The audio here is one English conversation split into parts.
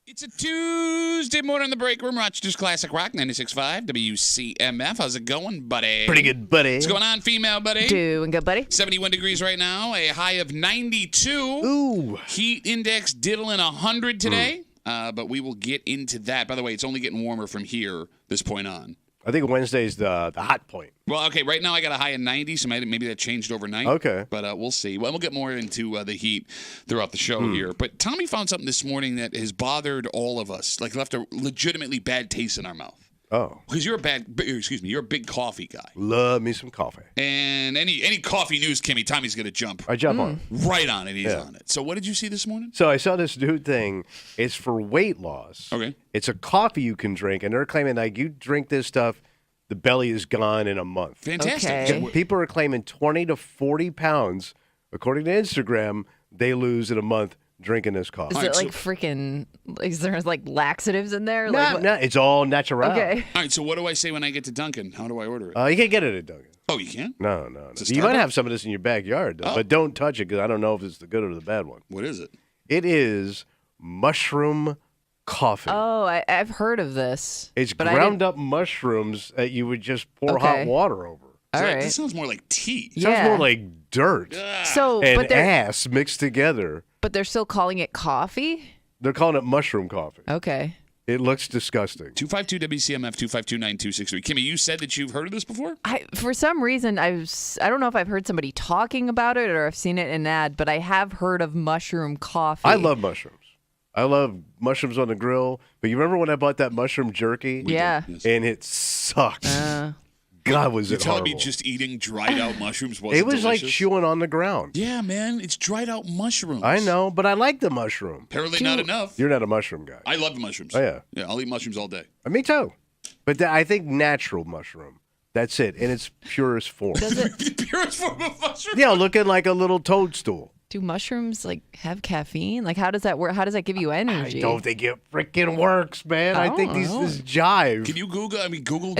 It's a Tuesday morning in the break room. Rochester's Classic Rock 96.5 WCMF. How's it going, buddy? Pretty good, buddy. What's going on, female buddy? Doing good, buddy. 71 degrees right now, a high of 92. Ooh. Heat index diddling 100 today, but we will get into that. By the way, it's only getting warmer from here this point on. I think Wednesday's the hot point. Well, okay, right now I got a high of 90, so maybe that changed overnight. Okay. But we'll see. Well, we'll get more into the heat throughout the show here. But Tommy found something this morning that has bothered all of us, like left a legitimately bad taste in our mouth. Oh. Because you're a big coffee guy. Love me some coffee. And any coffee news, Kimmy, Tommy's going to jump. I jump on. Right on it. He's on it. So what did you see this morning? So I saw this new thing. It's for weight loss. Okay. It's a coffee you can drink, and they're claiming like you drink this stuff, the belly is gone in a month. Fantastic. Okay. People are claiming 20 to 40 pounds, according to Instagram, they lose in a month drinking this coffee. Is it like freaking? Is there like laxatives in there? Like, No, it's all natural. Okay. All right, so what do I say when I get to Dunkin'? How do I order it? You can't get it at Dunkin'. Oh, you can? No. It's a You might Starbucks? have some of this in your backyard, though, Oh. but don't touch it because I don't know if it's the good or the bad one. What is it? It is mushroom coffee. Oh, I've heard of this. It's but I ground up mushrooms that you would just pour Okay. hot water over. All right. This sounds more like tea. Yeah. Sounds more like dirt So, and but they're ass mixed together. still calling it coffee. They're calling it mushroom coffee. Okay. It looks disgusting. 252 WCMF 252-9263. Kimmy, you said that you've heard of this before? For some reason, I don't know if I've heard somebody talking about it or I've seen it in an ad, but I have heard of mushroom coffee. I love mushrooms. I love mushrooms on the grill. But you remember when I bought that mushroom jerky? Yeah. Yes. And it sucked. God, was You're it telling horrible. me just eating dried out mushrooms wasn't It was like delicious? chewing on the ground. Yeah, man. It's dried out mushrooms. I know, but I like the mushroom. Apparently not enough. You're not a mushroom guy. I love mushrooms. Oh, yeah. Yeah, I'll eat mushrooms all day. Me too. But I think natural mushroom. That's it, in its purest form. The purest form of mushroom. Yeah, looking like a little toadstool. Do mushrooms like have caffeine? Like, how does that work? How does that give you energy? I don't think it freaking works, man. I think Oh. this jive. Can you Google? I mean, Google.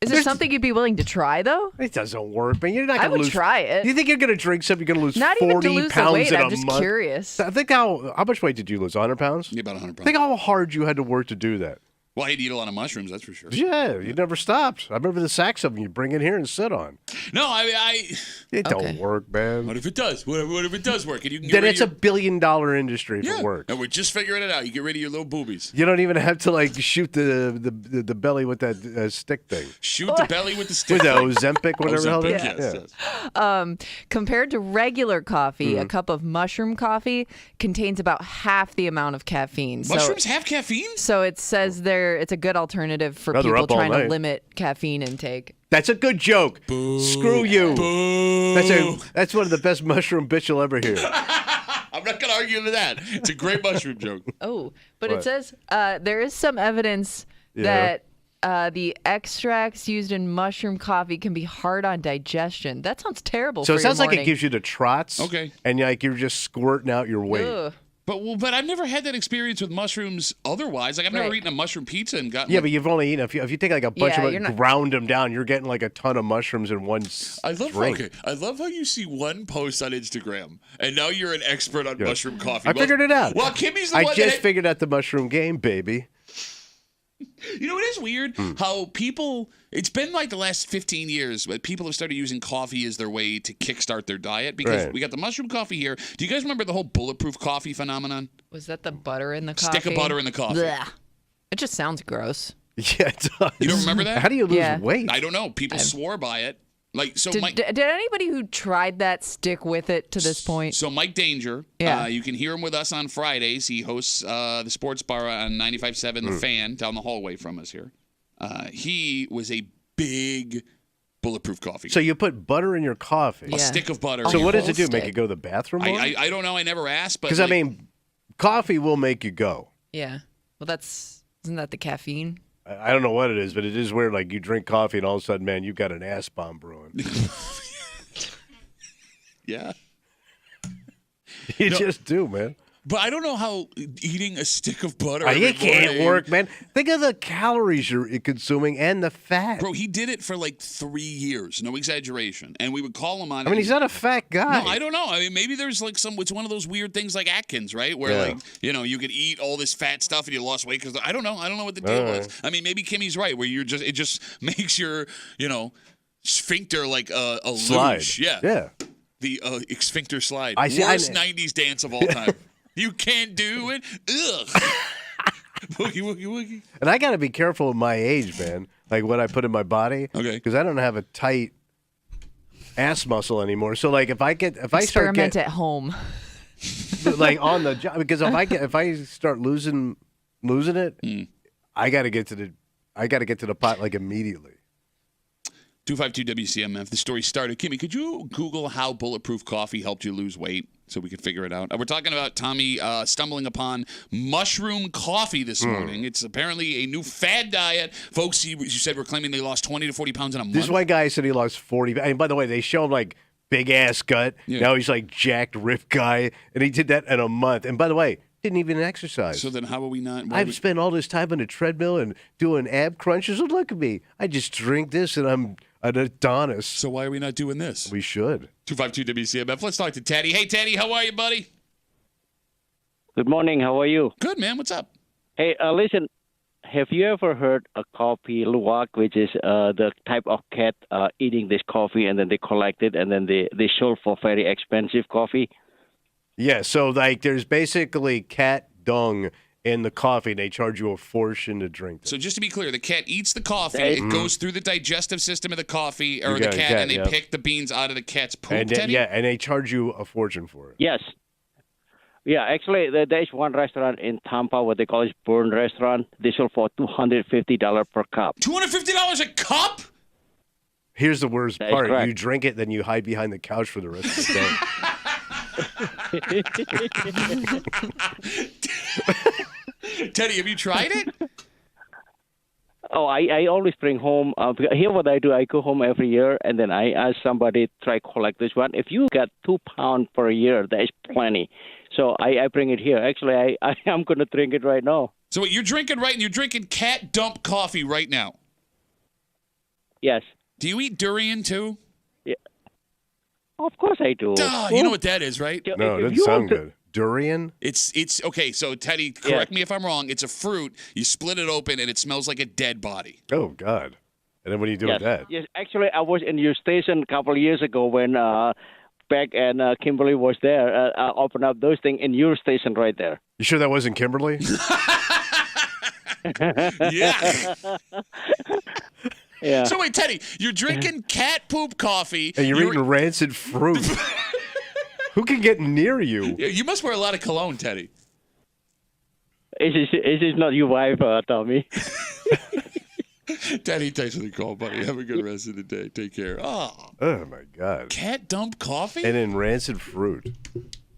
Is there something you'd be willing to try though? It doesn't work, man. You're not I gonna would lose. try it. You think you're gonna drink something? You're gonna lose Not 40 even to lose the pounds weight. in I'm a just month? curious. I think how much weight did you lose? 100 pounds? Yeah, about 100 pounds. Think how hard you had to work to do that. Well, I eat a lot of mushrooms, that's for sure. Yeah, you never stopped. I remember the sacks of them you bring in here and sit on. No, I It don't work, man. what if it does? What if it does work? And you can get Then rid it's of a $1 billion industry if yeah. it works. And we're just figuring it out. You get rid of your little boobies. You don't even have to like shoot the belly with that stick thing. Shoot the belly with the stick. With the Ozempic, whatever the hell it Ozempic, is. yes, Yeah. yes. Compared to regular coffee, a cup of mushroom coffee contains about half the amount of caffeine. Mushrooms have caffeine? So it says it's a good alternative for Oh, they're people up all trying to night. limit caffeine intake. That's a good joke. Screw you. Boo. That's one of the best mushroom bitch you'll ever hear. I'm not going to argue with that. It's a great mushroom joke. Oh, but What? it says there is some evidence that the extracts used in mushroom coffee can be hard on digestion. That sounds terrible. So for it sounds your like it morning. gives you the trots. Okay. And you're just squirting out your weight. Ugh. But I've never had that experience with mushrooms otherwise. Like, I've never Right. eaten a mushroom pizza and gotten Yeah, like, but you've only eaten, if you take like a bunch Yeah, of you're them, not- ground them down, you're getting like a ton of mushrooms in one I love drink. I love how you see one post on Instagram and now you're an expert on mushroom coffee. I figured it out. Well, Kimmy's the I one just that figured out the mushroom game, baby. You know, it is weird how people, it's been like the last 15 years, but people have started using coffee as their way to kickstart their diet because Right. we got the mushroom coffee here. Do you guys remember the whole bulletproof coffee phenomenon? Was that the butter in the coffee? Stick of butter in the coffee. Blech. It just sounds gross. Yeah, it does. You don't remember that? How do you lose Yeah. weight? I don't know. People swore by it. Like, so Did, Mike, did anybody who tried that stick with it to this point? so Mike Danger, Yeah. you can hear him with us on Fridays. He hosts the sports bar on 95.7 The Fan down the hallway from us here. He was a big bulletproof coffee. So you put butter in your coffee. Yeah. A stick of butter. So what does whole it do? Make stick. it go to the bathroom more? I don't know. I never asked, but Because, I mean, coffee will make you go. Yeah. Well, isn't that the caffeine? I don't know what it is, but it is weird. Like, you drink coffee and all of a sudden, man, you've got an ass bomb brewing. yeah. You just do, man. But I don't know how eating a stick of butter every It can't morning- work, man. Think of the calories you're consuming and the fat. Bro, he did it for like 3 years. No exaggeration. And we would call him on I mean, he's not a fat guy. No, I don't know. I mean, maybe there's like it's one of those weird things like Atkins, right? Where you could eat all this fat stuff and you lost weight because I don't know. I don't know what the deal is. I mean, maybe Kimmy's right where it just makes your, sphincter like a Slide. luge. Yeah. Yeah. The sphincter slide. Worst 90s dance of all time. You can't do it. Ugh. Woogie, woogie, woogie. And I got to be careful of my age, man. Like what I put in my body. Okay. Because I don't have a tight ass muscle anymore. So like if I start Experiment at home. like on the job, because if I start losing it, I got to get to the pot like immediately. 252 WCMF. The story started. Kimmy, could you Google how bulletproof coffee helped you lose weight so we could figure it out? We're talking about Tommy stumbling upon mushroom coffee this morning. It's apparently a new fad diet. Folks, you said were claiming they lost 20 to 40 pounds in a month. This one guy said he lost 40. And by the way, they show him like big ass gut. Yeah. Now he's like jacked, ripped guy, and he did that in a month. And by the way, didn't even exercise. So then how are we not? I've spent all this time on the treadmill and doing ab crunches. And look at me. I just drink this and I'm an Adonis. So why are we not doing this? We should. 252 WCMF. Let's talk to Teddy. Hey, Teddy, how are you, buddy? Good morning. How are you? Good, man. What's up? Hey, listen. Have you ever heard a coffee luwak, which is the type of cat eating this coffee, and then they collect it, and then they sold for very expensive coffee? Yeah, so like there's basically cat dung in the coffee, and they charge you a fortune to drink it. So just to be clear, the cat eats the coffee. It goes through the digestive system of the coffee or You the got a cat, cat, and they yeah. pick the beans out of the cat's poop, And then, Teddy? and they charge you a fortune for it. Yes. Yeah, actually, there is one restaurant in Tampa, what they call it Burn Restaurant. They sell for $250 per cup. $250 a cup? Here's the worst That is part. correct. You drink it, then you hide behind the couch for the rest of the day. Teddy, have you tried it? Oh, I always bring home. Here, what I do, I go home every year, and then I ask somebody to try collect this one. If you get 2 pounds per year, that is plenty. So I bring it here. Actually, I am going to drink it right now. So what, you're drinking you're drinking cat dump coffee right now. Yes. Do you eat durian too? Yeah. Of course I do. Duh, you know what that is, right? No, it If doesn't you sound want to- good. Durian? It's okay. So Teddy, correct me if I'm wrong. It's a fruit. You split it open, and it smells like a dead body. Oh, God. And then what do you do Yes. with that? Yes. Actually, I was in your station a couple of years ago when Beck and Kimberly was there. I opened up those things in your station right there. You sure that wasn't Kimberly? Yeah. Yeah. So wait, Teddy, you're drinking cat poop coffee, And you're eating rancid fruit. Who can get near you? You must wear a lot of cologne, Teddy. Is this not your wife, Tommy? Teddy, thanks for the call, buddy. Have a good rest of the day. Take care. Oh, My God. cat dump coffee? And in rancid fruit.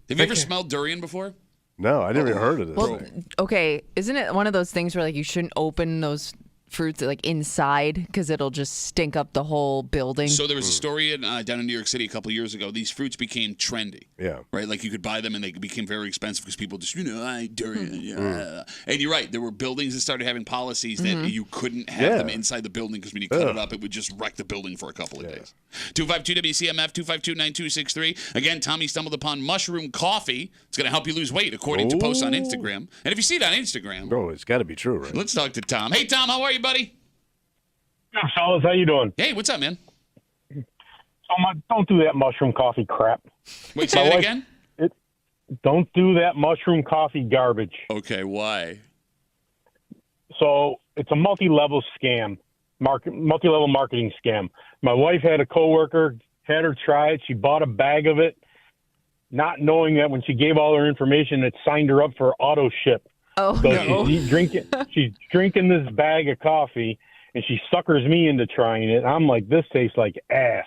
Have you ever smelled durian before? No, I never even heard of this. Well, thing. okay, isn't it one of those things where like you shouldn't open those fruits like inside because it'll just stink up the whole building? So there was a story down in New York City a couple of years ago. These fruits became trendy. Yeah. Right? Like you could buy them and they became very expensive because people just, I eat durian. Yeah. And you're right. There were buildings that started having policies that you couldn't have them inside the building because when you cut it up, it would just wreck the building for a couple of days. 252 WCMF, 252-9263. Again, Tommy stumbled upon mushroom coffee. It's going to help you lose weight, according to posts on Instagram. And if you see it on Instagram, Bro, it's got to be true, right? let's talk to Tom. Hey, Tom, how are you, buddy? Yeah, fellas, how you doing? Hey, what's up, man? Don't do that mushroom coffee crap. Wait, say that again? Don't do that mushroom coffee garbage. Okay, why? So it's a multi-level scam, multi-level marketing scam. My wife had a coworker, had her try it. She bought a bag of it, not knowing that when she gave all her information, it signed her up for auto ship. Oh, So no. she's drinking this bag of coffee, and she suckers me into trying it. I'm like, this tastes like ass.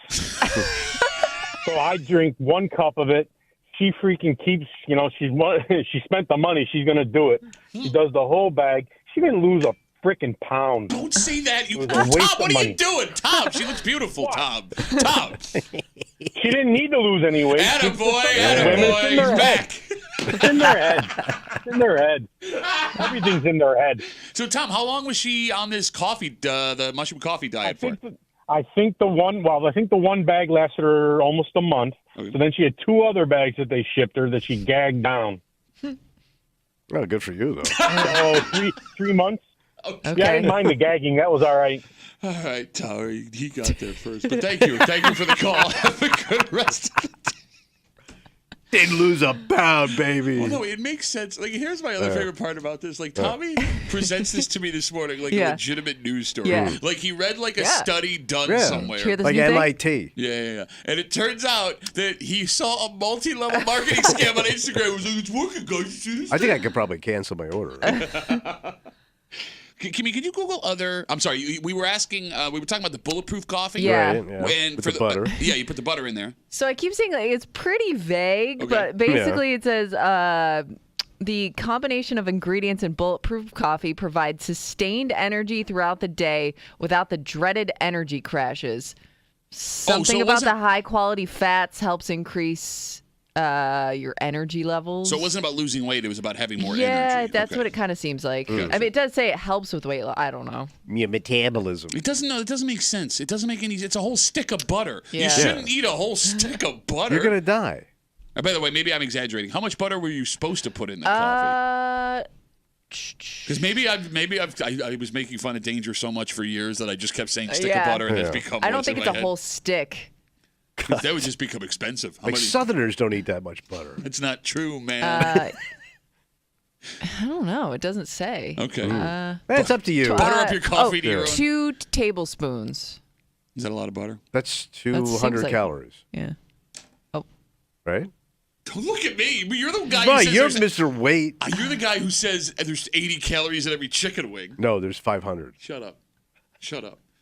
So I drink 1 cup of it. She freaking keeps, she spent the money. She's going to do it. She does the whole bag. She didn't lose a freaking pound. Don't say that. was a Tom, waste what of are you money. doing? Tom, she looks beautiful, Tom. Tom. She didn't need to lose any weight. Attaboy, Women attaboy. in their He's head. back. It's in their head. It's in their head. Everything's in their head. So, Tom, how long was she on this coffee, the mushroom coffee diet for? I think the one bag lasted her almost a month. Okay. So then she had 2 other bags that they shipped her that she gagged down. Oh, good for you, though. So 3 months. Okay. Yeah, I didn't mind the gagging. That was all right. All right, Tower, he got there first. But thank you. Thank you for the call. Have a good rest of the day. Didn't lose a pound, baby. Well, no, it makes sense. Like, here's my other favorite part about this. Like, Tommy presents this to me this morning like a legitimate news story. Yeah. Like, he read like a study done somewhere. Hear this Like new thing? MIT. Yeah. And it turns out that he saw a multi-level marketing scam on Instagram. It was like, it's working, guys. You see this I think thing? I could probably cancel my order. Kimmy, could you Google other? I'm sorry, we were asking. We were talking about the bulletproof coffee. Yeah. Right, yeah. And With for the butter. you put the butter in there. So I keep saying like, it's pretty vague, Okay. but basically it says the combination of ingredients in bulletproof coffee provides sustained energy throughout the day without the dreaded energy crashes. Something it about wasn't- the high quality fats helps increase your energy levels. So it wasn't about losing weight; it was about having more energy. Yeah, that's Okay. what it kind of seems like. Gotcha. I mean, it does say it helps with weight loss. I don't know. Your metabolism. It doesn't. No, it doesn't make sense. It doesn't make any. It's a whole stick of butter. Yeah. You shouldn't eat a whole stick of butter. You're going to die. By the way, maybe I'm exaggerating. How much butter were you supposed to put in the coffee? Because I was making fun of Danger so much for years that I just kept saying stick of butter, and it's become. I don't words think in it's my a whole stick. head. That would just become expensive. How Like many- Southerners don't eat that much butter. It's not true, man. I don't know. It doesn't say. Okay. That's up to you. Butter up your coffee to your own. 2 tablespoons. Is that a lot of butter? That's seems 200 like- calories, Yeah. right? Don't look at me. You're the guy Right, who you're says Mr. Weight. you're the guy who says there's 80 calories in every chicken wing. No, there's 500. Shut up.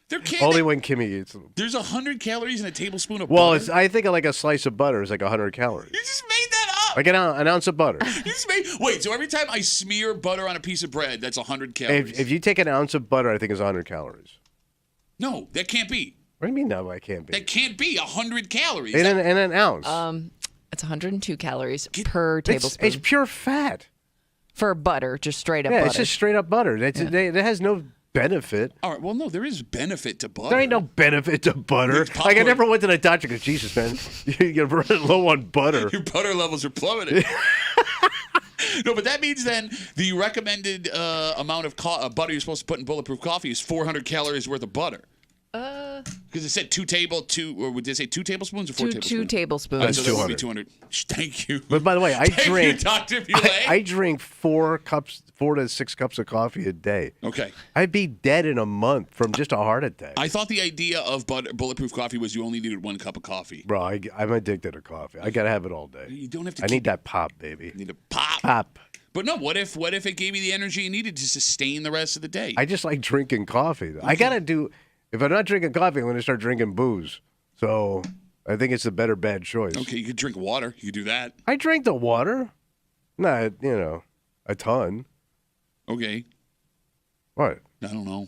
There can't. Only when Kimmy eats them. There's 100 calories in a tablespoon of Well, butter. I think like a slice of butter is like 100 calories. You just made that up. Like an ounce of butter. You just made. Wait. So every time I smear butter on a piece of bread, that's 100 calories. If you take an ounce of butter, I think it's 100 calories. No, that can't be. What do you mean, no, I can't be? That can't be 100 calories. In an ounce. It's 102 calories per tablespoon. It's pure fat. For butter, just straight up Yeah, butter. it's just straight up butter. It has no benefit. All right. Well, no, there is benefit to butter. There ain't no benefit to butter. It's Like, I popcorn. never went to the doctor because, Jesus, man, you're running low on butter. Your butter levels are plummeting. No, but that means then the recommended amount of butter you're supposed to put in bulletproof coffee is 400 calories worth of butter. Because it said or would they say 2 tablespoons or 4 tablespoons? 2 tablespoons. All right, so that would be 200. 200. Thank you. But by the way, I Thank drink. you, Dr. Bueller. I drink 4 to 6 cups of coffee a day. Okay. I'd be dead in a month from just a heart attack. I thought the idea of bulletproof coffee was you only needed 1 cup of coffee. Bro, I'm addicted to coffee. I gotta have it all day. You don't have to. I need that pop, baby. You need a pop. Pop. But no, what if it gave you the energy you needed to sustain the rest of the day? I just like drinking coffee. Though. I gotta do. If I'm not drinking coffee, I'm gonna start drinking booze. So I think it's a better bad choice. Okay, you could drink water. You could do that. I drink the water. Not a ton. Okay. What? I don't know.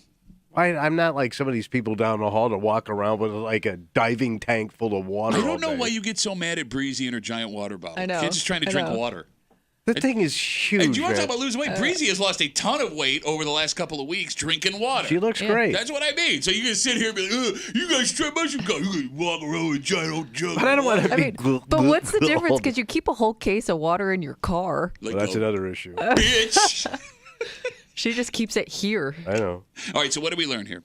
I'm not like some of these people down the hall that walk around with like a diving tank full of water. I don't all know day. why you get so mad at Breezy and her giant water bottle. I know. She's just trying to I drink know. water. The thing is huge. And do you want to man. talk about losing weight? Breezy has lost a ton of weight over the last couple of weeks drinking water. She looks great. That's what I mean. So you can sit here and be like, you guys try mushroom coffee. You guys walk around with a giant old jug. But I don't want to I be. mean, but what's the difference? Because you keep a whole case of water in your car. Like, Well, that's another issue. bitch. She just keeps it here. I know. All right, so what did we learn here?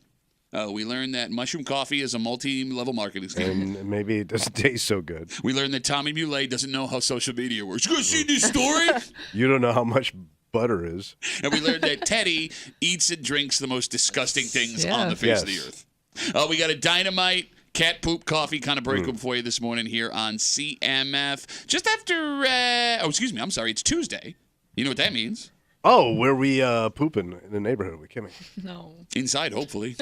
We learned that mushroom coffee is a multi-level marketing scheme. And maybe it doesn't taste so good. We learned that Tommy Muley doesn't know how social media works. You guys see this story? You don't know how much butter is. And we learned that Teddy eats and drinks the most disgusting things Yeah. on the face of the Yes. earth. We got a dynamite cat poop coffee kind of break for you this morning here on CMF. Just after, I'm sorry, it's Tuesday. You know what that means? Oh, where we pooping in the neighborhood with Kimmy. No. Inside, hopefully.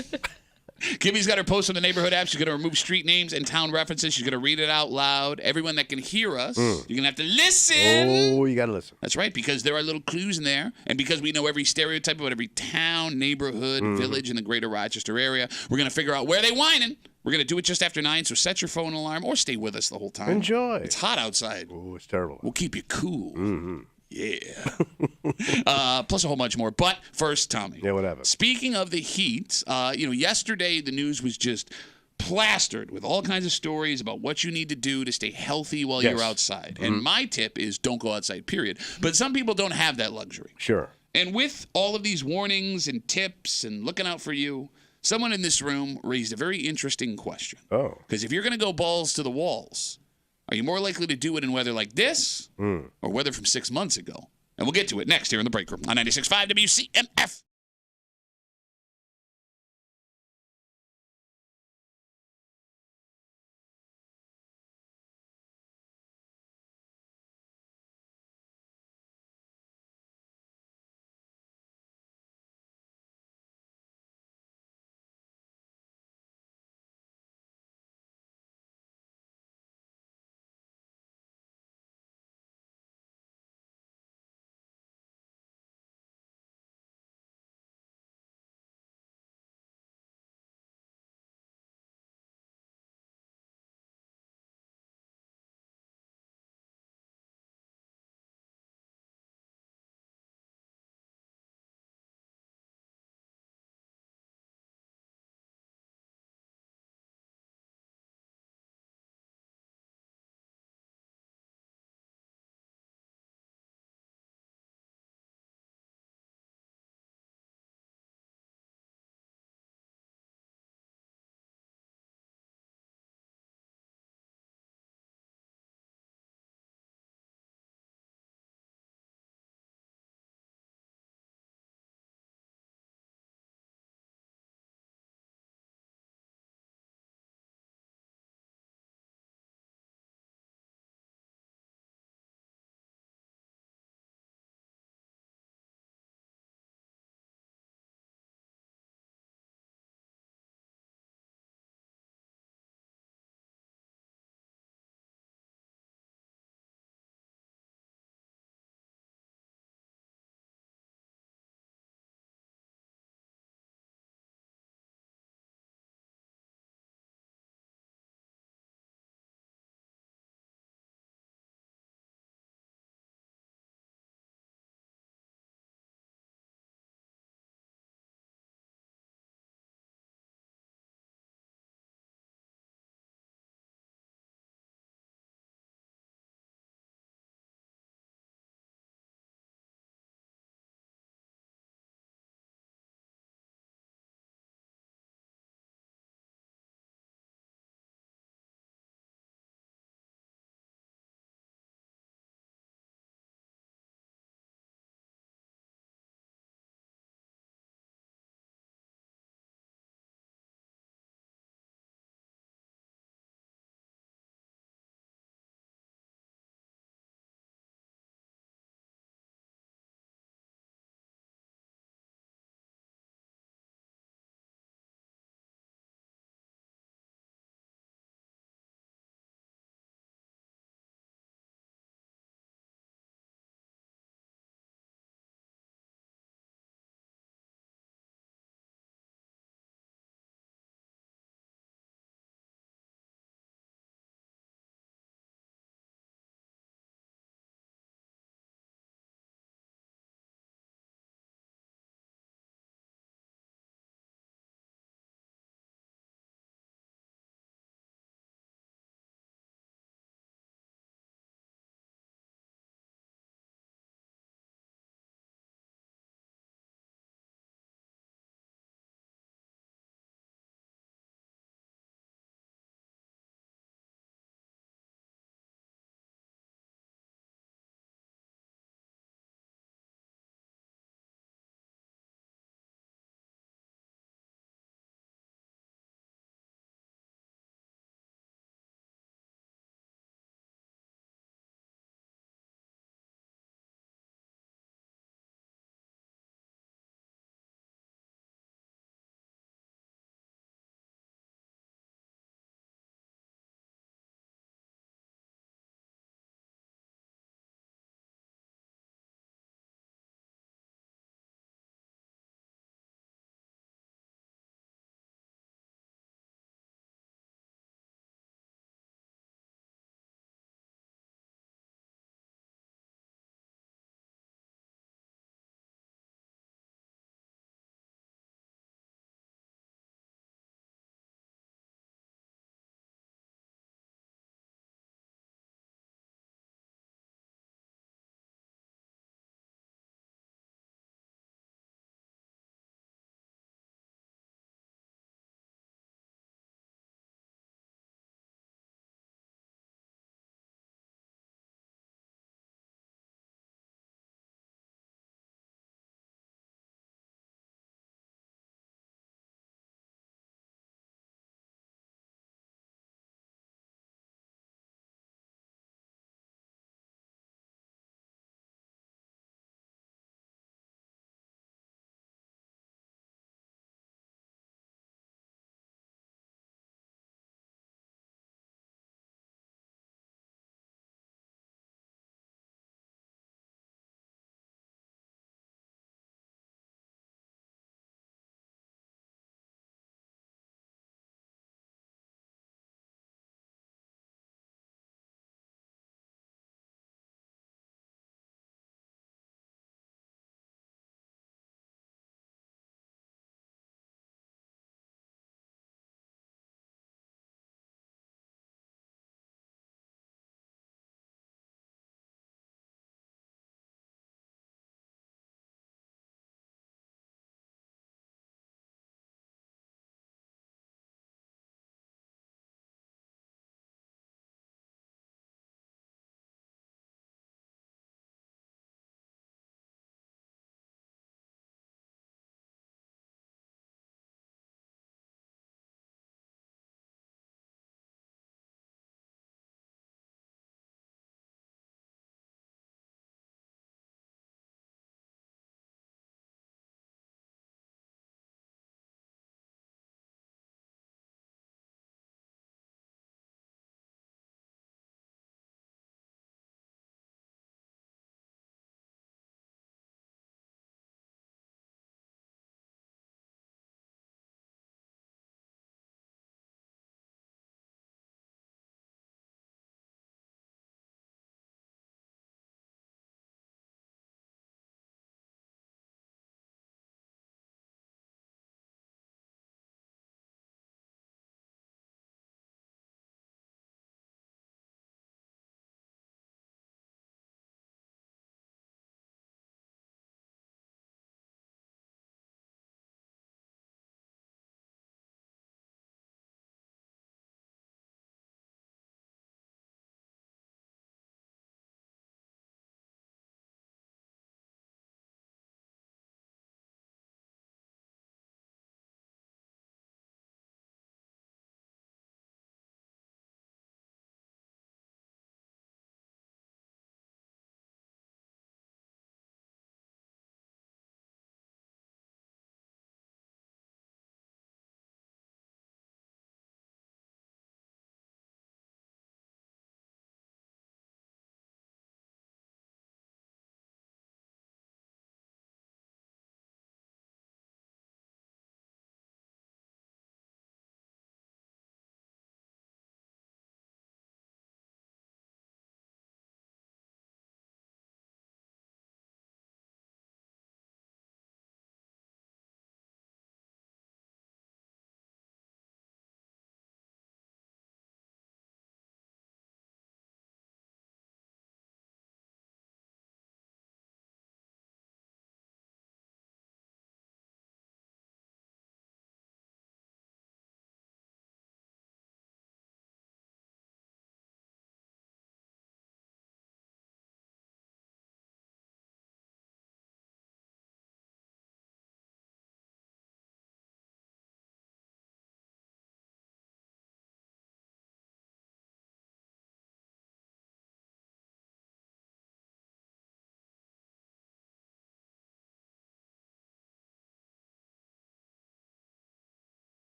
Kimmy's got her post on the neighborhood app. She's going to remove street names and town references. She's going to read it out loud. Everyone that can hear us, you're going to have to listen. Oh, you got to listen. That's right, because there are little clues in there. And because we know every stereotype about every town, neighborhood, village in the greater Rochester area, we're going to figure out where they whining We're going to do it just after 9, so set your phone alarm or stay with us the whole time. Enjoy. It's hot outside. Oh, it's terrible. We'll keep you cool. Mm-hmm. Yeah. Plus a whole bunch more. But first, Tommy. Yeah, whatever. Speaking of the heat, yesterday the news was just plastered with all kinds of stories about what you need to do to stay healthy while you're outside. Mm-hmm. And my tip is don't go outside, period. But some people don't have that luxury. Sure. And with all of these warnings and tips and looking out for you, someone in this room raised a very interesting question. Oh. Because if you're going to go balls to the walls, are you more likely to do it in weather like this or weather from 6 months ago? And we'll get to it next here in the break room on 96.5 WCMF.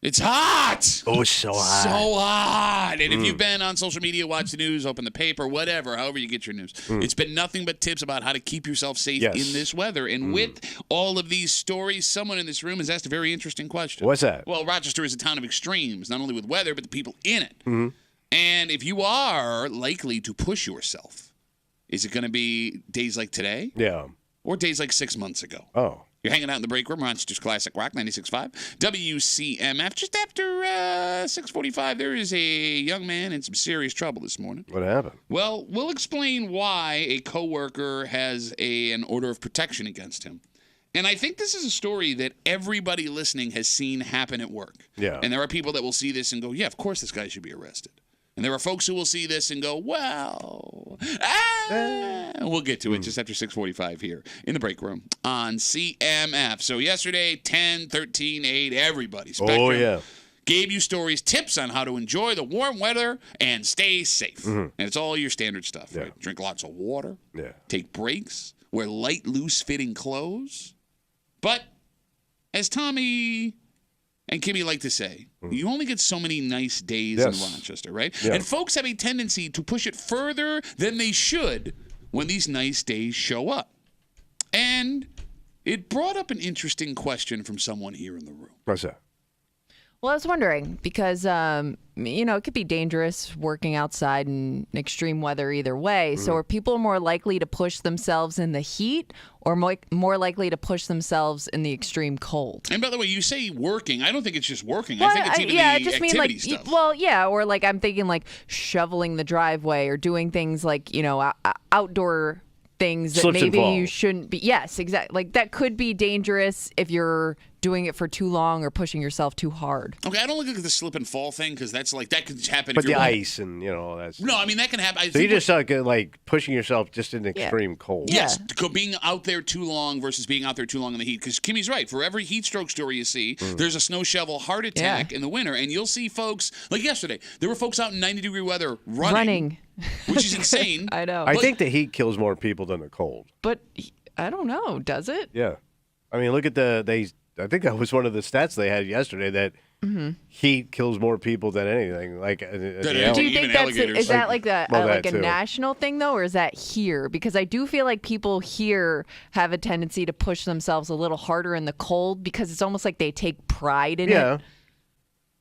It's hot. Oh, it's so hot. So hot. And if you've been on social media, watch the news, open the paper, whatever, however you get your news, it's been nothing but tips about how to keep yourself safe in this weather. And with all of these stories, someone in this room has asked a very interesting question. What's that? Well, Rochester is a town of extremes, not only with weather, but the people in it. And if you are likely to push yourself, is it going to be days like today? Yeah. Or days like 6 months ago? Oh. You're hanging out in the break room, Rochester's Classic Rock 96.5. WCMF. Just after 6:45, there is a young man in some serious trouble this morning. What happened? Well, we'll explain why a coworker has an order of protection against him. And I think this is a story that everybody listening has seen happen at work. Yeah. And there are people that will see this and go, yeah, of course this guy should be arrested. And there are folks who will see this and go, well, we'll get to it just after 6:45 here in the break room on CMF. So yesterday, 10, 13, 8, everybody. Spectrum gave you stories, tips on how to enjoy the warm weather and stay safe. And it's all your standard stuff, right? Drink lots of water, take breaks, wear light, loose-fitting clothes. But as Tommy and Kimmy like to say, you only get so many nice days in Rochester, right? Yeah. And folks have a tendency to push it further than they should when these nice days show up. And it brought up an interesting question from someone here in the room. What's that? Well, I was wondering because, it could be dangerous working outside in extreme weather either way. So are people more likely to push themselves in the heat or more likely to push themselves in the extreme cold? And by the way, you say working. I don't think it's just working. I think it's even the activity stuff. Or like I'm thinking like shoveling the driveway or doing things like, outdoor things that Slips maybe you shouldn't be. Yes, exactly. Like that could be dangerous if you're doing it for too long or pushing yourself too hard. Okay, I don't look at the slip and fall thing because that's like that could happen. But if you're the ice and that's. No, I mean that can happen. So you just like pushing yourself just in extreme cold. Yes, being out there too long versus being out there too long in the heat. Because Kimmy's right. For every heat stroke story you see, there's a snow shovel heart attack in the winter, and you'll see folks like yesterday. There were folks out in 90-degree weather running. Which is insane. I know. I think the heat kills more people than the cold. But I don't know. Does it? Yeah. I mean, look at I think that was one of the stats they had yesterday that heat kills more people than anything. Like, do you think is that like a national thing though, or is that here? Because I do feel like people here have a tendency to push themselves a little harder in the cold because it's almost like they take pride in it.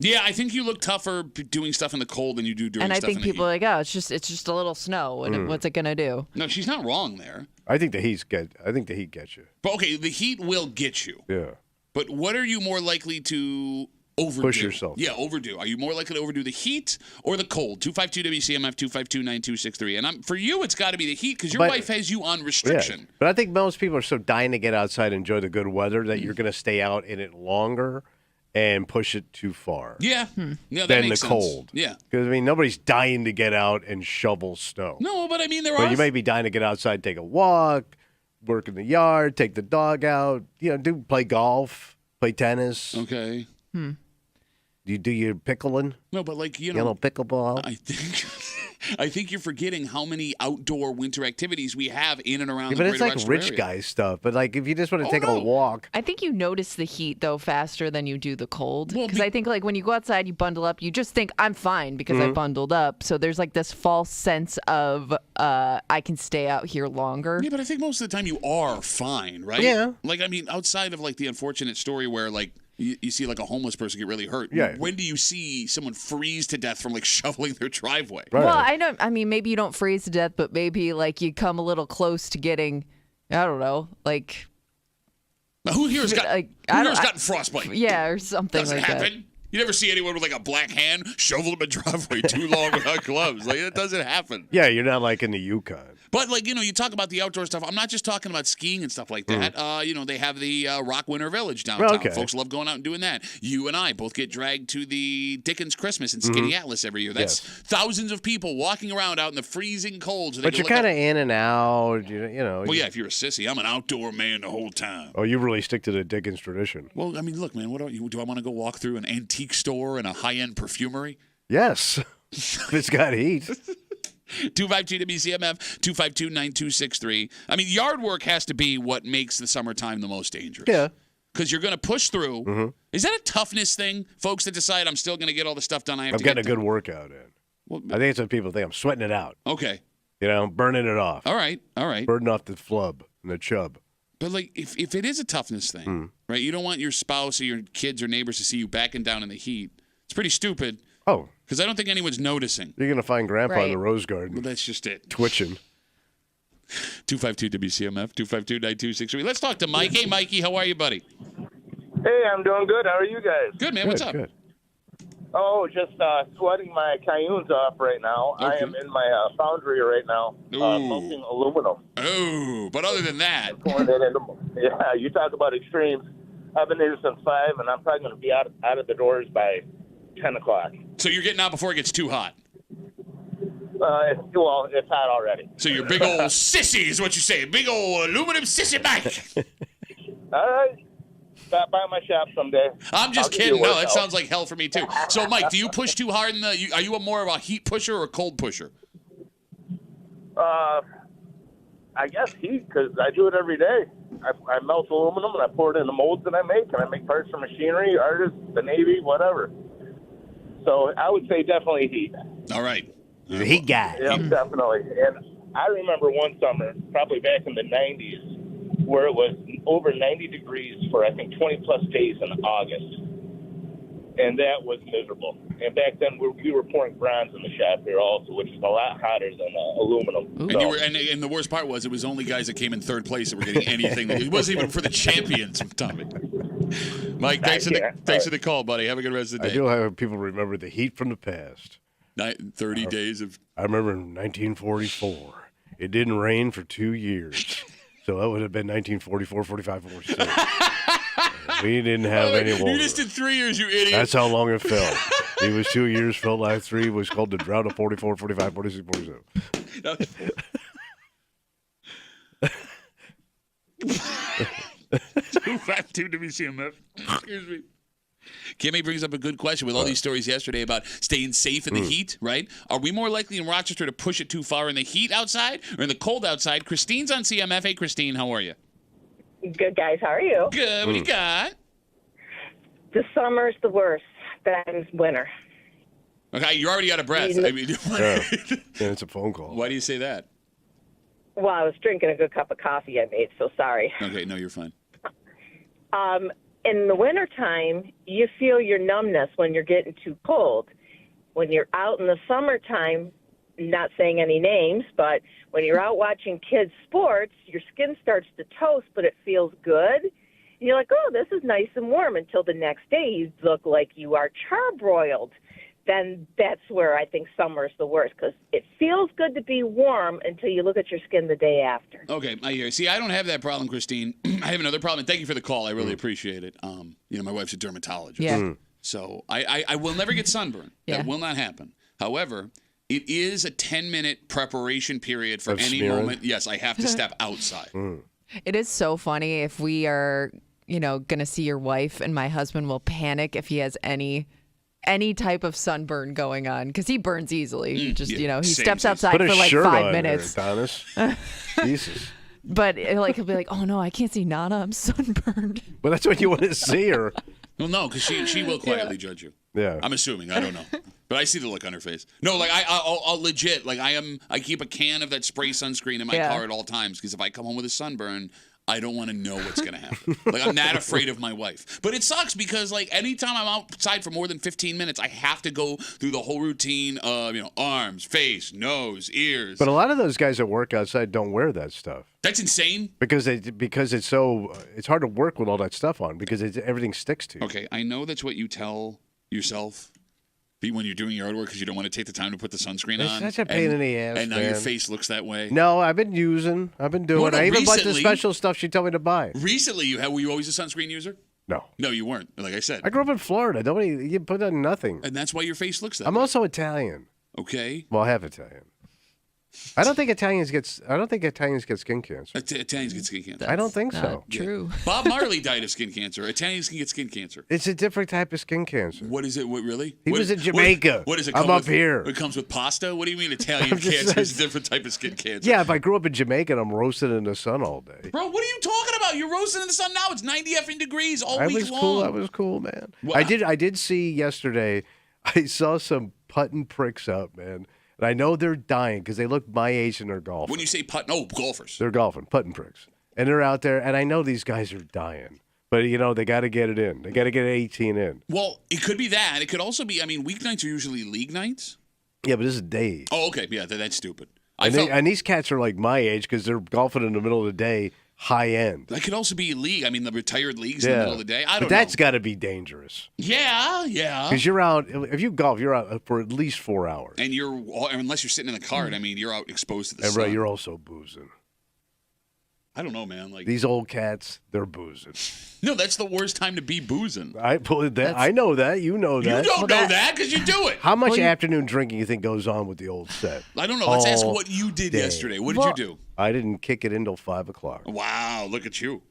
Yeah, I think you look tougher doing stuff in the cold than you do doing stuff in the heat. And I think people are like, oh, it's just a little snow. What's it gonna do? No, she's not wrong there. I think the heat gets you. But okay, the heat will get you. Yeah. But what are you more likely to overdo? Push yourself. Yeah, overdo. Are you more likely to overdo the heat or the cold? 252-WCMF, 252-9263. And for you, it's got to be the heat because your wife has you on restriction. Yeah. But I think most people are so dying to get outside and enjoy the good weather that you're going to stay out in it longer and push it too far. Yeah. Yeah, that than makes the sense. cold. Yeah. Because, nobody's dying to get out and shovel snow. No, but I mean, you may be dying to get outside, take a walk, work in the yard, take the dog out, play golf, play tennis. Okay. Do you do your pickling? No, but like, pickleball? I think you're forgetting how many outdoor winter activities we have in and around the Greater Rochester area. But it's like rich guy stuff. But like if you just want to take a walk. I think you notice the heat, though, faster than you do the cold. Because I think like when you go outside, you bundle up, you just think, I'm fine because I bundled up. So there's like this false sense of I can stay out here longer. Yeah, but I think most of the time you are fine, right? Yeah. Like, I mean, outside of like the unfortunate story where like, you see like a homeless person get really hurt. Yeah. When do you see someone freeze to death from like shoveling their driveway? Right. Well, I mean, maybe you don't freeze to death, but maybe like you come a little close to getting, I don't know, like. Now, who here's gotten frostbite? Yeah, or something Doesn't like happen. that. You never see anyone with like a black hand shovel up a driveway too long without gloves. Like it doesn't happen. Yeah, you're not like in the Yukon. But like you talk about the outdoor stuff. I'm not just talking about skiing and stuff like that. They have the Rock Winter Village downtown. Okay. Folks love going out and doing that. You and I both get dragged to the Dickens Christmas in Skinny Atlas every year. That's thousands of people walking around out in the freezing cold. So but you're kind of in and out. Well, yeah, if you're a sissy, I'm an outdoor man the whole time. Oh, you really stick to the Dickens tradition. Well, I mean, look, man. Do I want to go walk through an antique store and a high-end perfumery? Yes, if it's got heat. 252-WCMF, 252-9263. I mean, yard work has to be what makes the summertime the most dangerous. Yeah. because you're going to push through. Mm-hmm. Is that a toughness thing, folks, that decide I'm still going to get all the stuff done I have I'm to getting get a done? good workout in. Well, I think it's what people think. I'm sweating it out. okay. Burning it off. All right. Burning off the flub and the chub. But, like, if it is a toughness thing, right, you don't want your spouse or your kids or neighbors to see you backing down in the heat. It's pretty stupid. Oh. Because I don't think anyone's noticing. You're going to find Grandpa in the rose garden. Well, that's just it. Twitching. 252 WCMF, 252-9263. Let's talk to Mike. Hey, Mikey, how are you, buddy? Hey, I'm doing good. How are you guys? Good, man. What's up? Good. Oh, just sweating my cayunes off right now. Okay. I am in my foundry right now, melting aluminum. Oh, but other than that. Pouring it into, yeah, you talk about extremes. I've been here since 5, and I'm probably going to be out of the doors by 10 o'clock. So you're getting out before it gets too hot? It's hot already. So you're big old sissy is what you say. Big old aluminum sissy Mike. All right. Stop by my shop someday. I'm just kidding. No, that sounds like hell for me, too. So, Mike, do you push too hard? Are you more of a heat pusher or a cold pusher? I guess heat, because I do it every day. I melt aluminum, and I pour it in the molds that I make, and I make parts for machinery, artists, the Navy, whatever. So I would say definitely heat. All right. He's a heat guy. Yeah, definitely. And I remember one summer, probably back in the 90s, where it was over 90 degrees for, I think, 20-plus days in August. And that was miserable. And back then, we were pouring bronze in the shop here also, which is a lot hotter than aluminum. So. And the worst part was it was only guys that came in third place that were getting anything. It wasn't even for the champions, Tommy. Mike, thanks for the call, buddy. Have a good rest of the day. I do have people remember the heat from the past. 30 days of... I remember in 1944, it didn't rain for 2 years. So that would have been 1944, 45, 46. We didn't have any water. You just did 3 years, you idiot. That's how long it felt. It was 2 years, felt like 3. It was called the drought of 44, 45, 46, 47. 252 WCMF. Excuse me. Kimmy brings up a good question with all these stories yesterday about staying safe in the heat, right? Are we more likely in Rochester to push it too far in the heat outside or in the cold outside? Christine's on CMF. Hey, Christine, how are you? Good, guys. How are you? Good. What do you got? The summer's the worst. Then winter. Okay, you're already out of breath. I mean, Yeah, it's a phone call. why do you say that? Well, I was drinking a good cup of coffee I made, so sorry. Okay, no, you're fine. In the wintertime, you feel your numbness when you're getting too cold. When you're out in the summertime, not saying any names, but when you're out watching kids' sports, your skin starts to toast, but it feels good. And you're like, oh, this is nice and warm, until the next day you look like you are charbroiled. Then that's where I think summer is the worst, because it feels good to be warm until you look at your skin the day after. Okay, I hear. See, I don't have that problem, Christine. I have another problem. Thank you for the call. I really appreciate it. My wife's a dermatologist. Yeah. So I will never get sunburn. Yeah. That will not happen. However, it is a 10-minute preparation period for Of any smearing? moment. Yes, I have to step outside. It is so funny if we are, going to see your wife, and my husband will panic if he has any type of sunburn going on, because he burns easily. He just, he steps outside Put a for like shirt 5 on minutes. there, Adonis. Jesus. But he'll be like, oh no, I can't see Nana. I'm sunburned. But that's what you want to see her. Well, no, because she will quietly judge you. Yeah. I'm assuming. I don't know. But I see the look on her face. No, like I'll legit, like I keep a can of that spray sunscreen in my car at all times, because if I come home with a sunburn, I don't want to know what's going to happen. Like, I'm not afraid of my wife. But it sucks because, like, anytime I'm outside for more than 15 minutes, I have to go through the whole routine of, arms, face, nose, ears. But a lot of those guys that work outside don't wear that stuff. That's insane. Because it's so it's hard to work with all that stuff on, because everything sticks to you. Okay, I know that's what you tell yourself when you're doing yard work, because you don't want to take the time to put the sunscreen on. That's a pain in the ass, and now your man. face looks that way. No, I've been doing. No, I even bought the recently- special stuff she told me to buy. Recently, were you always a sunscreen user? No. No, you weren't. Like I said. I grew up in Florida. You put on nothing. And that's why your face looks that I'm way. also Italian. Okay. Well, half Italian. I don't think Italians get skin cancer. Italians get skin cancer. I don't think Not so. True. Bob Marley died of skin cancer. Italians can get skin cancer. It's a different type of skin cancer. What is it? What really? He was in Jamaica. What is it? I'm come up with, here. It comes with pasta. What do you mean Italian I'm just cancer is a saying- different type of skin cancer? Yeah, if I grew up in Jamaica and I'm roasted in the sun all day. Bro, what are you talking about? You're roasting in the sun now. It's 90 effing degrees all I week was long. cool. I was cool, man. Well, I did see yesterday. I saw some putting pricks out, man. And I know they're dying because they look my age and they're golfing. When you say putt, no, golfers. They're golfing, putting pricks. And they're out there, and I know these guys are dying. But, they got to get it in. They got to get 18 in. Well, it could be that. It could also be, weeknights are usually league nights. Yeah, but this is days. Oh, okay. Yeah, that's stupid. And these cats are like my age because they're golfing in the middle of the day, high end. That could also be a league. The retired leagues in the middle of the day. I don't know. But that's got to be dangerous. Yeah. Because you're out, if you golf, you're out for at least 4 hours. And unless you're sitting in the cart, you're out exposed to the sun. Right, you're also boozing. I don't know, man. These old cats, they're boozing. No, that's the worst time to be boozing. I know that. You know that. You don't know that because you do it. How much afternoon drinking you think goes on with the old set? I don't know. Let's ask what you did yesterday. What did you do? I didn't kick it until 5 o'clock. Wow, look at you.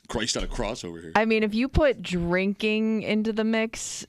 Christ on a cross over here. If you put drinking into the mix,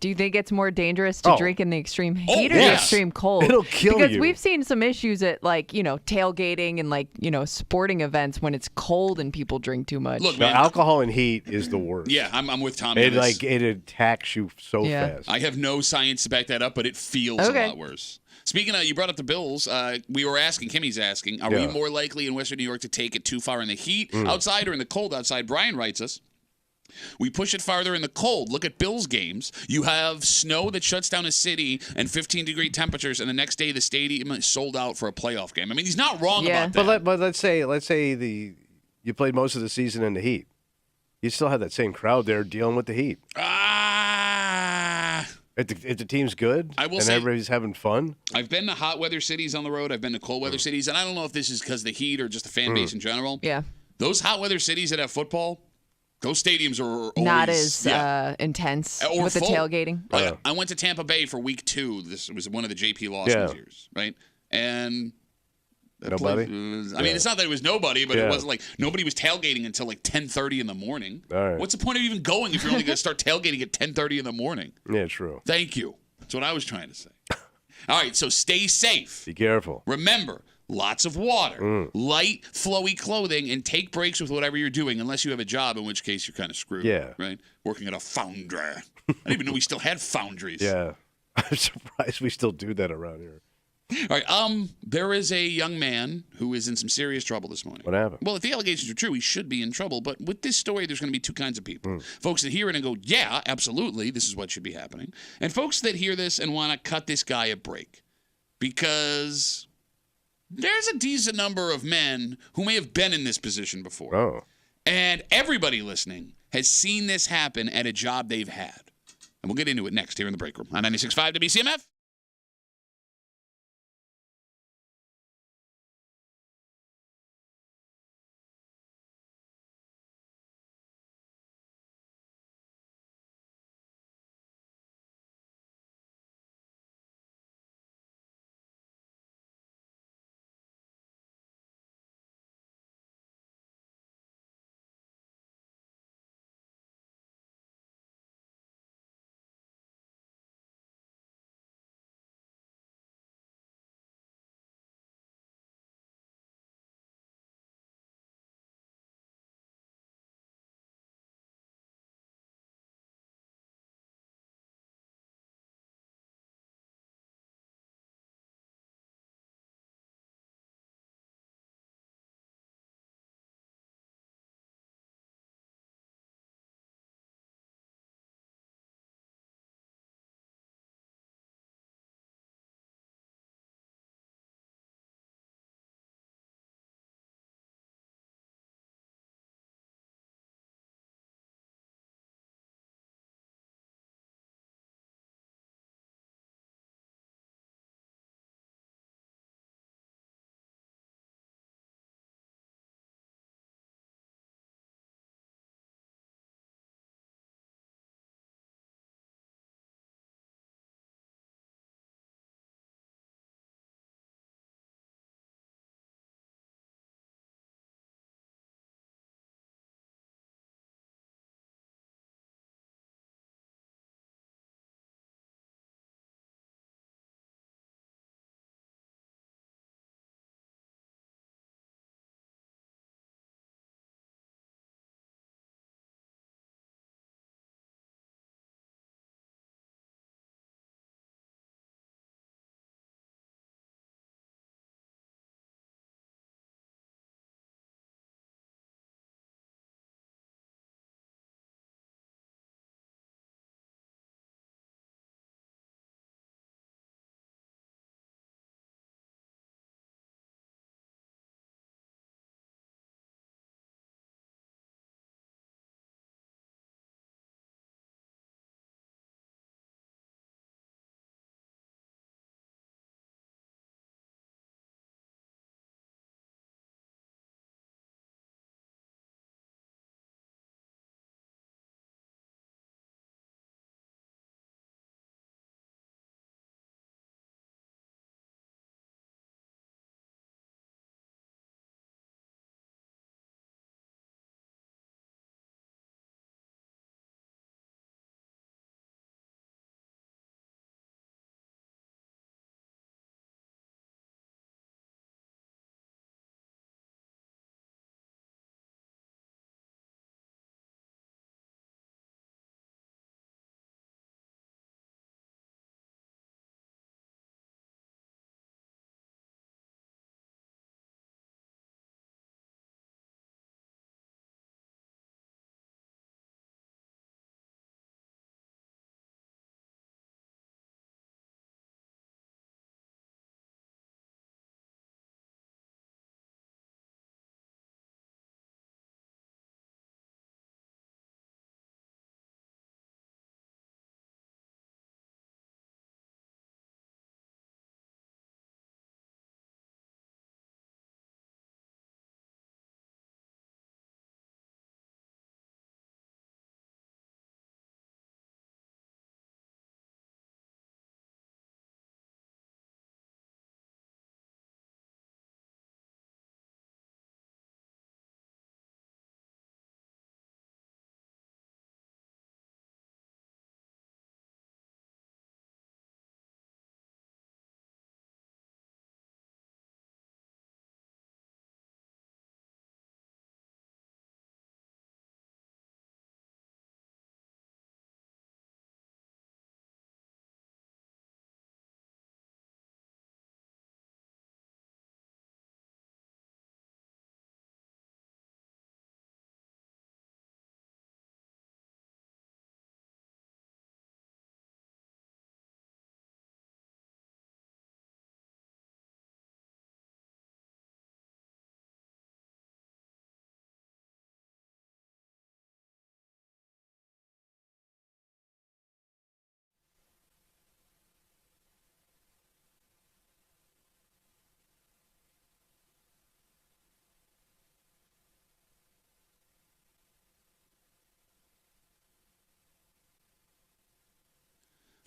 do you think it's more dangerous to drink in the extreme heat or the extreme cold? It'll kill you. Because we've seen some issues at tailgating and sporting events when it's cold and people drink too much. Look, man, alcohol and heat is the worst. Yeah, I'm with Tom. It attacks you so fast. I have no science to back that up, but it feels a lot worse. Speaking of, you brought up the Bills. We were asking, Kimmy's asking, are we more likely in Western New York to take it too far in the heat outside or in the cold outside? Brian writes us, we push it farther in the cold. Look at Bills games. You have snow that shuts down a city and 15-degree temperatures, and the next day the stadium is sold out for a playoff game. He's not wrong about that. But let's say you played most of the season in the heat. You still have that same crowd there dealing with the heat. If the team's good and everybody's having fun. I've been to hot weather cities on the road. I've been to cold weather cities, and I don't know if this is because of the heat or just the fan base in general. Yeah. Those hot weather cities that have football, those stadiums are always, not as intense or with full. The tailgating. I went to Tampa Bay for week 2. This was one of the JP Lawson years, right? And nobody? It's not that it was nobody, but it wasn't like nobody was tailgating until 10:30 in the morning. All right. What's the point of even going if you're only going to start tailgating at 10:30 in the morning? Yeah, true. Thank you. That's what I was trying to say. All right, so stay safe. Be careful. Remember, lots of water, light, flowy clothing, and take breaks with whatever you're doing, unless you have a job, in which case you're kind of screwed. Yeah. Right? Working at a foundry. I didn't even know we still had foundries. Yeah. I'm surprised we still do that around here. All right. There is a young man who is in some serious trouble this morning. What happened? Well, if the allegations are true, he should be in trouble. But with this story, there's going to be two kinds of people. Folks that hear it and go, yeah, absolutely, this is what should be happening. And folks that hear this and want to cut this guy a break. Because there's a decent number of men who may have been in this position before. Oh. And everybody listening has seen this happen at a job they've had. And we'll get into it next here in the break room on 96.5 WCMF.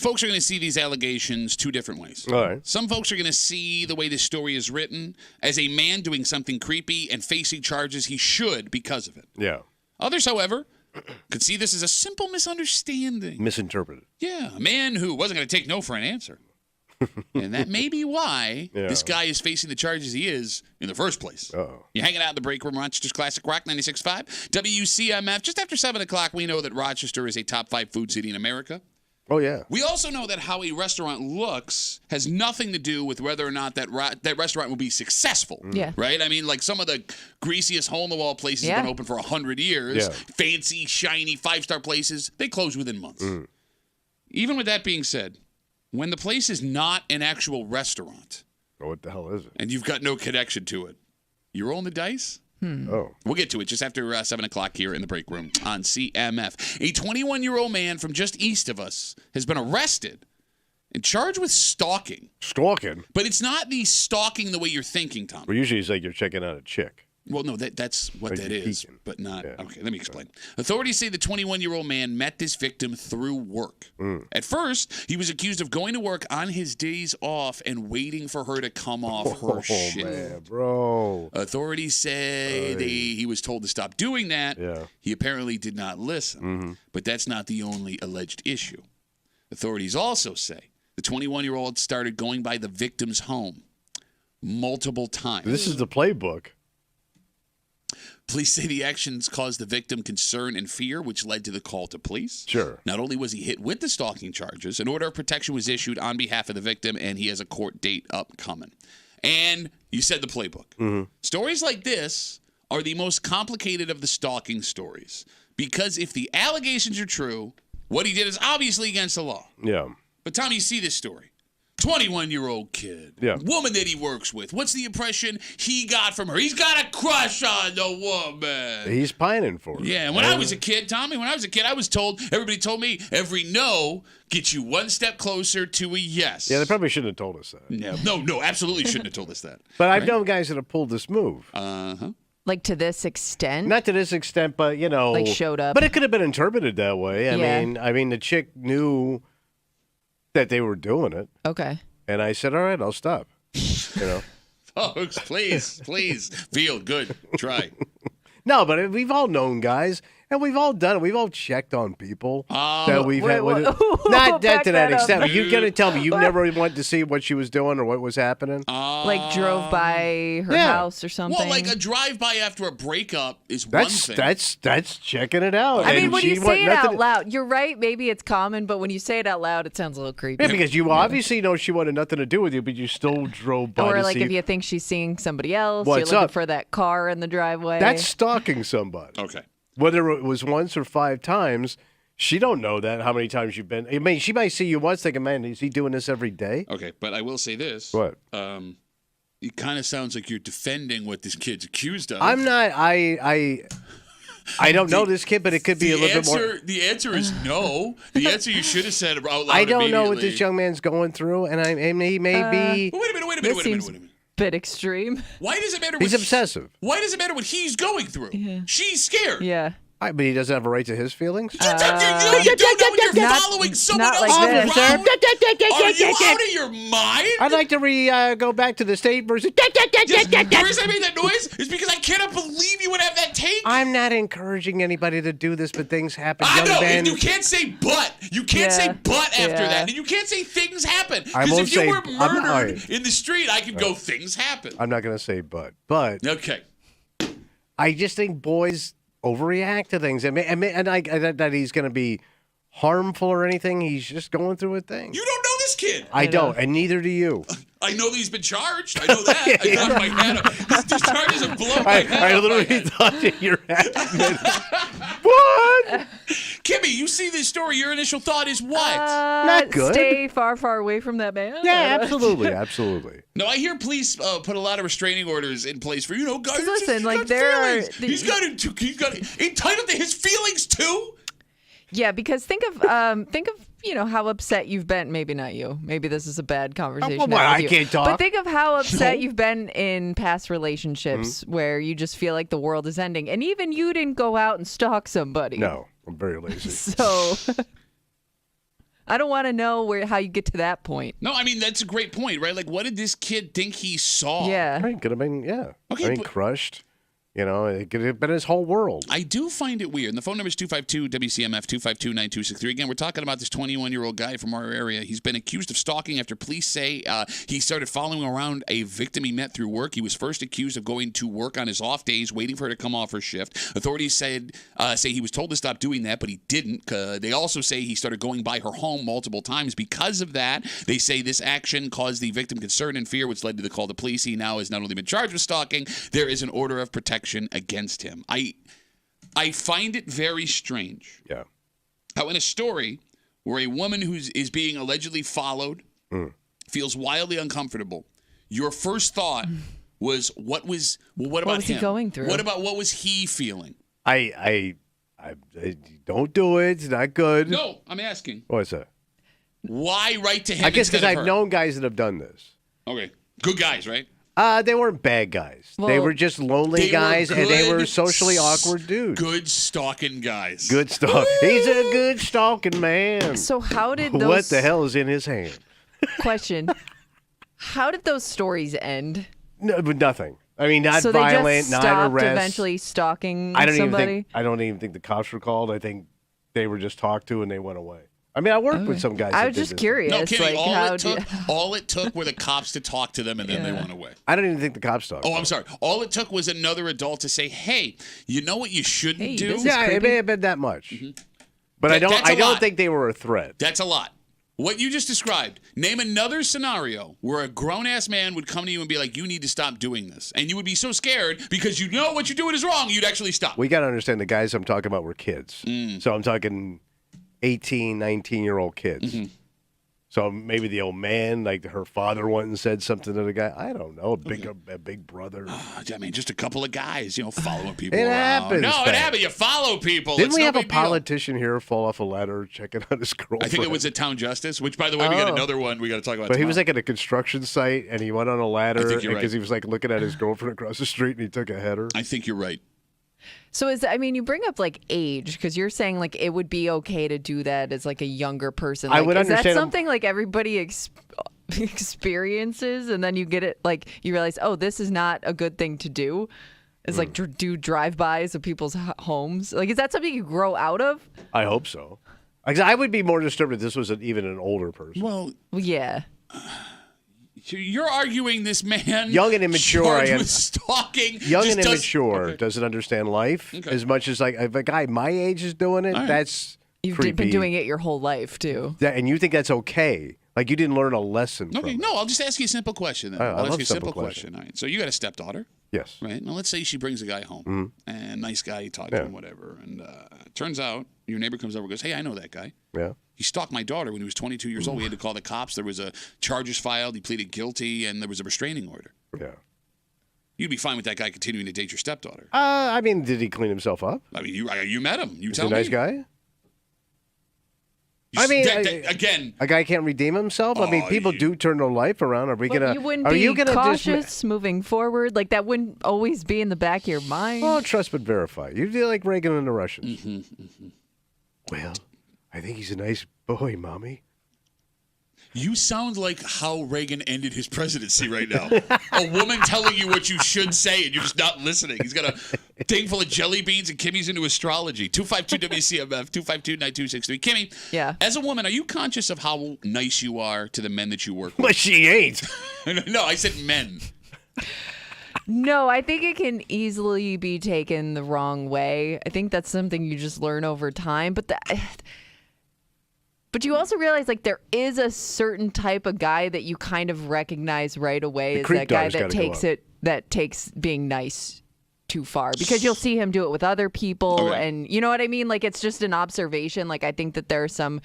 folks are going to see these allegations two different ways. All right. Some folks are going to see the way this story is written as a man doing something creepy and facing charges he should because of it. Yeah. Others, however, could see this as a simple misunderstanding. Misinterpreted. Yeah, a man who wasn't going to take no for an answer. And that may be why this guy is facing the charges he is in the first place. Uh-oh. You're hanging out in the break room, Rochester's Classic Rock 96.5. WCMF. Just after 7 o'clock, we know that Rochester is a top 5 food city in America. Oh, yeah. We also know that how a restaurant looks has nothing to do with whether or not that restaurant will be successful. Yeah. Right? I mean, like some of the greasiest hole-in-the-wall places have been open for 100 years. Yeah. Fancy, shiny, 5-star places, they close within months. Even with that being said, when the place is not an actual restaurant, What the hell is it? and you've got no connection to it, you rolling the dice? Oh. We'll get to it just after 7 o'clock here in the break room on CMF. A 21-year-old man from just east of us has been arrested and charged with stalking. Stalking? But it's not the stalking the way you're thinking, Tom. Well, usually it's like you're checking out a chick. Well, no, that's what Like that you're is, peeking. but not. Yeah. Okay, let me explain. Authorities say the 21-year-old man met this victim through work. At first, he was accused of going to work on his days off and waiting for her to come off her shift. Oh, man, bro. Authorities say he was told to stop doing that. Yeah. He apparently did not listen, but that's not the only alleged issue. Authorities also say the 21-year-old started going by the victim's home multiple times. This is the playbook. Police say the actions caused the victim concern and fear, which led to the call to police. Sure. Not only was he hit with the stalking charges, an order of protection was issued on behalf of the victim, and he has a court date upcoming. And you said the playbook. Stories like this are the most complicated of the stalking stories, because if the allegations are true, what he did is obviously against the law. Yeah. But Tom, you see this story. 21-year-old kid. Yeah. Woman that he works with. What's the impression he got from her? He's got a crush on the woman. He's pining for it. Yeah, when I was a kid, Tommy, I was told, everybody told me, every no gets you one step closer to a yes. Yeah, they probably shouldn't have told us that. No, absolutely shouldn't have told us that. But I've known guys that have pulled this move. Uh-huh. Like to this extent? Not to this extent, but, you know. Like showed up. But it could have been interpreted that way. I mean, the chick knew that they were doing it. Okay. And I said, all right, I'll stop. You know. Folks, please, feel good. Try. No, but we've all known guys, and we've all done it. We've all checked on people that we've had. Not back to that that up. extent. Are you going to tell me you never went to see what she was doing or what was happening? Like drove by her house or something? Well, like a drive-by after a breakup is one thing. That's checking it out. I mean, And when she you went say it nothing- out loud, you're right. Maybe it's common, but when you say it out loud, it sounds a little creepy. Yeah, because you obviously know she wanted nothing to do with you, but you still drove by Or to like see. if you think she's seeing somebody else, What's you're looking up? for that car in the driveway. That's stalking somebody. Okay. Whether it was once or 5 times, she don't know that, how many times you've been. I mean, she might see you once thinking, man, is he doing this every day? Okay, but I will say this. What? It kind of sounds like you're defending what this kid's accused of. I'm not. I don't know this kid, but it could be a little bit more. The answer is no. The answer you should have said out loud I don't know what immediately. this young man's going through, and he may be. Well, wait a minute. This seems a bit extreme. Why does it matter? He's obsessive. Why does it matter what he's going through? Yeah. She's scared. Yeah. But he doesn't have a right to his feelings. You don't know when you're Not- following someone not else like around. this. Are you out of your mind? I'd like to go back to the state versus. The reason I made that noise is because I cannot believe you would have that take. I'm not encouraging anybody to do this, but things happen. I Young know, man. and you can't say but. You can't say but after that, and you can't say things happen. I Because won't if you say- were I'm not- murdered all right. in the street, I could go things happen. I'm not going to say but Okay. I just think boys overreact to things. And that he's going to be harmful or anything. He's just going through a thing. You don't know this kid. I don't, and neither do you. I know that he's been charged. I know that. I knocked my hat up. These charges have blown my head I off my literally head. thought that your hat. What? Kimmy, you see this story. Your initial thought is what? Not good. Stay far, far away from that man. Yeah, absolutely. No, I hear police put a lot of restraining orders in place for, guys. Listen, he's like, got there are feelings. He's got entitled to his feelings too. Yeah, because think of how upset you've been. Maybe not you. Maybe this is a bad conversation. Well, to have I with you. can't talk. But think of how upset you've been in past relationships where you just feel like the world is ending, and even you didn't go out and stalk somebody. No, I'm very lazy. So I don't want to know how you get to that point. No, I mean, that's a great point, right? Like, what did this kid think he saw? Yeah. Right, could have been, Okay, I mean, but- crushed. You know, it could have been his whole world. I do find it weird. And the phone number is 252-WCMF, 252-9263. Again, we're talking about this 21-year-old guy from our area. He's been accused of stalking after police say he started following around a victim he met through work. He was first accused of going to work on his off days, waiting for her to come off her shift. Authorities say he was told to stop doing that, but he didn't. They also say he started going by her home multiple times. Because of that, they say this action caused the victim concern and fear, which led to the call to police. He now has not only been charged with stalking, there is an order of protection against him. I find it very strange. Yeah. How in a story where a woman who is being allegedly followed feels wildly uncomfortable, your first thought was what about was him? he going through? What was he feeling? I don't do it. It's not good. No, I'm asking. What's that? Why write to him? I guess because because I've known guys that have done this. Okay, good guys, right? They weren't bad guys. They Well, were just lonely guys, and they were socially awkward dudes. Good stalking guys. Good stalk. He's a good stalking man. So how did those... What the hell is in his hand? Question. How did those stories end? No, but nothing. I mean, not so violent, they just not stopped arrest. eventually stalking I don't somebody? even think the cops were called. I think they were just talked to and they went away. I mean, I worked with some guys. I that was did just this. curious. No, Kenny, like, all it took were the cops to talk to them, and then they went away. I don't even think the cops talked. Oh, I'm sorry. All it took was another adult to say, "Hey, you know what you shouldn't Hey, do." this is Yeah, it creepy. may have been that much, but That's a I don't lot. think they were a threat. That's a lot. What you just described. Name another scenario where a grown-ass man would come to you and be like, "You need to stop doing this," and you would be so scared because you know what you're doing is wrong. You'd actually stop. We got to understand the guys I'm talking about were kids. Mm. So I'm talking 18, 19-year-old kids. Mm-hmm. So maybe the old man, like her father went and said something to the guy. I don't know, a big brother. I mean, just a couple of guys, following people It around. happens, No, it man. happens. You follow people. Didn't It's we no have a big deal. politician here fall off a ladder checking on his girlfriend? I think it was at Town Justice, which, by the way, we got Oh. another one we got to talk about But he was tomorrow. like at a construction site, and he went on a ladder I think you're because right. he was like looking at his girlfriend across the street, and he took a header. I think you're right. So you bring up like age because you're saying like it would be okay to do that as like a younger person. I Like, would is that understand- something like everybody experiences and then you get it like you realize, oh, this is not a good thing to do? Is like do drive-bys of people's homes. Like, is that something you grow out of? I hope so. Like, I would be more disturbed if this was even an older person. Well, Yeah. you're arguing this man Young and immature, charged I am- with stalking. Young just and does- immature, Okay. doesn't understand life Okay. as much as like if a guy my age is doing it. All right. That's You've creepy. been doing it your whole life too. And you think that's okay? Like you didn't learn a lesson from Okay, it. no, I'll just ask you a simple question then. I I'll love ask you a simple simple question. All right. So you got a stepdaughter, Yes. right? Now let's say she brings a guy home, and nice guy, you talk to Yeah. him, whatever. And turns out your neighbor comes over and goes, "Hey, I know that guy. Yeah. He stalked my daughter when he was 22 years old. We had to call the cops. There was a charges filed. He pleaded guilty, and there was a restraining order." Yeah. You'd be fine with that guy continuing to date your stepdaughter. I mean, did he clean himself up? I mean, you met him. You Is tell he a nice me. guy? You I mean, again, A guy can't redeem himself. I mean, Oh, people you- do turn their life around. Are we But gonna? you wouldn't are be you gonna cautious moving forward? Like that wouldn't always be in the back of your mind. Oh, trust but verify. You do like Reagan and the Russians. Mm-hmm, Well, I think he's a nice boy, mommy. you sound like how Reagan ended his presidency right now. A woman telling you what you should say, and you're just not listening. He's got a thing full of jelly beans and Kimmy's into astrology. 252-WCMF, 252-9263. Kimmy, Yeah. as a woman, are you conscious of how nice you are to the men that you work with? Well, she ain't. No, I said men. No, I think it can easily be taken the wrong way. I think that's something you just learn over time. But you also realize like there is a certain type of guy that you kind of recognize right away as creep that guy dog's that gotta go up. takes being nice too far because you'll see him do it with other people Okay. and you know what I mean? Like it's just an observation. Like I think that there are some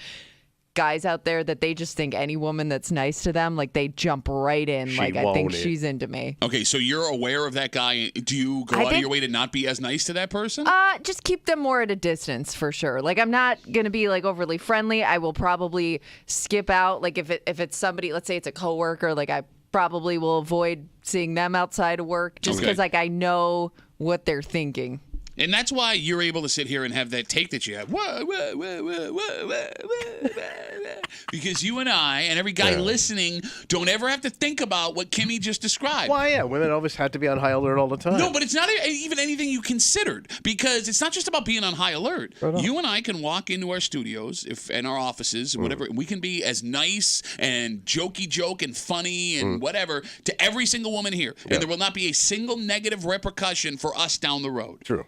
guys out there that they just think any woman that's nice to them, like they jump right in. She Like I think won't it. she's into me. Okay, so you're aware of that guy. Do you go I out of think- your way to not be as nice to that person? Just keep them more at a distance for sure. Like I'm not gonna be like overly friendly. I will probably skip out. Like if it's somebody, let's say it's a coworker, like I probably will avoid seeing them outside of work just Okay. because like I know what they're thinking. And that's why you're able to sit here and have that take that you have. Because you and I and every guy listening don't ever have to think about what Kimmy just described. Why, yeah, women always have to be on high alert all the time. No, but it's not even anything you considered, because it's not just about being on high alert. You and I can walk into our studios and our offices and whatever, and we can be as nice and jokey joke and funny and whatever to every single woman here. And there will not be a single negative repercussion for us down the road. True.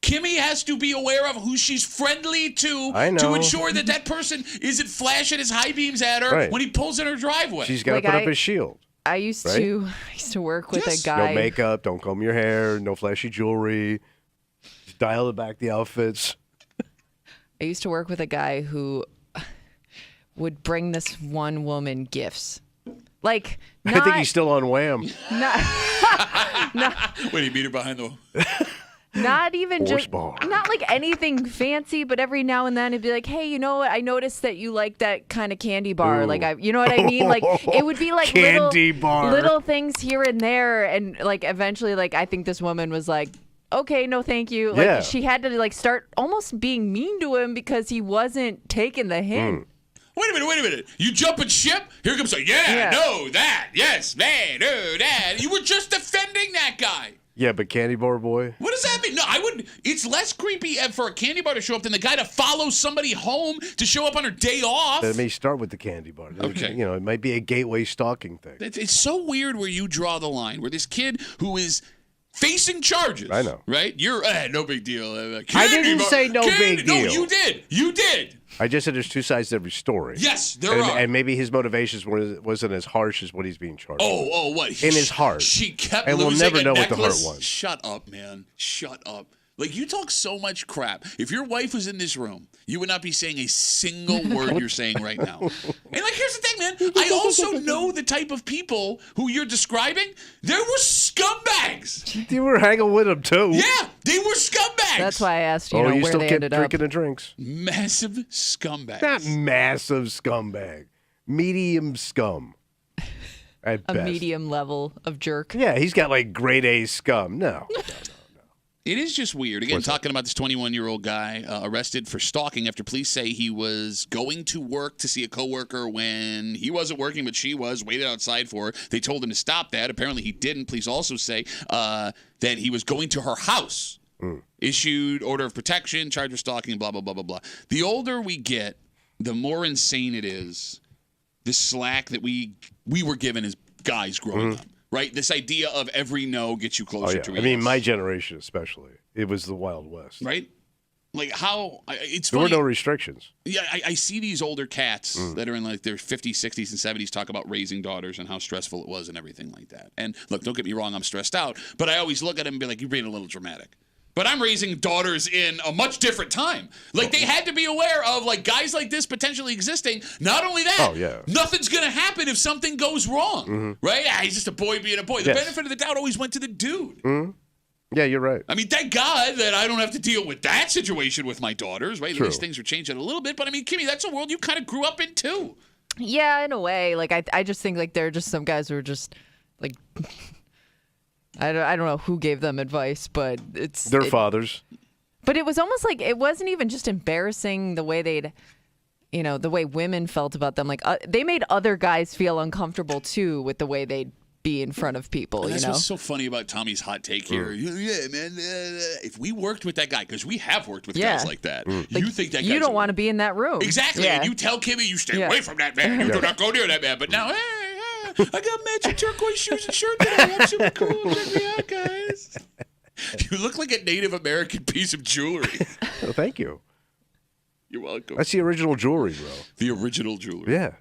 Kimmy has to be aware of who she's friendly to ensure that that person isn't flashing his high beams at her when he pulls in her driveway. She's got to put up his shield. I used to work with a guy. No makeup, don't comb your hair, no flashy jewelry. Just dial back the outfits. I used to work with a guy who would bring this one woman gifts. Like, I think he's still on Wham. When you meet her behind the... Not even Horse just, bar. not like anything fancy, but every now and then it'd be like, hey, you know what? I noticed that you like that kind of candy bar. Ooh. Like, you know what I mean? Like, it would be like candy bar. little things here and there. And like, eventually, like, I think this woman was like, okay, no, thank you. Like, she had to like start almost being mean to him because he wasn't taking the hint. Wait a minute. You jumping ship? Here comes a, no, that, yes, man, no, that. You were just defending that guy. Yeah, but candy bar boy? What does that mean? No, I wouldn't. It's less creepy for a candy bar to show up than the guy to follow somebody home to show up on her day off. It may start with the candy bar. Okay. You know, it might be a gateway stalking thing. It's so weird where you draw the line, where this kid who is facing charges. I know. Right? You're, no big deal. I didn't say no big deal. No, you did. You did. I just said there's two sides to every story. Yes, there are. And maybe his motivations wasn't as harsh as what he's being charged with. Oh, what? In his heart. She kept and losing we'll never know necklace. what the heart was. Shut up, man. Shut up. Like, you talk so much crap. If your wife was in this room, you would not be saying a single word you're saying right now. And, like, here's the thing, man. I also know the type of people who you're describing. There were scumbags. You were hanging with them, too. Yeah, they were scumbags. That's why I asked you, you where still they kept ended up. drinking the drinks. Massive scumbags. Not massive scumbag. Medium scum. At A best. medium level of jerk. Yeah, he's got like grade A scum. No. It is just weird. Again, talking about this 21-year-old guy arrested for stalking after police say he was going to work to see a coworker when he wasn't working, but she was, waited outside for her. They told him to stop that. Apparently he didn't. Police also say that he was going to her house. Issued order of protection, charged with stalking, blah, blah, blah, blah, blah. The older we get, the more insane it is, the slack that we were given as guys growing up. Right? This idea of every no gets you closer to a yes. I mean, my generation especially. It was the Wild West. Right? Like how it's there funny. were no restrictions. Yeah, I see these older cats that are in like their 50s, 60s, and 70s talk about raising daughters and how stressful it was and everything like that. And look, don't get me wrong, I'm stressed out, but I always look at them and be like, you're being a little dramatic. But I'm raising daughters in a much different time. Like, they had to be aware of, like, guys like this potentially existing. Not only that, nothing's going to happen if something goes wrong, right? He's just a boy being a boy. The benefit of the doubt always went to the dude. Yeah, you're right. I mean, thank God that I don't have to deal with that situation with my daughters, right? True. At least things are changing a little bit. But, I mean, Kimmy, that's a world you kind of grew up in, too. Yeah, in a way. Like, I just think, like, there are just some guys who are just, like... I don't know who gave them advice, but it's... Their fathers. But it was almost like it wasn't even just embarrassing the way they'd, the way women felt about them. Like, they made other guys feel uncomfortable, too, with the way they'd be in front of people, That's what's so funny about Tommy's hot take here. Yeah, man, if we worked with that guy, because we have worked with guys like that, you think that you don't want to be in that room. Exactly, and you tell Kimmy you stay away from that man. You do not go near that man. But now, hey, I got matching turquoise shoes and shirt today. I'm super cool. Check me out, guys. You look like a Native American piece of jewelry. Well, thank you. You're welcome. That's the original jewelry, bro. The original jewelry. Yeah.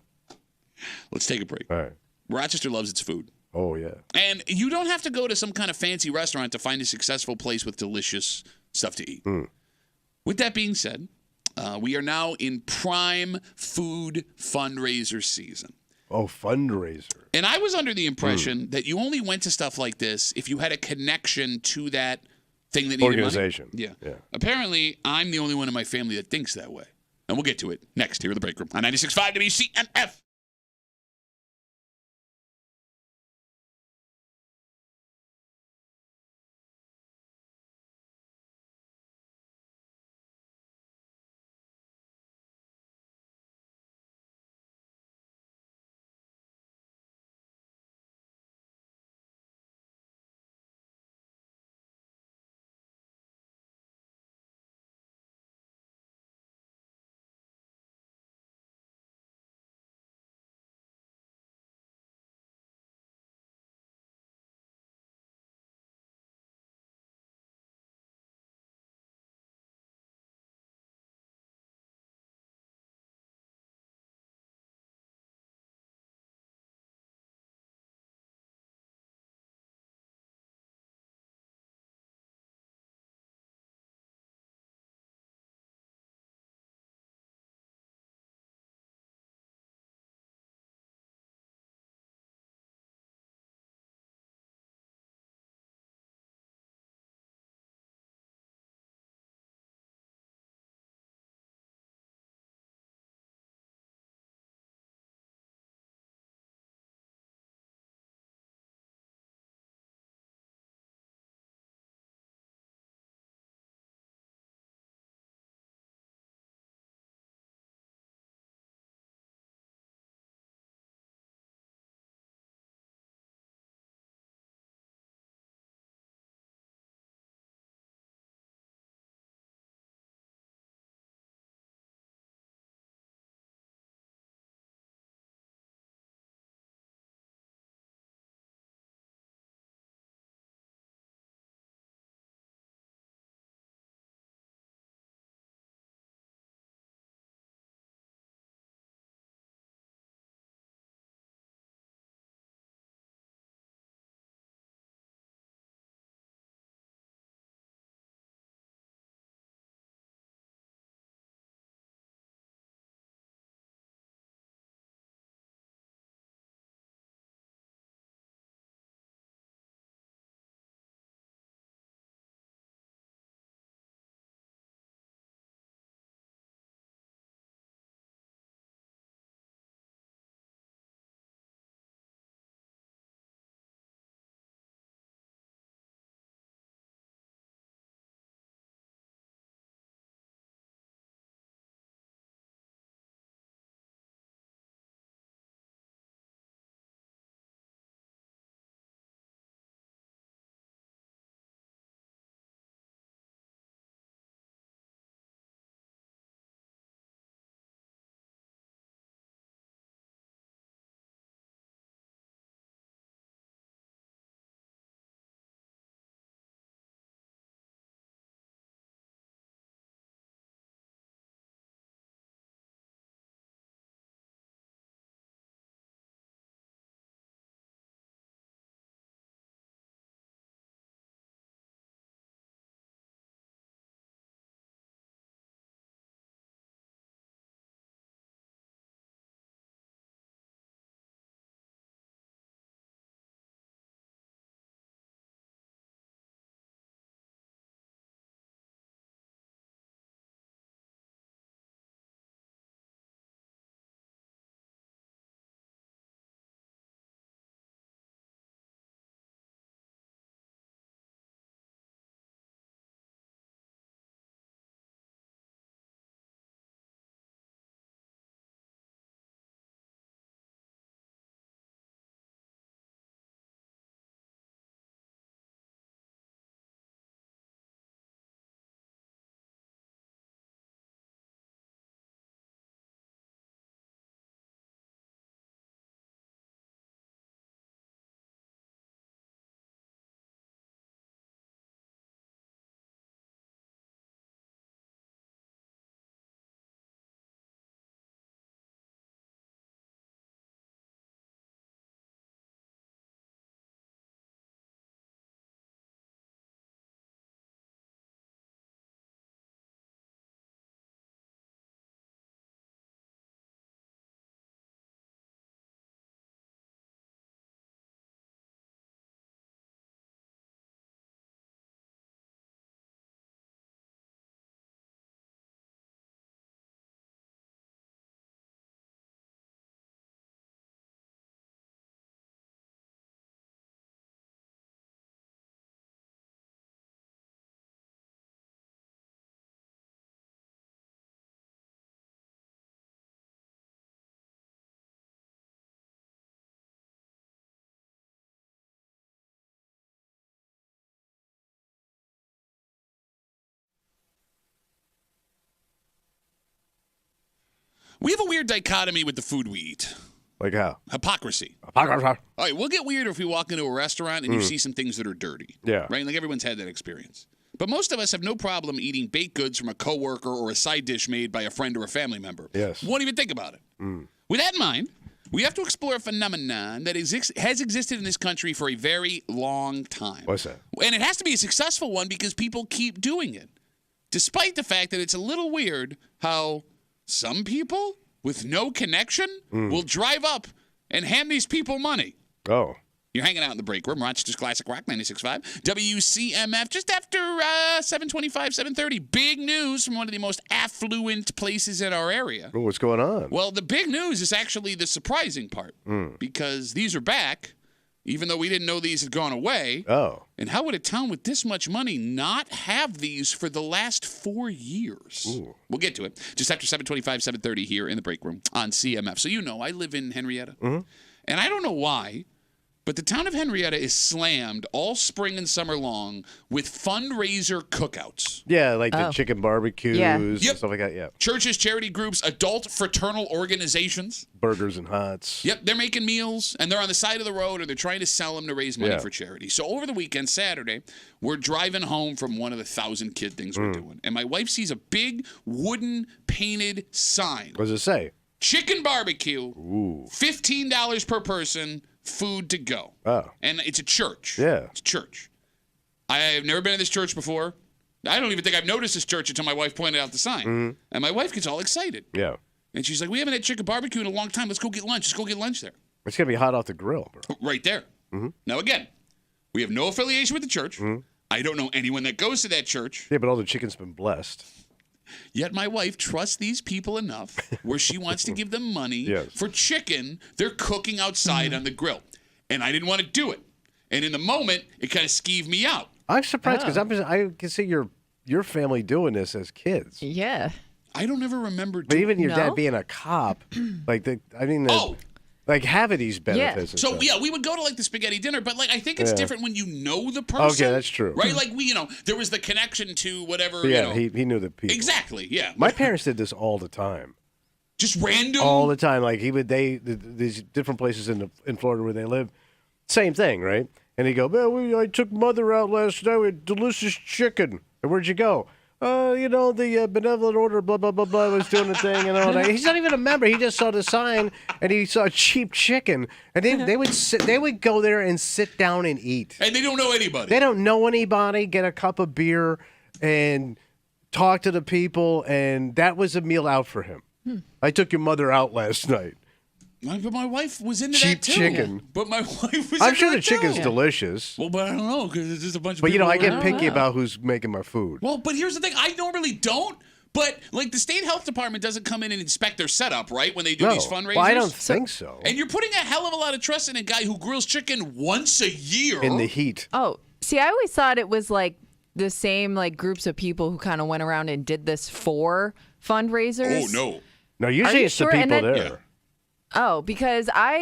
Let's take a break. All right. Rochester loves its food. Oh, yeah. And you don't have to go to some kind of fancy restaurant to find a successful place with delicious stuff to eat. With that being said, we are now in prime food fundraiser season. Oh, fundraiser. And I was under the impression that you only went to stuff like this if you had a connection to that thing that needed organization. Money. Yeah. Apparently, I'm the only one in my family that thinks that way. And we'll get to it next here in the break room on 96.5 WCMF. We have a weird dichotomy with the food we eat. Like how? Hypocrisy. All right, we'll get weird if we walk into a restaurant and you see some things that are dirty. Yeah. Right? Like everyone's had that experience. But most of us have no problem eating baked goods from a coworker or a side dish made by a friend or a family member. Yes. Won't even think about it. With that in mind, we have to explore a phenomenon that has existed in this country for a very long time. What's that? And it has to be a successful one because people keep doing it. Despite the fact that it's a little weird how some people with no connection will drive up and hand these people money. Oh. You're hanging out in the break room, Rochester's Classic Rock 96.5, WCMF, just after 7:25, 7:30. Big news from one of the most affluent places in our area. Oh, what's going on? Well, the big news is actually the surprising part because these are back, even though we didn't know these had gone away. Oh. And how would a town with this much money not have these for the last 4 years? Ooh. We'll get to it just after 7:25, 7:30 here in the break room on CMF. So you know, I live in Henrietta. And I don't know why, but the town of Henrietta is slammed all spring and summer long with fundraiser cookouts. Yeah, like the chicken barbecues and Yep. stuff like that. Yeah. Churches, charity groups, adult fraternal organizations. Burgers and hots. Yep, they're making meals, and they're on the side of the road, or they're trying to sell them to raise money Yeah. for charity. So over the weekend, Saturday, we're driving home from one of the 1,000 kid things we're doing, and my wife sees a big wooden painted sign. What does it say? Chicken barbecue, Ooh. $15 per person, food to go. Oh. And it's a church. Yeah. It's a church. I have never been to this church before. I don't even think I've noticed this church until my wife pointed out the sign. And my wife gets all excited. Yeah. And she's like, we haven't had chicken barbecue in a long time. Let's go get lunch. Let's go get lunch there. It's going to be hot off the grill, bro. Right there. Now, again, we have no affiliation with the church. I don't know anyone that goes to that church. Yeah, but all the chicken's been blessed. Yet my wife trusts these people enough where she wants to give them money Yes. for chicken they're cooking outside on the grill. And I didn't want to do it. And in the moment, it kind of skeeved me out. I'm surprised because I can see your family doing this as kids. Yeah. I don't ever remember But even your No? dad being a cop, like Oh! like having these benefits. and So stuff. yeah, we would go to like the spaghetti dinner, but like I think it's different when you know the person. Okay, that's true. Right? Like there was the connection to whatever. Yeah, he knew the people. Exactly. Yeah. My parents did this all the time. Just random. All the time. Like these different places in Florida where they live, same thing, right? And he'd go, "Man, I took mother out last night with delicious chicken." And where'd you go? The benevolent order, blah, blah, blah, blah, was doing the thing and all that. He's not even a member. He just saw the sign and he saw cheap chicken. And they would go there and sit down and eat. And they don't know anybody. They don't know anybody, get a cup of beer and talk to the people. And that was a meal out for him. I took your mother out last night. But my wife was into Cheap that too. chicken. But my wife was I'm into sure the it chicken's too. delicious. Well, but I don't know because it's just a bunch of But, people. I get around. picky about who's making my food. Well, but here's the thing. I normally don't. But like the state health department doesn't come in and inspect their setup, right? When they do these fundraisers. Well, I don't think so. And you're putting a hell of a lot of trust in a guy who grills chicken once a year. In the heat. Oh, see, I always thought it was like the same like groups of people who kind of went around and did this for fundraisers. Oh no. No, usually you it's sure? the And people then- there. Yeah. Oh, because are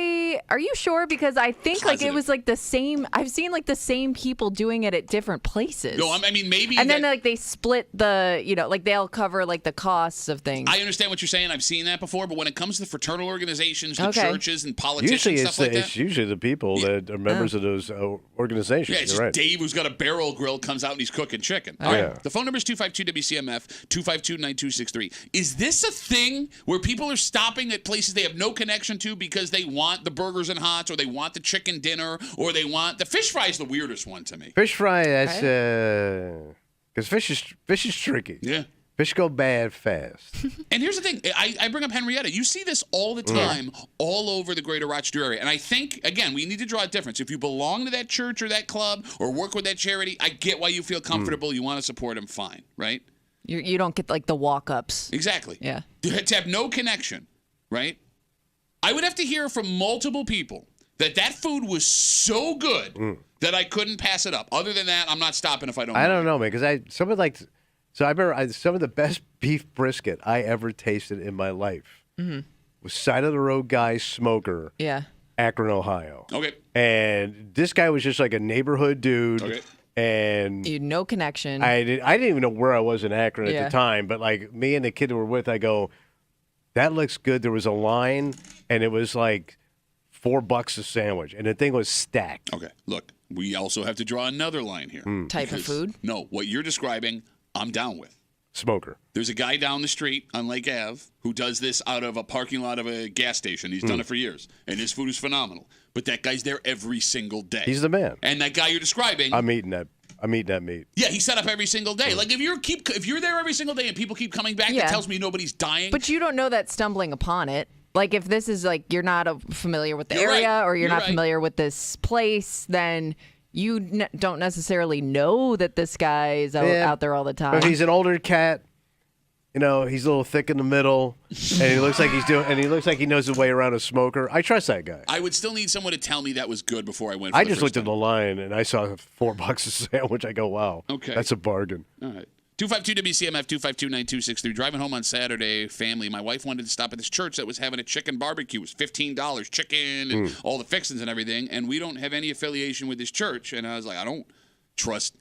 you sure? Because I think like it Positive. was like the same. I've seen like the same people doing it at different places. No, I mean maybe. And then that- like they split the, like they'll cover like the costs of things. I understand what you're saying. I've seen that before. But when it comes to the fraternal organizations, the Okay. churches, and politicians, Usually and it's stuff like it's that. usually the people that are members of those organizations. Yeah, it's You're just right. Dave who's got a barrel grill comes out and he's cooking chicken. Oh, All right. yeah. The phone number is 252-WCMF, 252-9263. Is this a thing where people are stopping at places they have no connection to because they want the burgers and hots or they want the chicken dinner or they want the fish fry is the weirdest one to me. Fish fry, that's because fish is tricky. Yeah. Fish go bad fast. And here's the thing. I bring up Henrietta. You see this all the time, all over the greater Rochester area. And I think, again, we need to draw a difference. If you belong to that church or that club or work with that charity, I get why you feel comfortable. You want to support them, fine, right? You don't get like the walk-ups. Exactly. Yeah. To have no connection, right? I would have to hear from multiple people that food was so good that I couldn't pass it up. Other than that, I'm not stopping if I don't. I don't know, man, because I remember some of the best beef brisket I ever tasted in my life was Side of the Road Guy Smoker, Yeah. Akron, Ohio. Okay. And this guy was just like a neighborhood dude. Okay. And You had no connection. I didn't even know where I was in Akron at Yeah. the time, but like me and the kid that we're with, I go, that looks good. There was a line, and it was like $4 a sandwich, and the thing was stacked. Okay, look, we also have to draw another line here. Type of food? No, what you're describing, I'm down with. Smoker. There's a guy down the street on Lake Ave who does this out of a parking lot of a gas station. He's done it for years, and his food is phenomenal. But that guy's there every single day. He's the man. And that guy you're describing, I'm eating that meat. yeah, he's set up every single day. Like if you're there every single day and people keep coming back, Yeah. that tells me nobody's dying. But you don't know that stumbling upon it. Like if this is like you're not familiar with the You're area right. or you're You're not right. familiar with this place, then you don't necessarily know that this guy is out there all the time. If he's an older cat, he's a little thick in the middle, and he looks like he knows his way around a smoker. I trust that guy. I would still need someone to tell me that was good before I went. I just looked at the line and I saw $4 a sandwich. I go, wow, Okay. that's a bargain. All right. 252 WCMF 252-9263. Driving home on Saturday, family. My wife wanted to stop at this church that was having a chicken barbecue. It was $15, chicken and all the fixings and everything. And we don't have any affiliation with this church. And I was like, I don't trust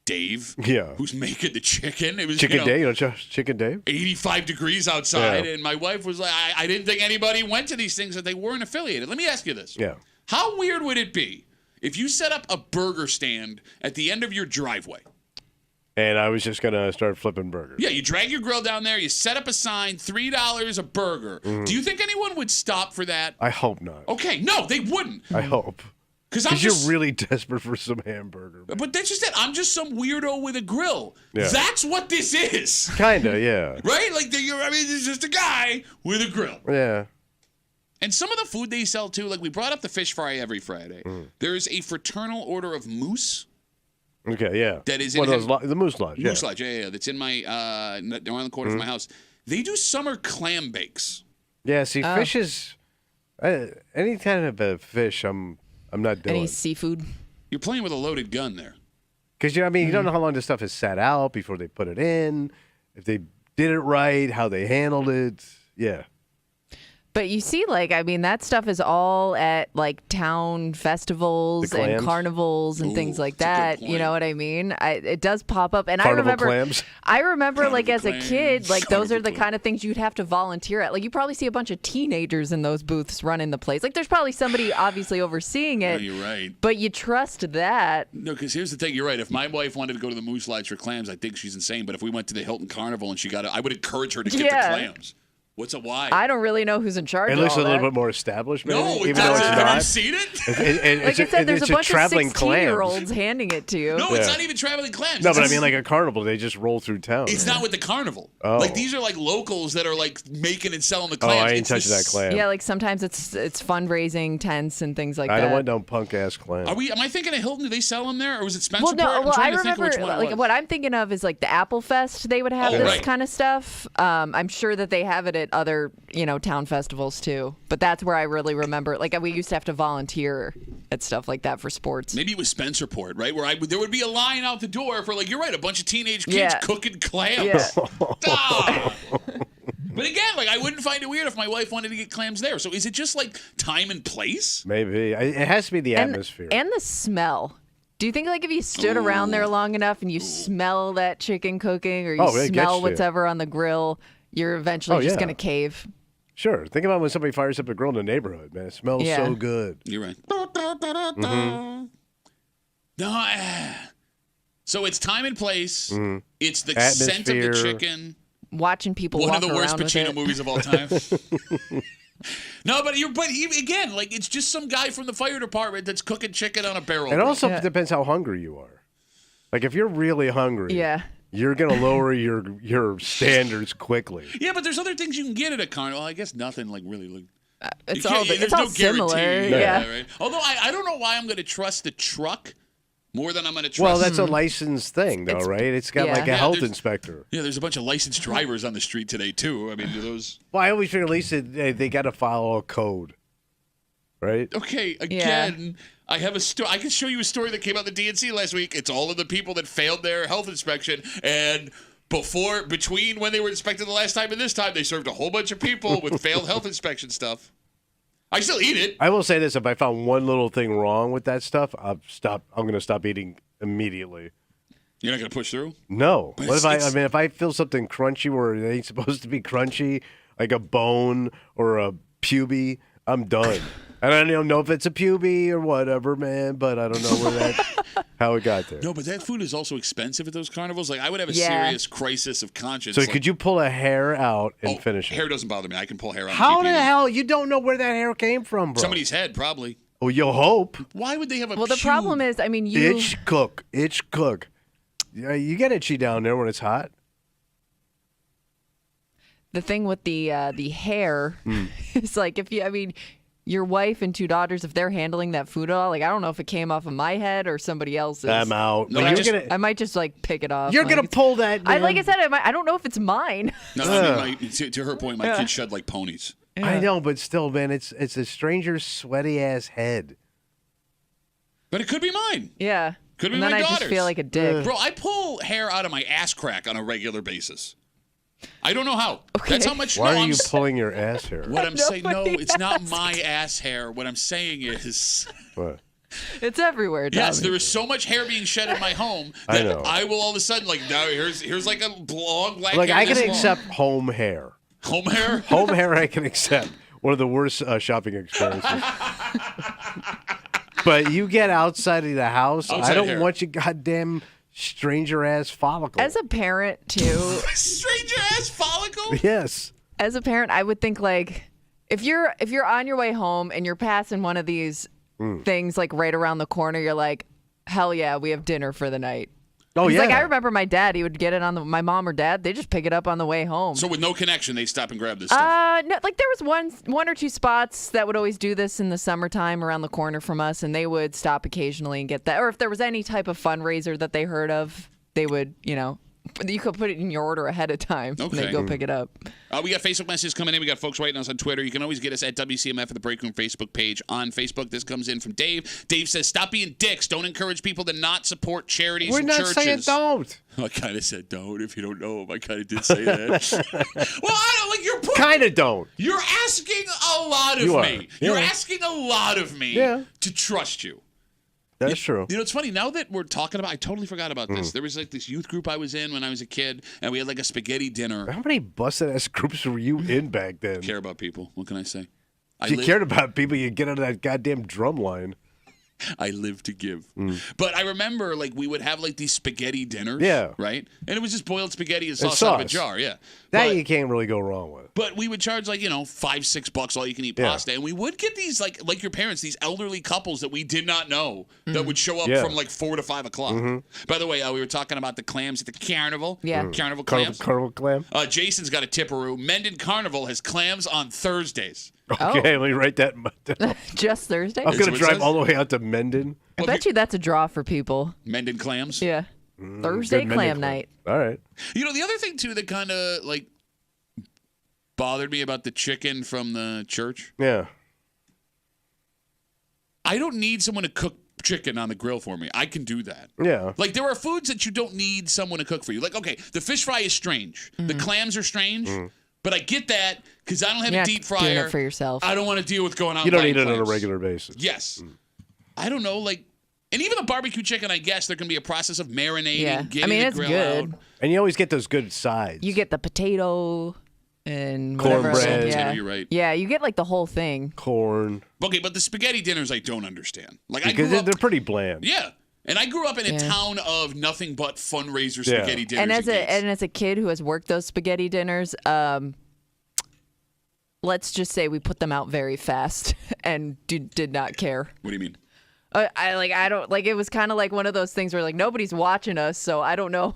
Dave, who's making the chicken. It was Chicken Dave, you don't trust Chicken Dave? 85 degrees outside. Yeah. And my wife was like, I didn't think anybody went to these things that they weren't affiliated. Let me ask you this. Yeah. How weird would it be if you set up a burger stand at the end of your driveway? And I was just going to start flipping burgers. Yeah, you drag your grill down there, you set up a sign, $3 a burger. Do you think anyone would stop for that? I hope not. Okay, no, they wouldn't. I hope. Because you're really desperate for some hamburger. But that's just it. I'm just some weirdo with a grill. Yeah. That's what this is. Kinda, yeah. Right? Like, it's just a guy with a grill. Yeah. And some of the food they sell, too, like we brought up the fish fry every Friday. There's a fraternal order of moose. Okay, yeah. That is one of those the Moose Lodge. Moose Lodge, yeah. That's in my, around the corner from my house. They do summer clam bakes. Yeah, see, fish is, any kind of a fish I'm not doing. Any seafood? You're playing with a loaded gun there. Because, you don't know how long this stuff is sat out before they put it in, if they did it right, how they handled it. Yeah. But you see, that stuff is all at town festivals The and clams? carnivals and things like that's a good that. You know point. what I mean? It does pop up, and Carnival I remember. clams? I remember, Carnival as a kid, clams. those are the Carnival kind of things you'd have to volunteer at. Like you probably see a bunch of teenagers in those booths running the place. Like there's probably somebody obviously overseeing No, it. you're right. But you trust that. No, because here's the thing. You're right. If my wife wanted to go to the Moose Lodge for clams, I think she's insane. But if we went to the Hilton Carnival and she got it, I would encourage her to get the Yeah. clams. What's a why? I don't really know who's in charge It of looks all a little that. bit more established, maybe, No, it even though doesn't. it's Have you not. seen it? Like I said, there's it's a bunch of traveling clams. 16-year-olds handing it to you. No, Yeah. it's not even traveling clams. No, but I It's- mean, like a carnival, they just roll through town. It's not with the carnival. Oh. Like these are like locals that are like making and selling the Oh, clams. I ain't It's touching the that clam. Yeah, like sometimes it's fundraising tents and things like I that. don't want no punk ass clam. Am I thinking of Hilton? Do they sell them there, or was it Spencer? Well, no. I'm Well, I trying to think remember of which one it was. what I'm thinking of is like the Apple Fest. They would have Oh, this right. kind of stuff. I'm sure that they have it at other town festivals too. But that's where I really remember. Like we used to have to volunteer at stuff like that for sports. Maybe it was Spencerport, right? Where there would be a line out the door for you're right, a bunch of teenage kids Yeah. cooking clams. Yeah. Ah! But again, I wouldn't find it weird if my wife wanted to get clams there. So is it just time and place? Maybe. It has to be the atmosphere. And the smell. Do you think if you stood around there long enough and you smell that chicken cooking or you Oh, it gets smell you. whatever on the grill, you're eventually just yeah. going to cave? Sure. Think about when somebody fires up a grill in the neighborhood, man. It smells Yeah. so good. You're right. Mm-hmm. No, so it's time and place. It's the scent of the Atmosphere. chicken. Watching people One walk of the worst around with Pacino it. movies of all time. No, but again, it's just some guy from the fire department that's cooking chicken on a barrel. It grill. also Yeah. depends how hungry you are. Like, if you're really hungry, Yeah. you're going to lower your standards quickly. Yeah, but there's other things you can get at a carnival. I guess nothing really. It's You all can't- it's there's all no guarantee. similar. Yeah. Right. Although I don't know why I'm going to trust the truck more than I'm going to trust. Well, that's a licensed thing, though, It's- right? It's got yeah. like a Yeah, health there's- inspector. Yeah, there's a bunch of licensed drivers on the street today too. I mean, do those? Well, I always figure at least they got to follow a code, right? Okay, again, I have a story. I can show you a story that came out in the DNC last week. It's all of the people that failed their health inspection, and between when they were inspected the last time and this time, they served a whole bunch of people with failed health inspection stuff. I still eat it. I will say this: if I found one little thing wrong with that stuff, I'm going to stop eating immediately. You're not going to push through? No. But What if it's- if I feel something crunchy where it ain't supposed to be crunchy, like a bone or a puby, I'm done. And I don't know if it's a puby or whatever, man, but I don't know how it got there. No, but that food is also expensive at those carnivals. Like, I would have a serious crisis of conscience. So could you pull a hair out and finish it? Hair doesn't bother me. I can pull hair out. How the hell? You don't know where that hair came from, bro. Somebody's head, probably. Well, you'll hope. Why would they have a Well, the problem is, I mean, you... Itch cook. Yeah, you get itchy down there when it's hot. The thing with the hair is like, your wife and 2 daughters, if they're handling that food at all, like, I don't know if it came off of my head or somebody else's. I'm out. No, I might just like pick it off. You're gonna pull that. Like I said, I don't know if it's mine. No, I mean, to her point, my kids shed like ponies. Yeah. I know, but still, man, it's a stranger's sweaty ass head. But it could be mine. Yeah. Could be and my then I daughter's. just feel like a dick. Bro, I pull hair out of my ass crack on a regular basis. I don't know how. Okay. That's how much. Why are you pulling your ass hair? What I'm saying, no, it's not my ass hair. What I'm saying is, What? It's everywhere, Tommy. yes, there is so much hair being shed in my home that I will all of a sudden now here's like a long black. Like hair I can this accept home hair. long. Home hair. Home hair I can accept. One of the worst shopping experiences. But you get outside of the house, I don't want you goddamn stranger ass follicle. As a parent, too. Stranger ass follicle. Yes. As a parent, I would think like if you're on your way home and you're passing one of these things like right around the corner, you're like, hell yeah, we have dinner for the night. Oh, yeah. Like, I remember my dad, he would get it on my mom or dad, they just pick it up on the way home. So with no connection, they stop and grab this stuff. No, like there was one or two spots that would always do this in the summertime around the corner from us, and they would stop occasionally and get that. Or if there was any type of fundraiser that they heard of, they would, you could put it in your order ahead of time. Okay. And they'd go pick it up. We got Facebook messages coming in. We got folks writing us on Twitter. You can always get us at WCMF at the Break Room Facebook page on Facebook. This comes in from Dave. Dave says, stop being dicks. Don't encourage people to not support charities and churches. We're not saying don't. I kind of said don't. If you don't know him, I kind of did say that. Well, I don't like your kind of don't. You're asking a lot of me. You're asking a lot of me to trust you. That's true. You know, it's funny. Now that we're talking about, I totally forgot about this. There was like this youth group I was in when I was a kid, and we had like a spaghetti dinner. How many busted ass groups were you in back then? Care about people. What can I say? If you cared about people, you'd get out of that goddamn drum line. I live to give. But I remember, like, we would have, like, these spaghetti dinners. Yeah. Right? And it was just boiled spaghetti and sauce out of a jar. Yeah. That you can't really go wrong with. But we would charge, like, $5-6 all you can eat pasta. And we would get these, like your parents, these elderly couples that we did not know that would show up from, like, 4 to 5 o'clock. By the way, we were talking about the clams at the carnival. Yeah. Carnival clams. Carnival clam. Jason's got a tipperoo. Mendon Carnival has clams on Thursdays. Okay, let me write that down. Just Thursday? I'm going to drive all the way out to Mendon. I bet you that's a draw for people. Mendon clams? Yeah. Thursday clam night. All right. The other thing, too, that kind of, like, bothered me about the chicken from the church. Yeah. I don't need someone to cook chicken on the grill for me. I can do that. Yeah. Like, there are foods that you don't need someone to cook for you. Like, okay, the fish fry is strange. The clams are strange. But I get that because I don't have a deep fryer. Doing it for yourself. I don't want to deal with going out. You don't eat it clams on a regular basis. Yes. I don't know, like, and even the barbecue chicken, I guess there can be a process of marinating, getting the it's grill good. out. And you always get those good sides. You get the potato and whatever else. Cornbread. Yeah. You're right. Yeah, you get like the whole thing. Corn. Okay, but the spaghetti dinners I don't understand. Like, Because they're pretty bland. Yeah. And I grew up in a town of nothing but fundraiser spaghetti dinners. And as a kid who has worked those spaghetti dinners, let's just say we put them out very fast and did not care. What do you mean? It was kind of like one of those things where like nobody's watching us, so I don't know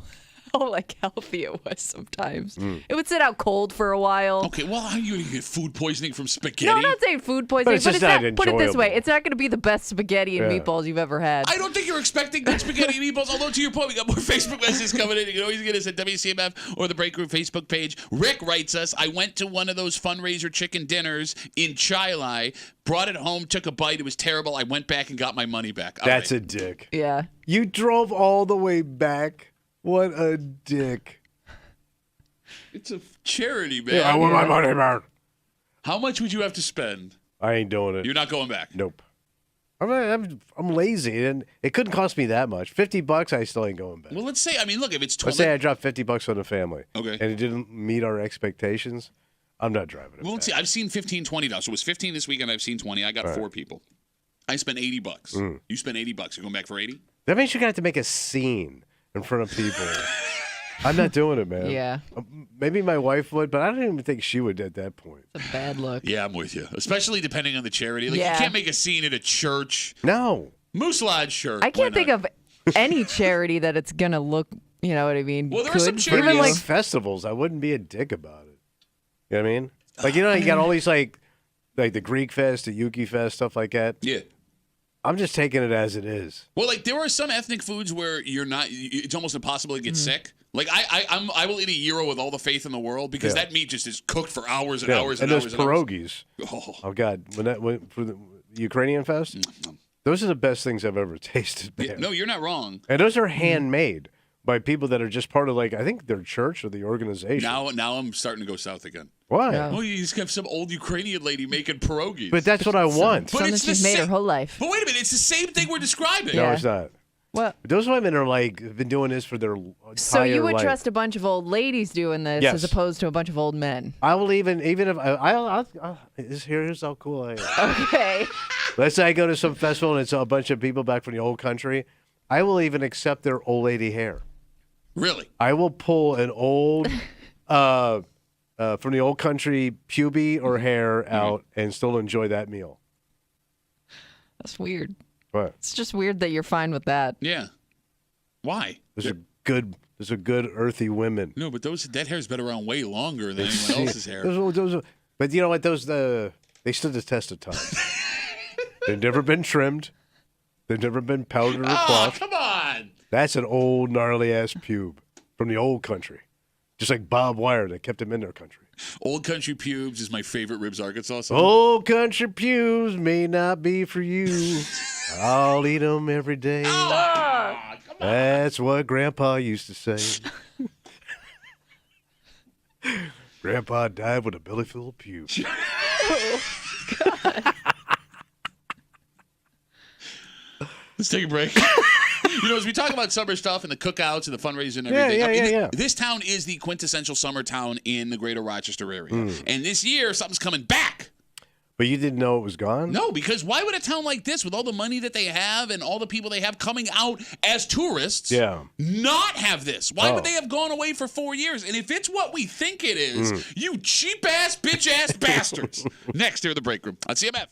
how like healthy it was sometimes. It would sit out cold for a while. Okay, well, how are you going to get food poisoning from spaghetti? No, I'm not saying food poisoning, But it's not, not put it this way, enjoyable. it's not going to be the best spaghetti and meatballs you've ever had. I don't think you're expecting good spaghetti and meatballs, although to your point, we got more Facebook messages coming in. You can always get us at WCMF or the Break Room Facebook page. Rick writes us, I went to one of those fundraiser chicken dinners in Chilai, brought it home, took a bite. It was terrible. I went back and got my money back. That's a dick. Yeah. You drove all the way back. What a dick. It's a charity, man. Yeah, I want my money back. How much would you have to spend? I ain't doing it. You're not going back? Nope. I'm lazy, and it couldn't cost me that much. $50, I still ain't going back. Well, let's say, look, if it's 12... Let's say I dropped $50 on the family. Okay. And it didn't meet our expectations. I'm not driving it. Well, let's see. I've seen $15, $20. So it was 15 this weekend. I've seen 20. I got 4 people. I spent $80. You spent $80. You going back for 80? That means you're gonna have to make a scene in front of people. I'm not doing it, man. Yeah. Maybe my wife would, but I don't even think she would at that point. It's a bad look. Yeah, I'm with you. Especially depending on the charity. Like, Yeah. you can't make a scene at a church. No. Moose Lodge, sure. I can't think of any charity that it's going to look, you know what I mean? Well, there are some good for charities- Even you. like festivals, I wouldn't be a dick about it. You know what I mean? Like, you know, you got all these like the Greek Fest, the Yuki Fest, stuff like that. Yeah. I'm just taking it as it is. Well, like, there are some ethnic foods where it's almost impossible to get sick. Like, I will eat a gyro with all the faith in the world because that meat just is cooked for hours and hours and and hours. those pierogies. Oh God, for the Ukrainian Fest, those are the best things I've ever tasted. Man. Yeah, no, you're not wrong. And those are handmade by people that are just part of, like, I think their church or the organization. Now I'm starting to go south again. Why? Yeah. Oh, you just have some old Ukrainian lady making pierogies. But that's what I want. But Something it's the she's made her same- whole life. But wait a minute, it's the same thing we're describing. No, Yeah. it's not. Well, Those women are like have been doing this for their entire so you would life. trust a bunch of old ladies doing this Yes. as opposed to a bunch of old men? I will even if here's how cool I am. Okay. Let's say I go to some festival and it's a bunch of people back from the old country. I will even accept their old lady hair. Really? I will pull an old from the old country puby or hair out and still enjoy that meal. That's weird. What? It's just weird that you're fine with that. Yeah. Why? There's a good earthy women. No, but that hair's been around way longer than anyone else's hair. But you know what? They stood the test of time. They've never been trimmed. They've never been powdered or Oh, cloth. come on. That's an old gnarly ass pube from the old country, just like Bob Wire that kept him in their country. Old Country Pubes is my favorite Ribs Arkansas song. Old country pubes may not be for you. I'll eat 'em every day. Ah, come on. That's what Grandpa used to say. Grandpa died with a belly full of pubes. Let's take a break. You know, as we talk about summer stuff and the cookouts and the fundraising and everything, yeah. This town is the quintessential summer town in the greater Rochester area. And this year, something's coming back. But you didn't know it was gone? No, because why would a town like this, with all the money that they have and all the people they have coming out as tourists, not have this? Why would they have gone away for 4 years? And if it's what we think it is, you cheap-ass, bitch-ass bastards. Next here in the break room on CMF.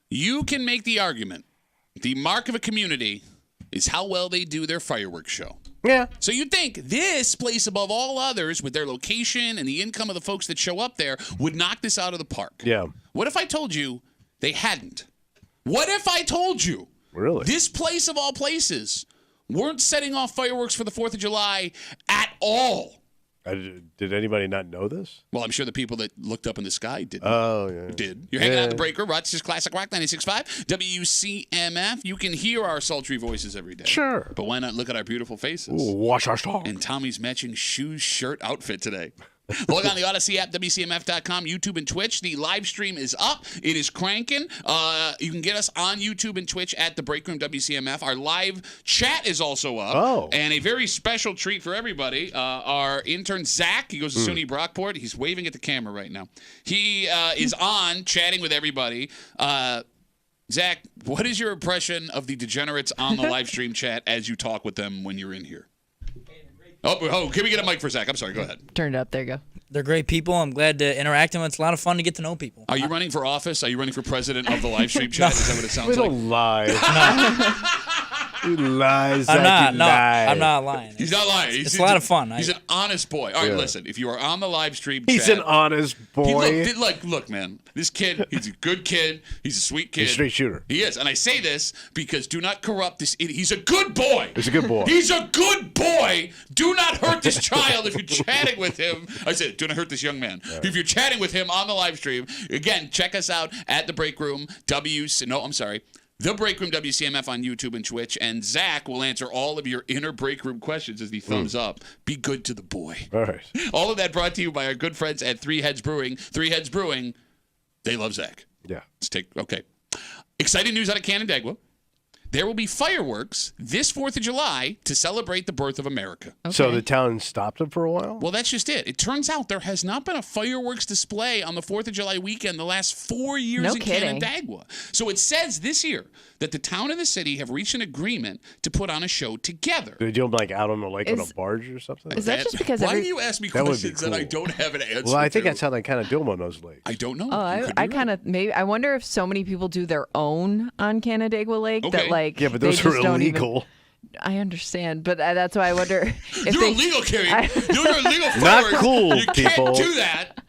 You can make the argument. The mark of a community is how well they do their fireworks show. Yeah. So you'd think this place above all others with their location and the income of the folks that show up there would knock this out of the park. Yeah. What if I told you they hadn't? What if I told you this place of all places weren't setting off fireworks for the 4th of July at all? Did anybody not know this? Well, I'm sure the people that looked up in the sky didn't. Oh, yeah. Did. You're hanging out at the break room, Rochester's Classic Rock 96.5, WCMF. You can hear our sultry voices every day. Sure. But why not look at our beautiful faces? Ooh, wash our song. And Tommy's matching shoes, shirt, outfit today. Log on the Odyssey app, WCMF.com, YouTube, and Twitch. The live stream is up. It is cranking. You can get us on YouTube and Twitch at the Break Room WCMF. Our live chat is also up. Oh. And a very special treat for everybody. Our intern, Zach, he goes to SUNY Brockport. He's waving at the camera right now. He is on chatting with everybody. Zach, what is your impression of the degenerates on the live stream chat as you talk with them when you're in here? Oh, can we get a mic for Zach? I'm sorry, go ahead. Turn it up. There you go. They're great people. I'm glad to interact with them. It's a lot of fun to get to know people. Are you running for office? Are you running for president of the live stream chat? Is that what it sounds We like? don't lie. He lies. I'm Zach, not. you No, lie. I'm not lying. He's not lying. It's a lot of fun. He's an honest boy. All right, Yeah. listen. If you are on the live stream He's chat, an honest boy. Look, man. This kid, he's a good kid. He's a sweet kid. He's a straight shooter. He is. And I say this because do not corrupt this idiot. He's a good boy. He's a good boy. He's a good boy. Do not hurt this child if you're chatting with him. I said, do not hurt this young man. Yeah. If you're chatting with him on the live stream, again, check us out at the Break Room The Break Room WCMF on YouTube and Twitch, and Zach will answer all of your inner break room questions as the thumbs up. Be good to the boy. All right. All of that brought to you by our good friends at Three Heads Brewing. Three Heads Brewing, they love Zach. Yeah. Okay. Exciting news out of Canandaigua. There will be fireworks this 4th of July to celebrate the birth of America. Okay. So the town stopped it for a while? Well, that's just it. It turns out there has not been a fireworks display on the 4th of July weekend the last 4 years No in kidding. Canandaigua. So it says this year that the town and the city have reached an agreement to put on a show together. Did you do them like out on the lake on Is- a barge or something? Is that just because Why do you ask me That would be questions that I cool. don't have an answer Well, I think to? that's how they kind of do them on those lakes. I don't know. Oh, You could be I right. kind of maybe. I wonder if so many people do their own on Canandaigua Lake Okay. that like Yeah, but they those just are don't illegal. I understand, but that's why I wonder if You're they. illegal, Carrie. You're illegal Not fireworks. cool, You people. can't do that.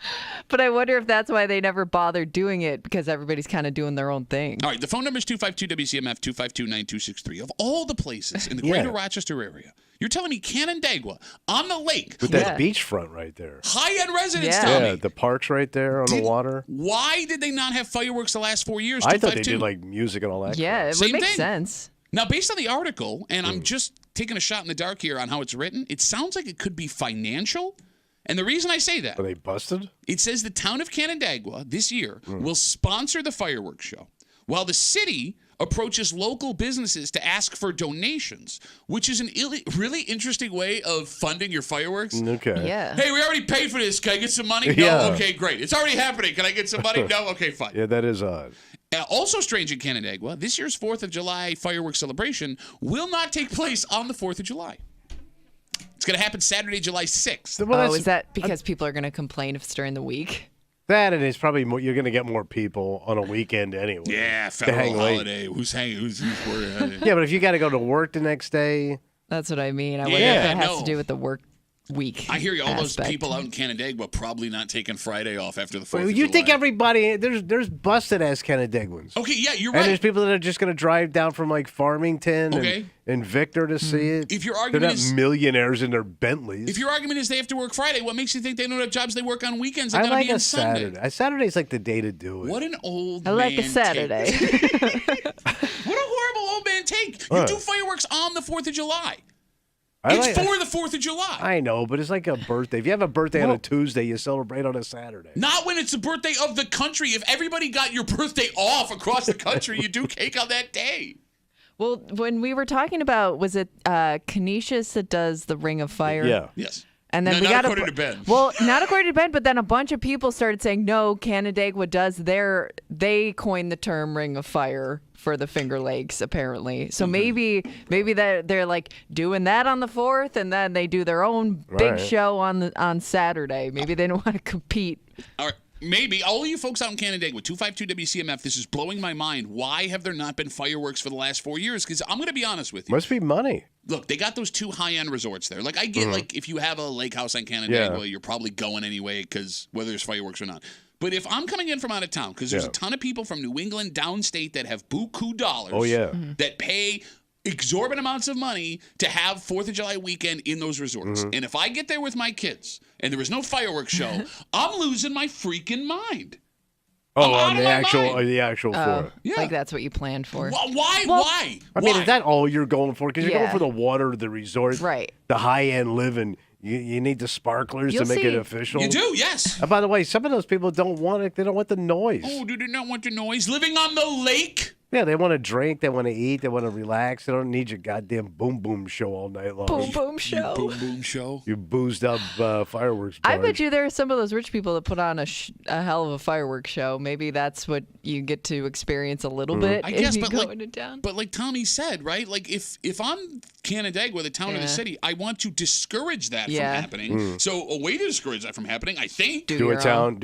But I wonder if that's why they never bothered doing it because everybody's kind of doing their own thing. All right, the phone number is 252-WCMF, 252-9263. Of all the places in the Yeah. greater Rochester area, you're telling me Canandaigua on the lake With with that beachfront right there. high-end residents, Yeah. Tommy. Yeah, the park's right there on the water. Why did they not have fireworks the last 4 years? I thought they 252? did like music and all that. Yeah, crap. it Same would make thing. sense. Now, based on the article, and I'm just taking a shot in the dark here on how it's written, it sounds like it could be financial. And the reason I say that, Are they busted? it says the town of Canandaigua this year will sponsor the fireworks show, while the city approaches local businesses to ask for donations, which is an really interesting way of funding your fireworks. Okay. Yeah. Hey, we already paid for this. Can I get some money? Yeah. No? Okay, great. It's already happening. Can I get some money? No? Okay, fine. Yeah, that is odd. Also strange in Canandaigua, this year's 4th of July fireworks celebration will not take place on the 4th of July. It's going to happen Saturday, July 6th. Well, Oh, that's- is that because people are going to complain if it's during the week? That and it's probably more, you're going to get more people on a weekend anyway. Yeah, to federal hang late. holiday. Who's hanging? Who's working? Yeah, but if you got to go to work the next day, That's what I mean. I wonder Yeah, if it has no. to do with the work week. I hear you. All those aspect. people out in Canandaigua probably not taking Friday off after the 4th well, of you July. think everybody there's busted ass Canandaiguans. Okay, yeah, you're And there's right. people that are just going to drive down from like Farmington Okay. and Victor to see it. If your They're argument not is millionaires in their Bentleys. if your argument is they have to work Friday, what makes you think they don't have jobs they work on weekends? They I gotta like be on a Sunday. Saturday. Saturday's like the day to do it. What an old I like a man Saturday. take. What a horrible old man take. You What? do fireworks on the 4th of July. I It's like- for the 4th of July. I know, but it's like a birthday. If you have a birthday on Well- a Tuesday, you celebrate on a Saturday. Not when it's the birthday of the country. If everybody got your birthday off across the country, you do cake on that day. Well, when we were talking about, was it Canisius that does the Ring of Fire? Yeah. Yes. And then No, we not got according to Ben. Well, not according to Ben, but then a bunch of people started saying, no, Canandaigua does they coined the term Ring of Fire for the Finger Lakes, apparently. So maybe they're like doing that on the 4th, and then they do their own big Right. show on Saturday. Maybe they don't want to compete. All right. Maybe. All of you folks out in Canandaigua, 252 WCMF, this is blowing my mind. Why have there not been fireworks for the last 4 years? Because I'm going to be honest with you. Must be money. Look, they got those 2 high-end resorts there. Like, I get, like, if you have a lake house on Canandaigua, you're probably going anyway because whether there's fireworks or not. But if I'm coming in from out of town, because there's a ton of people from New England, downstate, that have buku dollars that pay exorbitant amounts of money to have 4th of July weekend in those resorts. And if I get there with my kids and there is no fireworks show, I'm losing my freaking mind. Oh, on the actual 4th. Yeah. Like that's what you planned for. Why? Well, Why? I mean, is that all you're going for? Because you're going Yeah. for the water, the resort, Right. the high-end living. You need the sparklers You'll to make it see. official. You do, yes. And by the way, some of those people don't want it. They don't want the noise. Oh, do they not want the noise? Living on the lake? Yeah, they want to drink. They want to eat. They want to relax. They don't need your goddamn boom boom show all night long. Boom boom show. Boom, boom show. You boozed up fireworks. I party. bet you there are some of those rich people that put on a hell of a fireworks show. Maybe that's what you get to experience a little bit I guess, if you but go like, into town. but like Tommy said, right? Like if I'm Canandaigua, the town or the city, I want to discourage that from happening. So a way to discourage that from happening, I think. do a your own.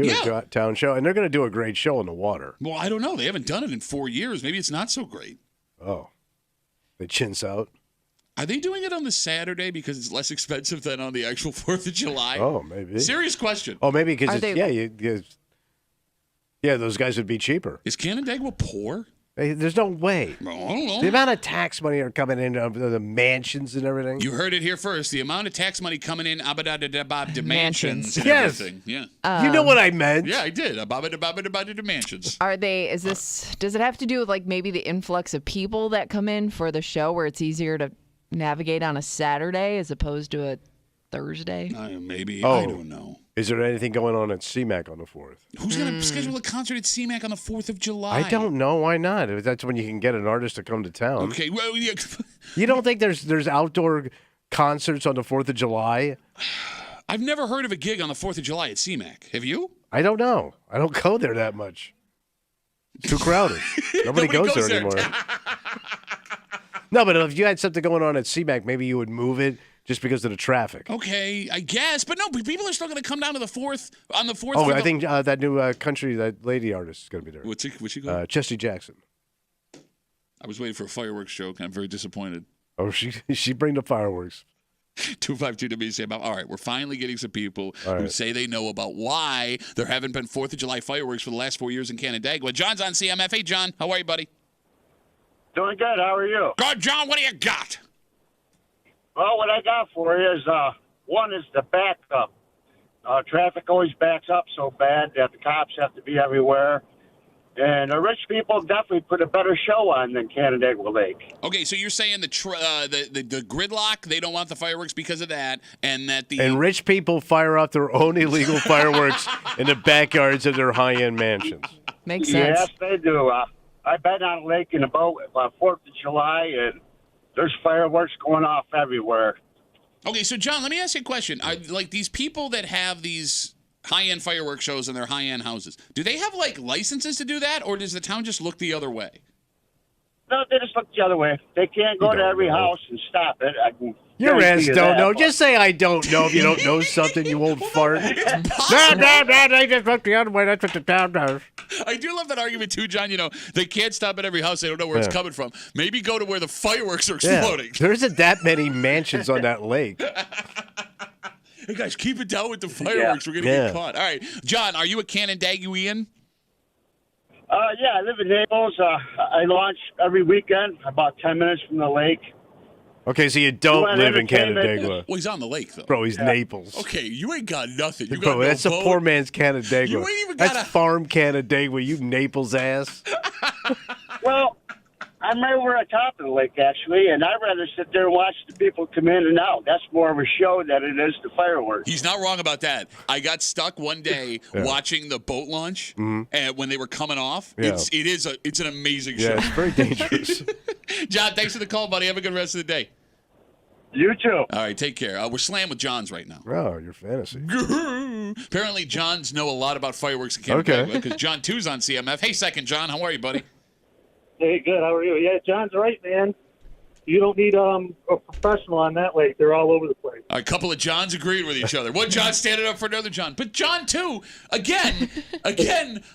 town show, and they're going to do a great show in the water. Well, I don't know. They haven't done it in 4 years. Maybe it's not so great. Oh, they chintz out. Are they doing it on the Saturday because it's less expensive than on the actual 4th of July? Oh, maybe. Serious question. Oh, maybe because Are it's those guys would be cheaper. Is Canandaigua poor? Hey, there's no way. Well, I don't know. The amount of tax money are coming in the mansions and everything. You heard it here first. The amount of tax money coming in, the mansions and Yes. everything. Yeah. You know what I meant. Yeah, I did. The mansions. Are they? Does it have to do with like maybe the influx of people that come in for the show, where it's easier to navigate on a Saturday as opposed to a Thursday? Maybe. Oh. I don't know. Is there anything going on at CMAC on the 4th? Who's going to schedule a concert at CMAC on the 4th of July? I don't know. Why not? That's when you can get an artist to come to town. Okay. Well, yeah. You don't think there's outdoor concerts on the 4th of July? I've never heard of a gig on the 4th of July at CMAC. Have you? I don't know. I don't go there that much. It's too crowded. Nobody goes there anymore. No, but if you had something going on at CMAC, maybe you would move it just because of the traffic. Okay, I guess. But no, people are still going to come down to the 4th on the 4th. Oh, I think that new that lady artist is going to be there. What's she called? Chesty Jackson. I was waiting for a fireworks show. I'm very disappointed. Oh, she bring the fireworks. 252 WCMF. All right, we're finally getting some people who right. say they know about why there haven't been 4th of July fireworks for the last 4 years in Canandaigua. John's on CMF. Hey, John. How are you, buddy? Doing good. How are you? Good, John. What do you got? Well, what I got for you is, one is the backup. Traffic always backs up so bad that the cops have to be everywhere. And the rich people definitely put a better show on than Canandaigua Lake. Okay, so you're saying the gridlock, they don't want the fireworks because of that, and that the... And rich people fire off their own illegal fireworks in the backyards of their high-end mansions. Makes sense. Yes, they do. I've been on a lake in a boat on 4th of July, and there's fireworks going off everywhere. Okay, so John, let me ask you a question. Are, like, these people that have these high-end fireworks shows in their high-end houses, do they have, like, licenses to do that, or does the town just look the other way? No, they just look the other way. They can't go to every house and stop it. I can Your ass guarantee you don't that, know. but- Just say I don't know if you don't know something, you won't fart. No, they just look the other way. That's what the town does. I do love that argument, too, John. You know, they can't stop at every house. They don't know where it's coming from. Maybe go to where the fireworks are exploding. There isn't that many mansions on that lake. Hey, guys, keep it down with the fireworks. We're going to get caught. All right. John, are you a Canandaiguian? Yeah, I live in Naples. I launch every weekend, about 10 minutes from the lake. Okay, so you don't want live in entertainment? Canandaigua. Well, he's on the lake, though. Bro, he's Naples. Okay, you ain't got nothing. You got Bro, no that's boat. a poor man's Canandaigua. You ain't even got That's a- farm Canandaigua, you Naples ass. Well, I'm right over on top of the lake, actually, and I'd rather sit there and watch the people come in and out. That's more of a show than it is the fireworks. He's not wrong about that. I got stuck one day watching the boat launch, and when they were coming off. Yeah. It's an amazing show. Yeah, it's very dangerous. John, thanks for the call, buddy. Have a good rest of the day. You too. All right, take care. We're slammed with Johns right now. Oh, your fantasy. Apparently, Johns know a lot about fireworks in Canada because John 2's on CMF. Hey, second John, how are you, buddy? Hey, good. How are you? Yeah, John's right, man. You don't need a professional on that lake. They're all over the place. A couple of Johns agreed with each other. One John standing up for another John. But John, too, again,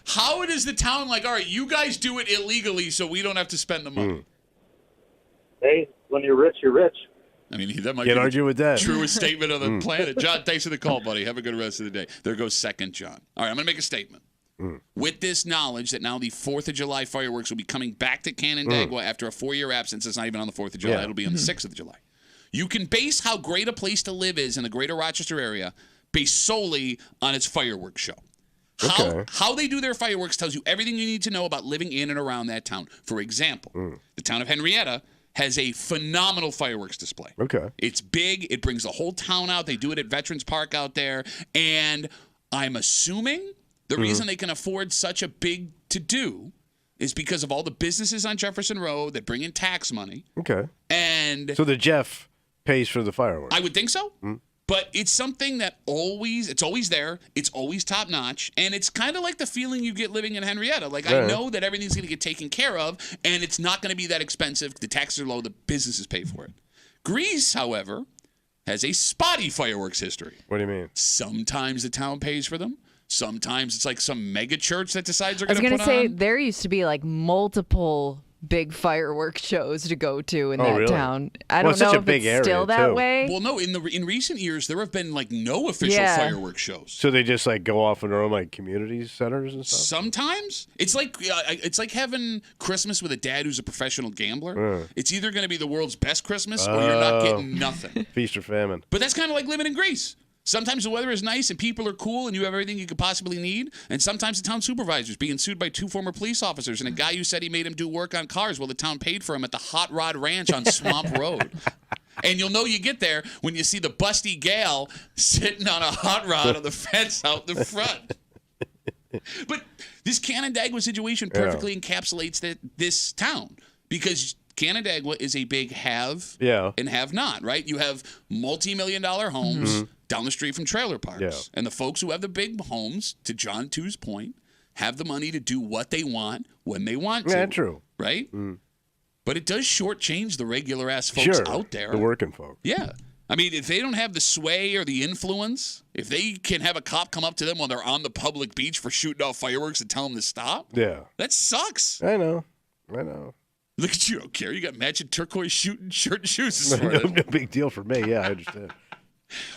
how does the town like, all right, you guys do it illegally so we don't have to spend the money? Hey, when you're rich, you're rich. I mean, that might Can't be argue with that. truest statement on the planet. John, thanks for the call, buddy. Have a good rest of the day. There goes second John. All right, I'm going to make a statement. With this knowledge that now the 4th of July fireworks will be coming back to Canandaigua after a 4-year absence. It's not even on the 4th of July. It'll be on the 6th of July. You can base how great a place to live is in the greater Rochester area based solely on its fireworks show. How they do their fireworks tells you everything you need to know about living in and around that town. For example, the town of Henrietta has a phenomenal fireworks display. It's big. It brings the whole town out. They do it at Veterans Park out there. And I'm assuming the reason they can afford such a big to-do is because of all the businesses on Jefferson Road that bring in tax money. And so the Jeff pays for the fireworks. I would think so. But it's something that it's always there. It's always top notch. And it's kind of like the feeling you get living in Henrietta. Like, I know that everything's going to get taken care of, and it's not going to be that expensive. The taxes are low. The businesses pay for it. Greece, however, has a spotty fireworks history. What do you mean? Sometimes the town pays for them. Sometimes it's like some mega church that decides they're going to put on. I was going to say, there used to be like multiple big fireworks shows to go to in that town. I don't know if it's still that way. Well, no, in recent years, there have been like no official fireworks shows. So they just like go off in their own like community centers and stuff? Sometimes. It's like having Christmas with a dad who's a professional gambler. It's either going to be the world's best Christmas or you're not getting nothing. Feast or famine. But that's kind of like living in Greece. Sometimes the weather is nice and people are cool and you have everything you could possibly need. And sometimes the town supervisor's being sued by 2 former police officers and a guy who said he made him do work on cars while the town paid for him at the Hot Rod Ranch on Swamp Road. And you'll know you get there when you see the busty gal sitting on a hot rod on the fence out the front. But this Canandaigua situation perfectly encapsulates this town because Canandaigua is a big have and have not, right? You have multi-million-dollar homes down the street from trailer parks. And the folks who have the big homes, to John 2's point, have the money to do what they want when they want to. Yeah, true. Right? But it does shortchange the regular-ass folks out there. The working folk. Yeah. I mean, if they don't have the sway or the influence, if they can have a cop come up to them when they're on the public beach for shooting off fireworks and tell them to stop, that sucks. I know. Look at you, don't care. You got matching turquoise shooting shirt and shoes this morning. No big deal for me. Yeah, I understand.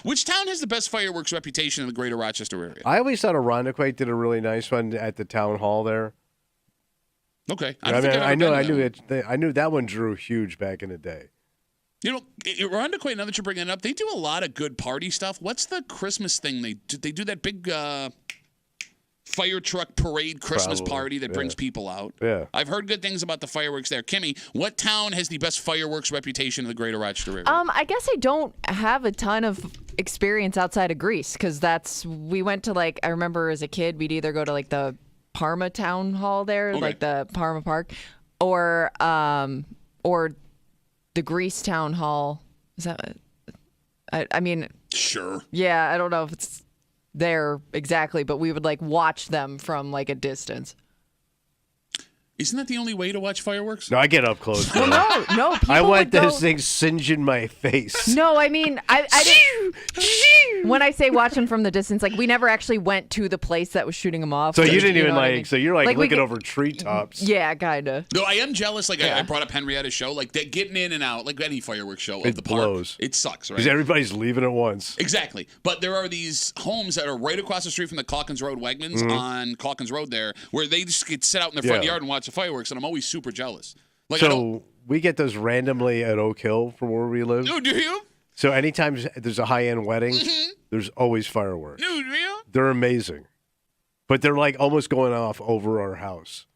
Which town has the best fireworks reputation in the greater Rochester area? I always thought Irondequoit did a really nice one at the town hall there. Okay. I knew that one drew huge back in the day. You know, Irondequoit, now that you're bringing it up, they do a lot of good party stuff. What's the Christmas thing? They do that big fire truck parade Christmas party that brings people out. Yeah. I've heard good things about the fireworks there. Kimmy, what town has the best fireworks reputation in the greater Rochester area? I guess I don't have a ton of experience outside of Greece because we went to I remember as a kid, we'd either go to like the Parma town hall there, like the Parma Park, or the Greece town hall. Is that, I mean. Sure. Yeah, I don't know if it's there exactly, but we would watch them from like a distance. Isn't that the only way to watch fireworks? No, I get up close. Well, no. I want those things singeing my face. No, I mean, I didn't. When I say watching from the distance, we never actually went to the place that was shooting them off. So you didn't even I mean? So you're looking over treetops. Yeah, kinda. No, I am jealous. I brought up Henrietta's show, that getting in and out, like any fireworks show of the park. Blows. It sucks, right? Because everybody's leaving at once. Exactly. But there are these homes that are right across the street from the Calkins Road Wegmans on Calkins Road there, where they just get sit out in their front yard and watch the fireworks, and I'm always super jealous. We get those randomly at Oak Hill from where we live. No, do you? So anytime there's a high-end wedding, there's always fireworks. No, do you? They're amazing. But they're almost going off over our house.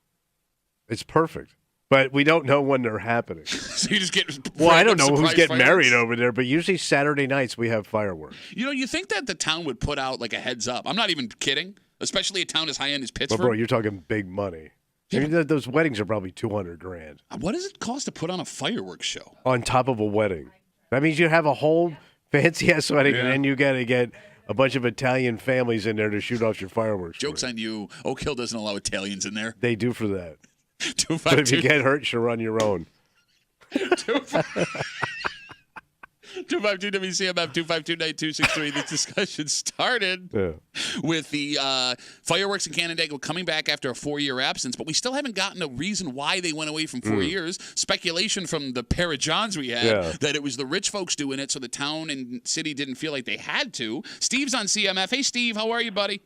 It's perfect. But we don't know when they're happening. So you just get I don't know who's getting fireworks. married over there, but usually Saturday nights we have fireworks. You think that the town would put out a heads up. I'm not even kidding, especially a town as high-end as Pittsburgh. But bro, you're talking big money. I mean, those weddings are probably $200,000. What does it cost to put on a fireworks show? On top of a wedding. That means you have a whole fancy-ass wedding, and then you got to get a bunch of Italian families in there to shoot off your fireworks. Joke's on you. Oak Hill doesn't allow Italians in there. They do for that. But if you get hurt, you're on your own. 252 WCMF 252-9263. This discussion started with the fireworks in Canandaigua coming back after a 4-year absence, but we still haven't gotten a reason why they went away from 4 years. Speculation from the pair of Johns we had that it was the rich folks doing it, so the town and city didn't feel like they had to. Steve's on CMF. Hey, Steve, how are you, buddy?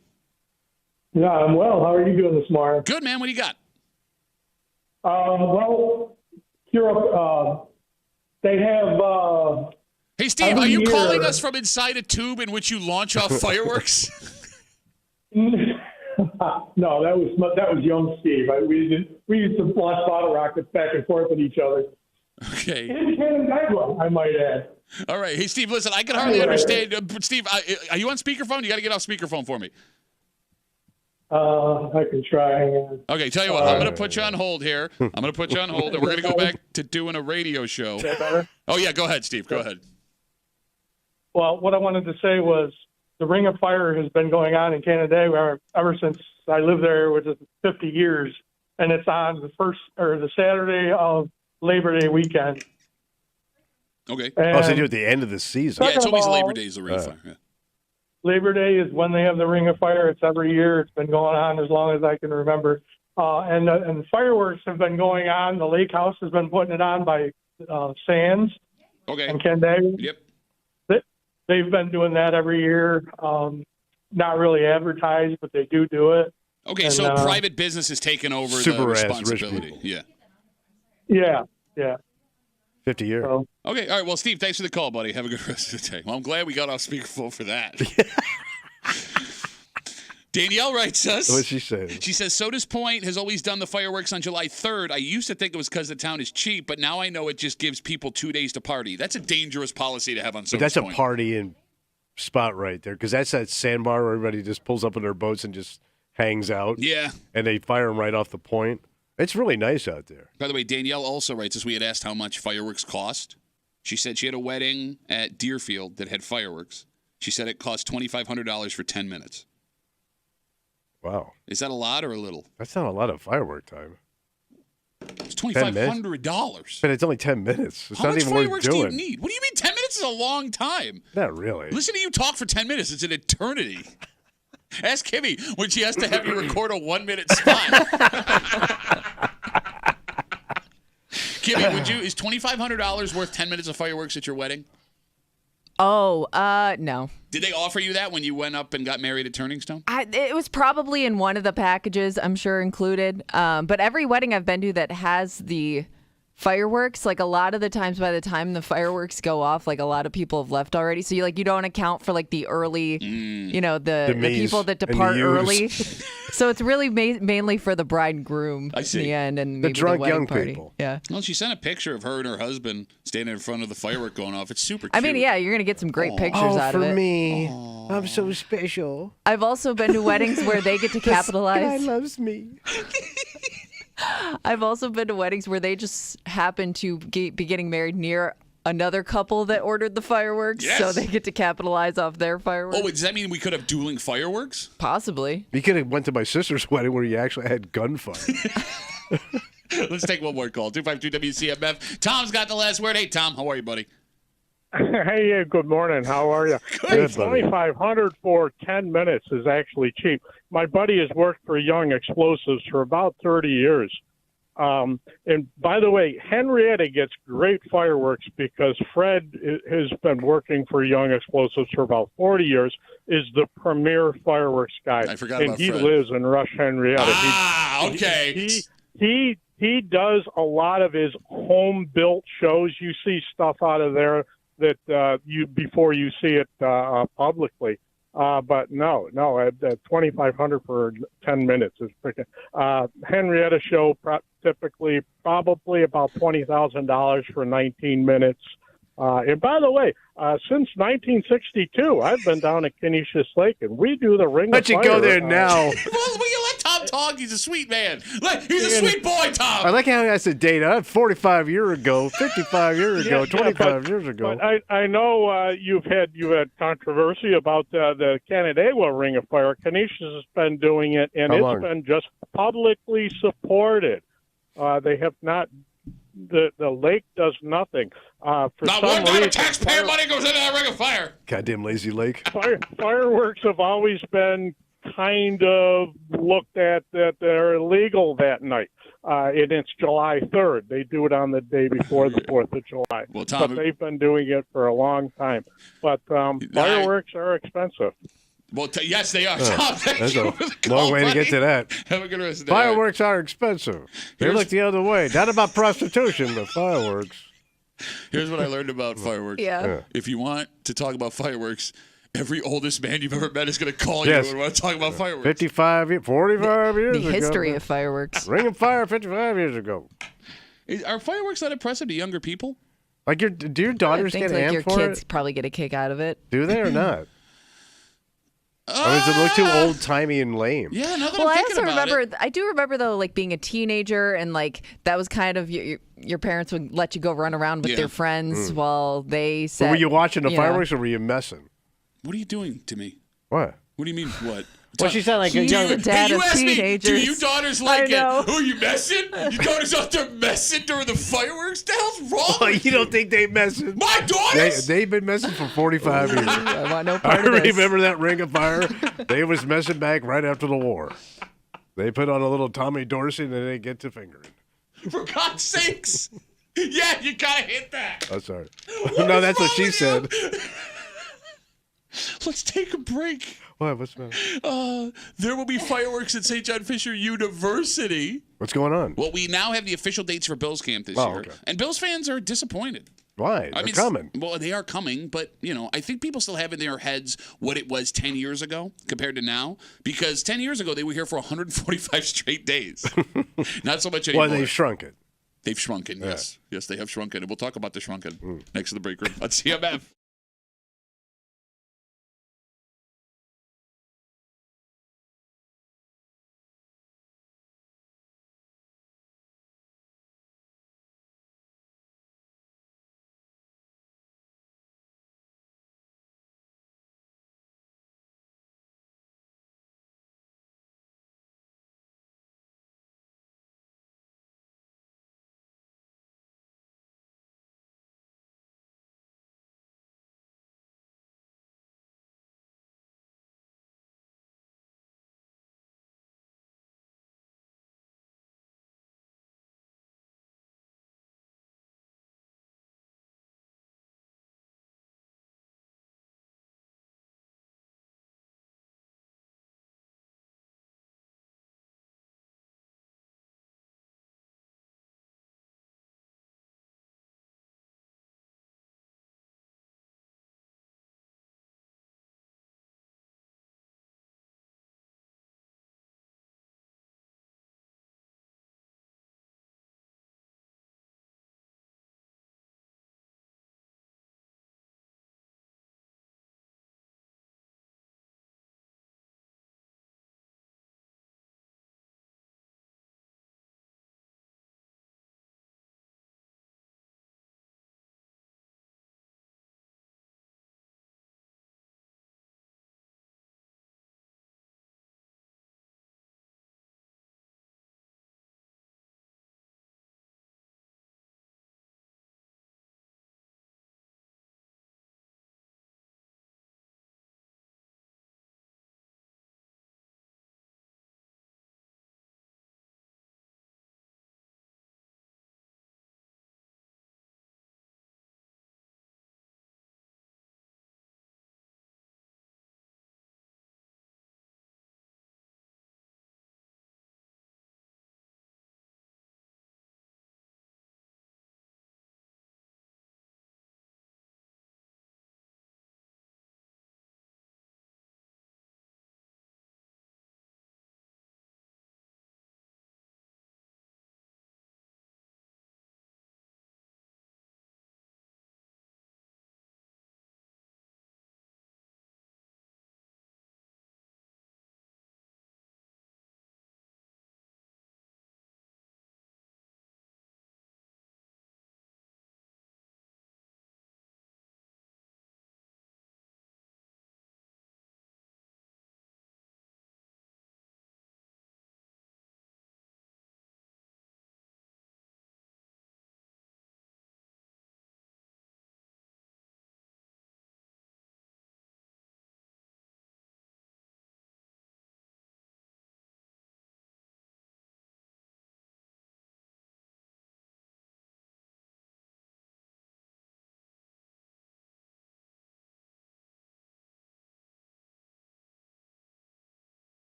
Yeah, I'm well. How are you doing this morning? Good, man. What do you got? Well, Europe, they have. Hey, Steve, are you calling us from inside a tube in which you launch off fireworks? No, that was young Steve. We used to launch bottle rockets back and forth at each other. Okay. In Canandaigua, I might add. All right. Hey, Steve, listen, I can hardly understand. Steve, are you on speakerphone? You got to get off speakerphone for me. I can try. Okay, tell you what, I'm going to put you on hold here. I'm going to put you on hold, and we're going to go back to doing a radio show. Is that better? Oh, yeah, go ahead, Steve. Go ahead. Well, what I wanted to say was the Ring of Fire has been going on in Canandaigua ever since I lived there, which is 50 years, and it's on the Saturday of Labor Day weekend. Okay. So they do it at the end of the season. Yeah, it's always Labor Day is the Ring of Fire. Yeah. Labor Day is when they have the Ring of Fire. It's every year. It's been going on as long as I can remember. And the fireworks have been going on. The lake house has been putting it on by Sands. Okay. And Canandaigua. Yep. They've been doing that every year. Not really advertised, but they do it. Okay, and, so private business has taken over the responsibility. Yeah. 50 years. So, okay, all right. Well, Steve, thanks for the call, buddy. Have a good rest of the day. Well, I'm glad we got off speakerphone for that. Danielle writes us. What's she saying? She says, Soda's Point has always done the fireworks on July 3rd. I used to think it was because the town is cheap, but now I know it just gives people 2 days to party. That's a dangerous policy to have on Soda's That's Point. a partying spot right there, because that's that sandbar where everybody just pulls up in their boats and just hangs out. Yeah. And they fire them right off the point. It's really nice out there. By the way, Danielle also writes us, we had asked how much fireworks cost. She said she had a wedding at Deerfield that had fireworks. She said it cost $2,500 for 10 minutes. Wow. Is that a lot or a little? That's not a lot of firework time. It's $2,500. But it's only 10 minutes. It's how not much even worth fireworks doing. do you need? What do you mean 10 minutes is a long time? Not really. Listen to you talk for 10 minutes. It's an eternity. Ask Kimmy when she has to have you record a 1-minute spot. Kimmy, is $2,500 worth 10 minutes of fireworks at your wedding? Oh, no. Did they offer you that when you went up and got married at Turning Stone? It was probably in one of the packages, I'm sure included. But every wedding I've been to that has the fireworks, like a lot of the times by the time the fireworks go off, like a lot of people have left already. So you don't account for like the early, the people that depart early. So it's really mainly for the bride and groom in the end, and maybe the drunk wedding young party. people. Yeah. Well, she sent a picture of her and her husband standing in front of the firework going off. It's super cute. I mean, yeah, you're gonna get some great pictures out of it. For me, I'm so special. I've also been to weddings where they get to capitalize. The sky loves me. I've also been to weddings where they just happen to be getting married near another couple that ordered the fireworks, so they get to capitalize off their fireworks. Oh, wait, does that mean we could have dueling fireworks? Possibly. You could have went to my sister's wedding where you actually had gunfire. Let's take one more call. 252 WCMF. Tom's got the last word. Hey, Tom, how are you, buddy? Hey, good morning. How are you? Good, $2,500 for 10 minutes is actually cheap. My buddy has worked for Young Explosives for about 30 years. And by the way, Henrietta gets great fireworks because Fred has been working for Young Explosives for about 40 years, is the premier fireworks guy. I forgot and about he Fred. lives in Rush, Henrietta. Okay. He does a lot of his home-built shows. You see stuff out of there that before you see it publicly. But no, at $2,500 for 10 minutes is freaking. Henrietta show typically probably about $20,000 for 19 minutes. And by the way, since 1962, I've been down at Canisius Lake, and we do the Ring of Fire. Let you go there now. Well, will you let Tom talk? He's a sweet man. He's a sweet boy, Tom. I like how I said data 45 years ago, 55 years ago, 25 years ago. But I know you've had controversy about the Canandaigua Ring of Fire. Canisius has been doing it, and it's been just publicly supported. They have not the lake does nothing. For Not some one dime reason, of taxpayer money goes into that ring of fire. Goddamn lazy lake. Fireworks have always been kind of looked at that they're illegal that night. And it's July 3rd. They do it on the day before the 4th of July. Well, Tom, but they've been doing it for a long time. But fireworks are expensive. Well, yes, they are. Tom, thank That's you a for the call, long way to buddy. get to that. Have a good rest of the day. Fireworks are expensive. They look the other way. Not about prostitution, but fireworks. Here's what I learned about fireworks. Yeah. If you want to talk about fireworks, every oldest man you've ever met is going to call Yes. you and want to talk about fireworks. 45 years ago. The history of fireworks. Ring of Fire 55 years ago. Are fireworks not impressive to younger people? Like do your daughters I get think like amped your for kids it? probably get a kick out of it. Do they or not? Or does it look too old-timey and lame? Yeah, now that Well, I'm I thinking also about remember. I do remember though, like being a teenager, and like that was kind of your parents would let you go run around with Yeah. their friends while they But said. were you watching the know. fireworks or were you messing? What are you doing to me? What? What do you mean, what? Well, she sounded like He's a young. the dad you of asked me, teenagers. do you daughters like it? know. Oh, you messing? Your daughters out there messing during the fireworks? The hell's wrong Oh, with you don't think they messing? My daughters? They've been messing for 45 years. I want no I part of this. remember that Ring of Fire. They was messing back right after the war. They put on a little Tommy Dorsey and then they get to fingering. For God's sakes. Yeah, you gotta hit that. Oh, sorry. No, that's what she said. Let's take a break. What? What's the matter? There will be fireworks at St. John Fisher University. What's going on? Well, we now have the official dates for Bills camp this Oh, year. okay. And Bills fans are disappointed. Why? They're coming. Well, they are coming, but, I think people still have in their heads what it was 10 years ago compared to now. Because 10 years ago, they were here for 145 straight days. Not so much anymore. Well, they've shrunk it. They've shrunken, yes. Yes, they have shrunken. And we'll talk about the shrunken next to the break room on CMF.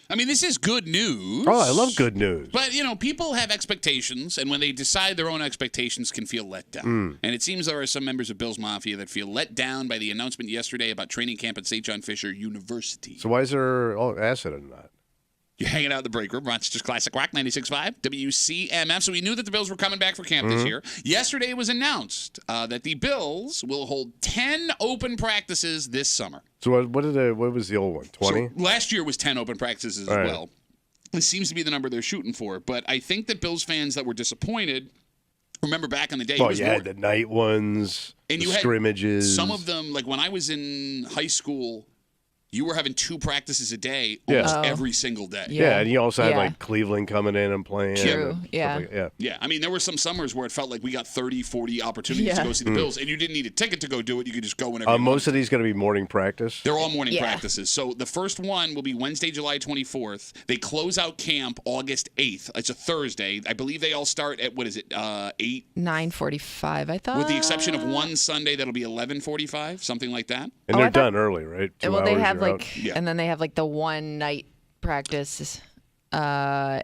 I mean, this is good news. Oh, I love good news. But, people have expectations, and when they decide their own expectations can feel let down. And it seems there are some members of Bills Mafia that feel let down by the announcement yesterday about training camp at St. John Fisher University. So why is there acid in that? You're hanging out in the break room. Rochester's Classic Rock 96.5, WCMF. So we knew that the Bills were coming back for camp this year. Yesterday it was announced that the Bills will hold 10 open practices this summer. So what was the old one, 20? So last year was 10 open practices as well. This seems to be the number they're shooting for. But I think that Bills fans that were disappointed, remember back in the day. Oh, you had the night ones, and the scrimmages. Some of them, like when I was in high school, you were having 2 practices a day almost every single day. Yeah, and you also had like Cleveland coming in and playing. True, Yeah, I mean, there were some summers where it felt like we got 30, 40 opportunities to go see the Bills, and you didn't need a ticket to go do it. You could just go whenever you most of these going to be morning practice? They're all morning practices. So the first one will be Wednesday, July 24th. They close out camp August 8th. It's a Thursday. I believe they all start at, 9:45, I thought. With the exception of one Sunday that'll be 11:45, something like that. And they're done early, right? 2 well, they hours have and then they have the one night practice. They call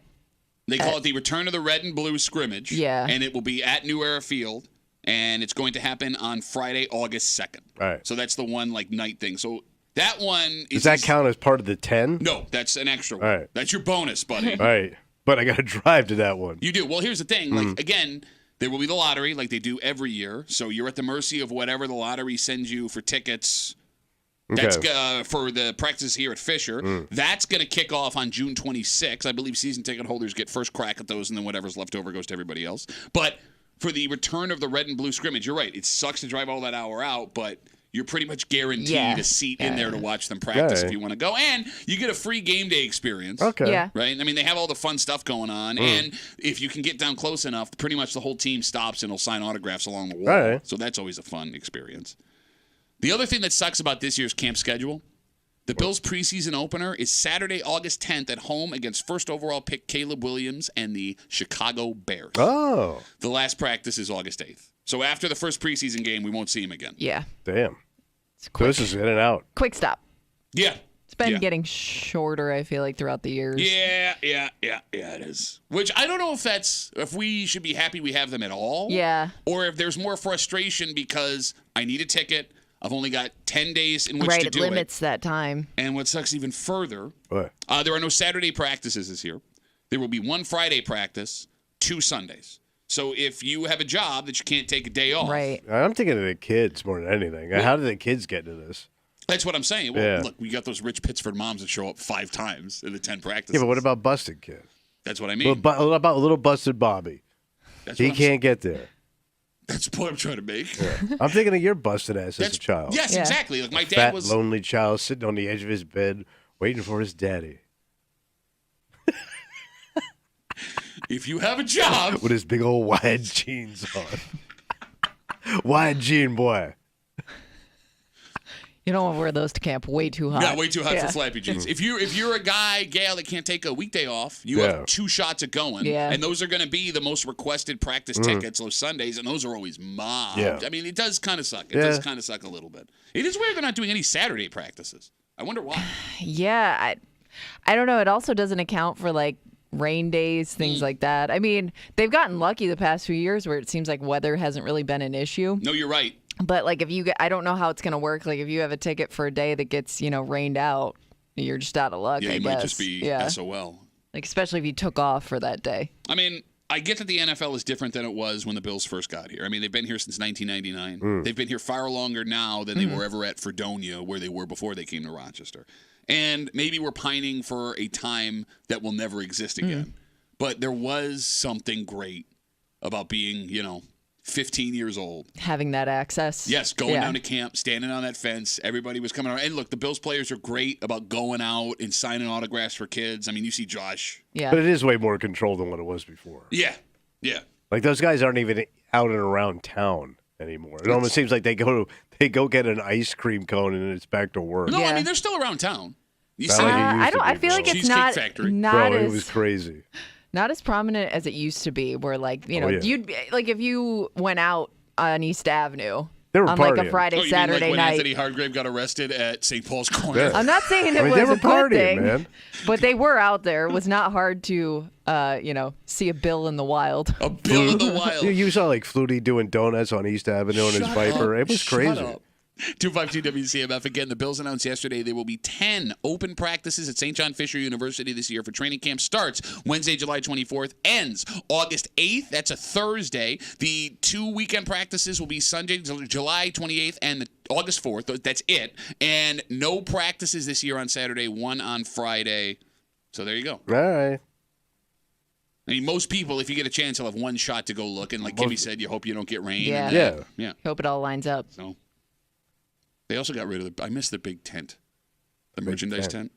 it the Return of the Red and Blue scrimmage. Yeah. And it will be at New Era Field, and it's going to happen on Friday, August 2nd. All right. So that's the one night thing. So that one does that count as part of the 10? No, that's an extra one. All right. That's your bonus, buddy. All right. But I got to drive to that one. You do. Well, here's the thing. Again, there will be the lottery like they do every year. So you're at the mercy of whatever the lottery sends you for tickets. That's for the practice here at Fisher. That's going to kick off on June 26th. I believe season ticket holders get first crack at those, and then whatever's left over goes to everybody else. But for the return of the red and blue scrimmage, you're right. It sucks to drive all that hour out, but you're pretty much guaranteed a seat in there to watch them practice if you want to go. And you get a free game day experience. Okay. Yeah. Right? I mean, they have all the fun stuff going on. And if you can get down close enough, pretty much the whole team stops and will sign autographs along the wall. Right. So that's always a fun experience. The other thing that sucks about this year's camp schedule, the Bills' preseason opener is Saturday, August 10th at home against first overall pick Caleb Williams and the Chicago Bears. Oh. The last practice is August 8th. So after the first preseason game, we won't see him again. Yeah. Damn. So this is in and out. Quick stop. Yeah. It's been getting shorter, I feel like, throughout the years. Yeah, it is. Which I don't know if we should be happy we have them at all. Yeah. Or if there's more frustration because I need a ticket. I've only got 10 days in which to do it. Right, it limits that time. And what sucks even further, there are no Saturday practices this year. There will be one Friday practice, 2 Sundays. So if you have a job that you can't take a day off. Right. I'm thinking of the kids more than anything. How do the kids get into this? That's what I'm saying. Well, look, we got those rich Pittsford moms that show up 5 times in the 10 practices. Yeah, but what about busted kids? That's what I mean. What about little busted Bobby? He can't get there. That's the point I'm trying to make. Yeah. I'm thinking of your busted ass as a child. Yes, exactly. Like my dad fat, was lonely child sitting on the edge of his bed waiting for his daddy. If you have a job. With his big old wide jeans on. Wide jean boy. You don't want to wear those to camp. Way too hot. Yeah, way too hot for flappy jeans. If you're a gal that can't take a weekday off, you have 2 shots at going. Yeah. And those are going to be the most requested practice tickets those Sundays, and those are always mobbed. Yeah. I mean, it does kind of suck. It does kind of suck a little bit. It is weird they're not doing any Saturday practices. I wonder why. Yeah, I don't know. It also doesn't account for rain days, things like that. I mean, they've gotten lucky the past few years where it seems like weather hasn't really been an issue. No, you're right. But if you I don't know how it's going to work. If you have a ticket for a day that gets, rained out, you're just out of luck, Yeah, I you guess. might just be SOL. Especially if you took off for that day. I mean, I get that the NFL is different than it was when the Bills first got here. I mean, they've been here since 1999. They've been here far longer now than they were ever at Fredonia, where they were before they came to Rochester. And maybe we're pining for a time that will never exist again. But there was something great about being, 15 years old. Having that access. Yes, going down to camp, standing on that fence. Everybody was coming around. And look, the Bills players are great about going out and signing autographs for kids. I mean, you see Josh. Yeah. But it is way more controlled than what it was before. Yeah. Those guys aren't even out and around town anymore. It almost seems like they go get an ice cream cone and it's back to work. No, I mean, they're still around town. You see, I feel like it's not Bro, it was crazy. Not as prominent as it used to be, where you'd if you went out on East Avenue, They were on like a partying. Friday, Oh, you mean Saturday like when night. Anthony Hargrave got arrested at St. Paul's Corner? Yeah. I'm not saying it I mean, was they were a good partying, thing, man. but they were out there. It was not hard to, see a bill in the wild. A bill in the wild. You saw like Flutie doing donuts on East Avenue in his Viper. It was crazy. Shut up. 252 WCMF. Again, the Bills announced yesterday there will be 10 open practices at St. John Fisher University this year for training camp. Starts Wednesday, July 24th, ends August 8th. That's a Thursday. The 2 weekend practices will be Sunday, July 28th, and August 4th. That's it. And no practices this year on Saturday, one on Friday. So there you go. All right. I mean, most people, if you get a chance, will have one shot to go look. And like Kimmy said, you hope you don't get rain. Yeah. And yeah. Hope it all lines up. So they also got rid of I missed the big tent, the merchandise tent.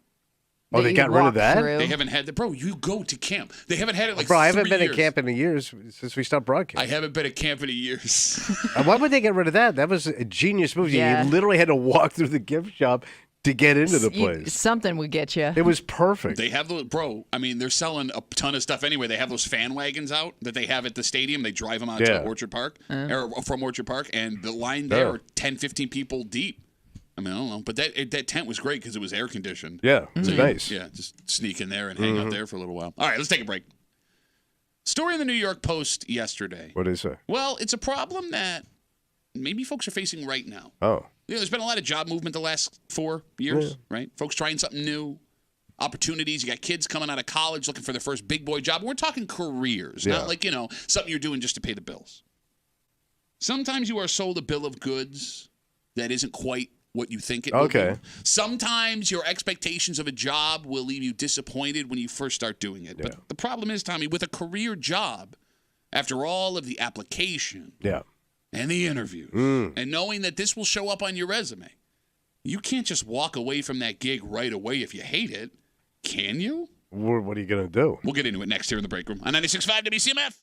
Oh, they got rid of that? They haven't had bro, you go to camp. They haven't had it like Bro, I haven't 3 been years. at camp in years since we stopped broadcasting. I haven't been at camp in years. Why would they get rid of that? That was a genius move. Yeah. You literally had to walk through the gift shop to get into the place. Something would get you. It was perfect. They have those, bro. I mean, they're selling a ton of stuff anyway. They have those fan wagons out that they have at the stadium. They drive them out to Orchard Park, or from Orchard Park, and the line there are 10, 15 people deep. I mean, I don't know, but that tent was great because it was air conditioned. Yeah, it was nice. Yeah, just sneak in there and hang out there for a little while. All right, let's take a break. Story in the New York Post yesterday. What did it say? Well, it's a problem that maybe folks are facing right now. Oh. There's been a lot of job movement the last 4 years, right? Folks trying something new, opportunities. You got kids coming out of college looking for their first big boy job. We're talking careers, not like, something you're doing just to pay the bills. Sometimes you are sold a bill of goods that isn't quite what you think it will be. Sometimes your expectations of a job will leave you disappointed when you first start doing it. But the problem is, Tommy, with a career job, after all of the application and the interviews, and knowing that this will show up on your resume, you can't just walk away from that gig right away if you hate it. Can you? What are you going to do? We'll get into it next here in the break room on 96.5 WCMF.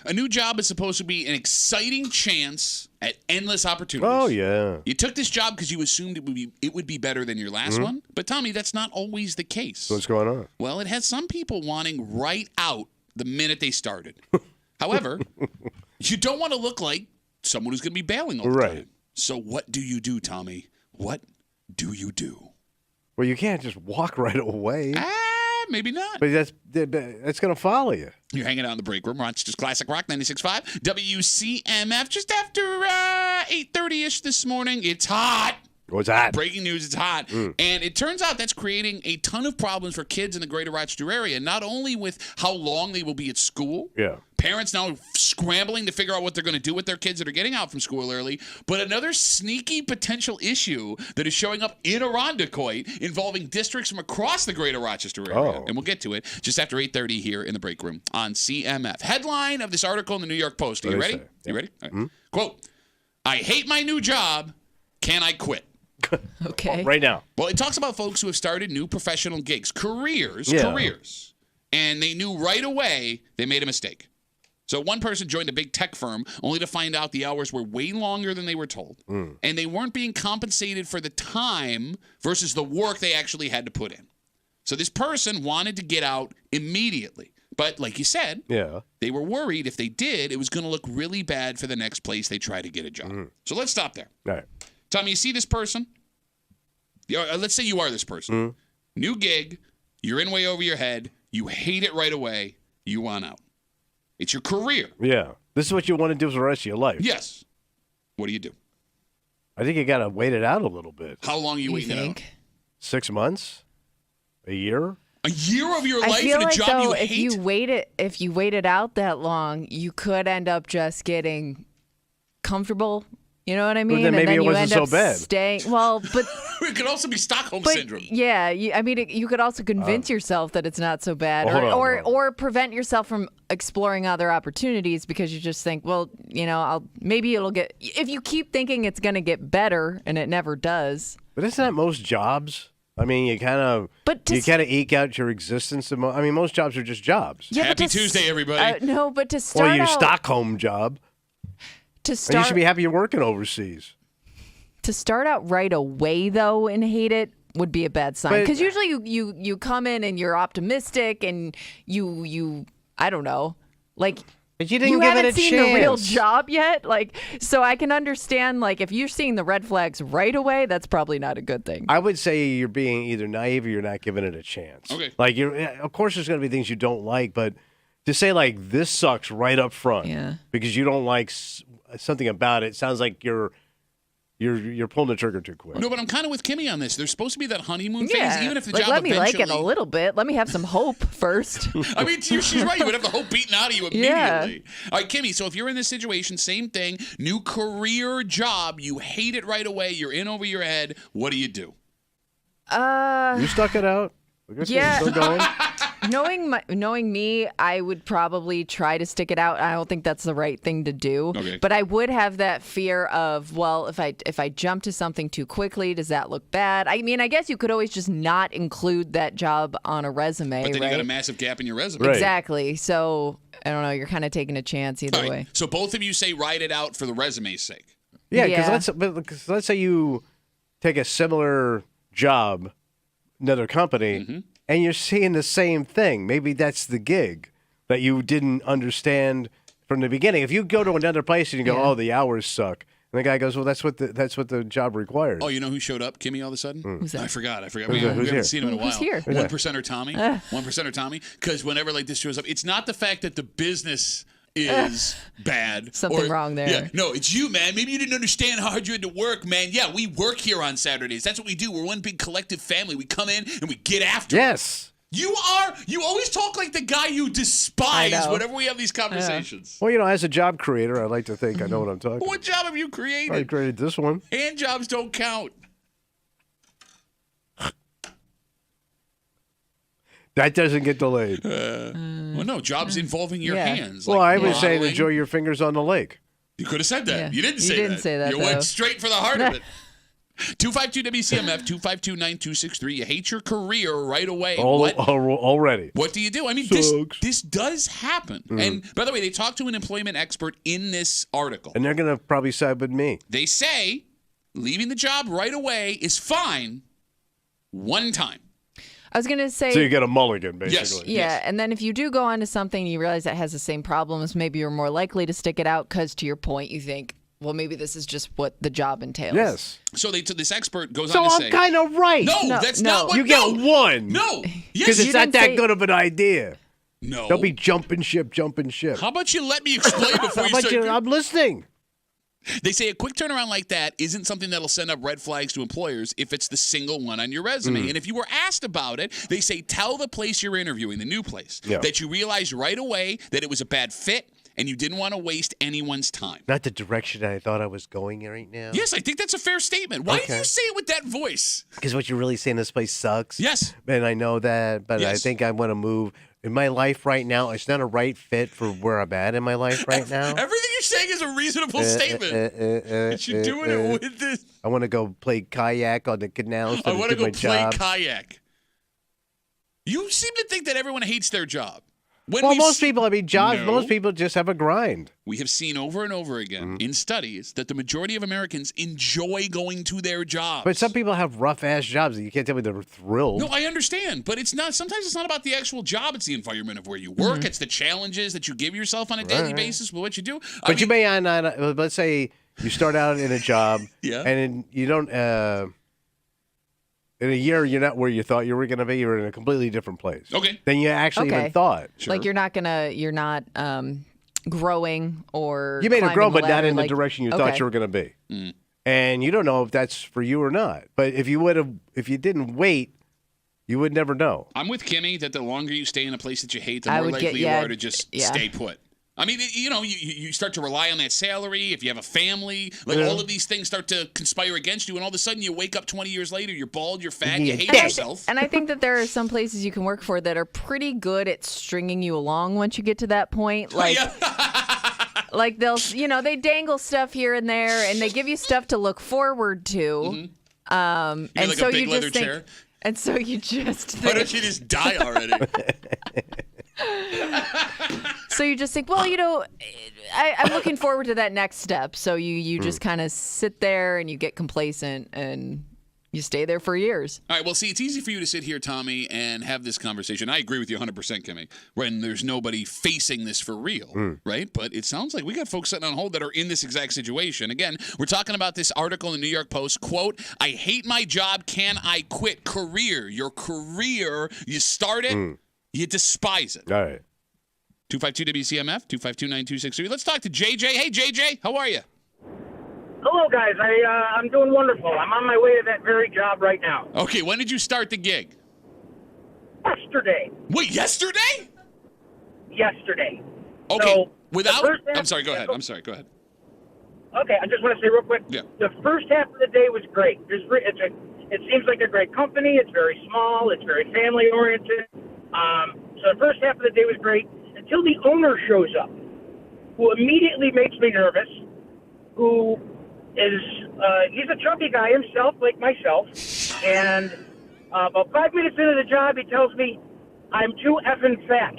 A new job is supposed to be an exciting chance at endless opportunities. Oh, yeah. You took this job because you assumed it would be better than your last one. But, Tommy, that's not always the case. What's going on? Well, it has some people wanting right out the minute they started. However, you don't want to look like someone who's going to be bailing all the time. So what do you do, Tommy? What do you do? Well, you can't just walk right away. Maybe not. But that's going to follow you. You're hanging out in the break room. Rochester's Classic Rock 96.5. WCMF. Just after 8:30-ish this morning. It's hot. What's hot? Breaking news, it's hot. And it turns out that's creating a ton of problems for kids in the greater Rochester area, not only with how long they will be at school. Yeah. Parents now scrambling to figure out what they're going to do with their kids that are getting out from school early, but another sneaky potential issue that is showing up in Irondequoit involving districts from across the greater Rochester area. And we'll get to it just after 8:30 here in the break room on CMF. Headline of this article in the New York Post. Are you ready? You ready? All right. Quote, I hate my new job. Can I quit? Okay. Right now. Well, it talks about folks who have started new professional gigs, careers, and they knew right away they made a mistake. So one person joined a big tech firm only to find out the hours were way longer than they were told. And they weren't being compensated for the time versus the work they actually had to put in. So this person wanted to get out immediately. But like you said, they were worried if they did, it was going to look really bad for the next place they try to get a job. So let's stop there. All right. Tommy, you see this person? Let's say you are this person. New gig, you're in way over your head, you hate it right away, you want out. It's your career. Yeah. This is what you want to do for the rest of your life. Yes. What do you do? I think you got to wait it out a little bit. How long are you waiting it out? 6 months? A year? A year of your I life feel in a like, job though, you if hate? if you wait it out that long, you could end up just getting comfortable. You know what I mean? Well, then maybe and then it you wasn't end so up bad. staying. Well, but it could also be Stockholm syndrome. Yeah, you could also convince yourself that it's not so bad, Well, or prevent yourself from exploring other opportunities because you just think, well, maybe it'll get. If you keep thinking it's going to get better and it never does. But isn't that most jobs? I mean, you kind of eke out your existence. I mean, most jobs are just jobs. Yeah, Happy Tuesday, everybody. No, but to start Well, your out, Stockholm job. To And start, you should be happy you're working overseas. To start out right away, though, and hate it would be a bad sign. Because usually you come in and you're optimistic and you I don't know, like. But you didn't give it a chance. You haven't seen the real job yet, so I can understand, if you're seeing the red flags right away, that's probably not a good thing. I would say you're being either naive or you're not giving it a chance. Okay. Of course, there's going to be things you don't like, but to say this sucks right up front, because you don't like something about it, sounds like you're pulling the trigger too quick. No, but I'm kind of with Kimmy on this. There's supposed to be that honeymoon phase, even if the job let me eventually... like it a little bit. Let me have some hope first. I mean, she's right. You would have the hope beaten out of you immediately. All right, Kimmy, so if you're in this situation, same thing, new career job, you hate it right away, you're in over your head, what do you do? You stuck it out? Yeah. Still going? Knowing me, I would probably try to stick it out. I don't think that's the right thing to do. Okay. But I would have that fear of, well, if I jump to something too quickly, does that look bad? I mean, I guess you could always just not include that job on a resume, But then right? you got a massive gap in your resume. Right. Exactly. So, I don't know. You're kind of taking a chance either All right. way. So both of you say ride it out for the resume's sake. Yeah, because let's say you take a similar job, another company, and you're seeing the same thing. Maybe that's the gig that you didn't understand from the beginning. If you go to another place and you go, "Oh, the hours suck," and the guy goes, "Well, that's what the job requires." Oh, you know who showed up, Kimmy, all of a sudden? Who's that? I forgot. Who's We haven't here? seen him in a while. Who's here? 1%er Tommy. 1%er Tommy. Because whenever this shows up, it's not the fact that the business is bad. Something wrong there. Yeah, no, it's you, man. Maybe you didn't understand how hard you had to work, man. Yeah, we work here on Saturdays. That's what we do. We're one big collective family. We come in and we get after it. Yes. You always talk like the guy you despise whenever we have these conversations. Well, as a job creator, I like to think I know what I'm talking about. What job have you created? I created this one. Hand jobs don't count. That doesn't get delayed. Well, no, jobs involving your hands. Well, like I was saying modeling. enjoy your fingers on the lake. You could have said that. Yeah. You didn't You say didn't that. say that, You though. went straight for the heart of it. 252-WCMF, 252-9263. You hate your career right away. Already. What do you do? I mean, this does happen. And by the way, they talked to an employment expert in this article. And they're going to probably side with me. They say leaving the job right away is fine one time. I was going to say. So you get a mulligan, basically. Yes. Yeah, Yes. and then if you do go on to something and you realize that has the same problems, maybe you're more likely to stick it out because, to your point, you think, well, maybe this is just what the job entails. Yes. So this expert goes So on to I'm say. kind of right. No, that's not what. You get one. No. Because it's not that good of an idea. No. Don't be jumping ship. How about you let me explain before you start? I'm listening. They say a quick turnaround like that isn't something that'll send up red flags to employers if it's the single one on your resume. And if you were asked about it, they say tell the place you're interviewing, the new place, that you realized right away that it was a bad fit and you didn't want to waste anyone's time. Not the direction I thought I was going right now. Yes, I think that's a fair statement. Why do you say it with that voice? Because what you're really saying, this place sucks. Yes. And I know that, but I Yes. think I want to move. In my life right now, it's not a right fit for where I'm at in my life right now. Everything you're saying is a reasonable statement. But you're doing it with this. I want to go play kayak on the canal. I want to go my play job. kayak. You seem to think that everyone hates their job. Most people, jobs, No. most people just have a grind. We have seen over and over again in studies that the majority of Americans enjoy going to their jobs. But some people have rough-ass jobs. You can't tell me they're thrilled. No, I understand, but it's not. Sometimes it's not about the actual job. It's the environment of where you work. It's the challenges that you give yourself on a daily basis with what you do. But you may not. Let's say you start out in a job, Yeah. and you don't. In a year, you're not where you thought you were going to be. You're in a completely different place. Okay. Than you actually even thought. Like you're not growing or You may have climbing grown, the but not ladder, in the like- direction you thought you were going to be. And you don't know if that's for you or not. But if you didn't wait, you would never know. I'm with Kimmy that the longer you stay in a place that you hate, the I more would likely get- you yeah, are to just yeah. stay put. I mean, you start to rely on that salary. If you have a family, all of these things start to conspire against you, and all of a sudden you wake up 20 years later, you're bald, you're fat, you hate yourself. And I think that there are some places you can work for that are pretty good at stringing you along once you get to that point. Like, like they dangle stuff here and there, and they give you stuff to look forward to. And like so a big you leather just think, chair? and so you just think, Why don't you just die already? So you just think, well, I'm looking forward to that next step. So you just kind of sit there and you get complacent and you stay there for years. All right, well, see, it's easy for you to sit here, Tommy, and have this conversation. I agree with you 100%, Kimmy, when there's nobody facing this for real, right? But it sounds like we got folks sitting on hold that are in this exact situation. Again, we're talking about this article in the New York Post, quote, I hate my job, can I quit? Career. Your career, you start it, you despise it. All right. 252-WCMF, 252-9263. Let's talk to JJ. Hey, JJ, how are you? Hello, guys. I'm doing wonderful. I'm on my way to that very job right now. Okay, when did you start the gig? Yesterday. Wait, yesterday? Yesterday. Okay, So, without... the first half- I'm sorry, go ahead. Go ahead. Okay, I just want to say real quick. Yeah. The first half of the day was great. It seems like a great company. It's very small. It's very family oriented. So the first half of the day was great until the owner shows up, who immediately makes me nervous. Who is he's a chunky guy himself, like myself, and about 5 minutes into the job, he tells me I'm too effing fat.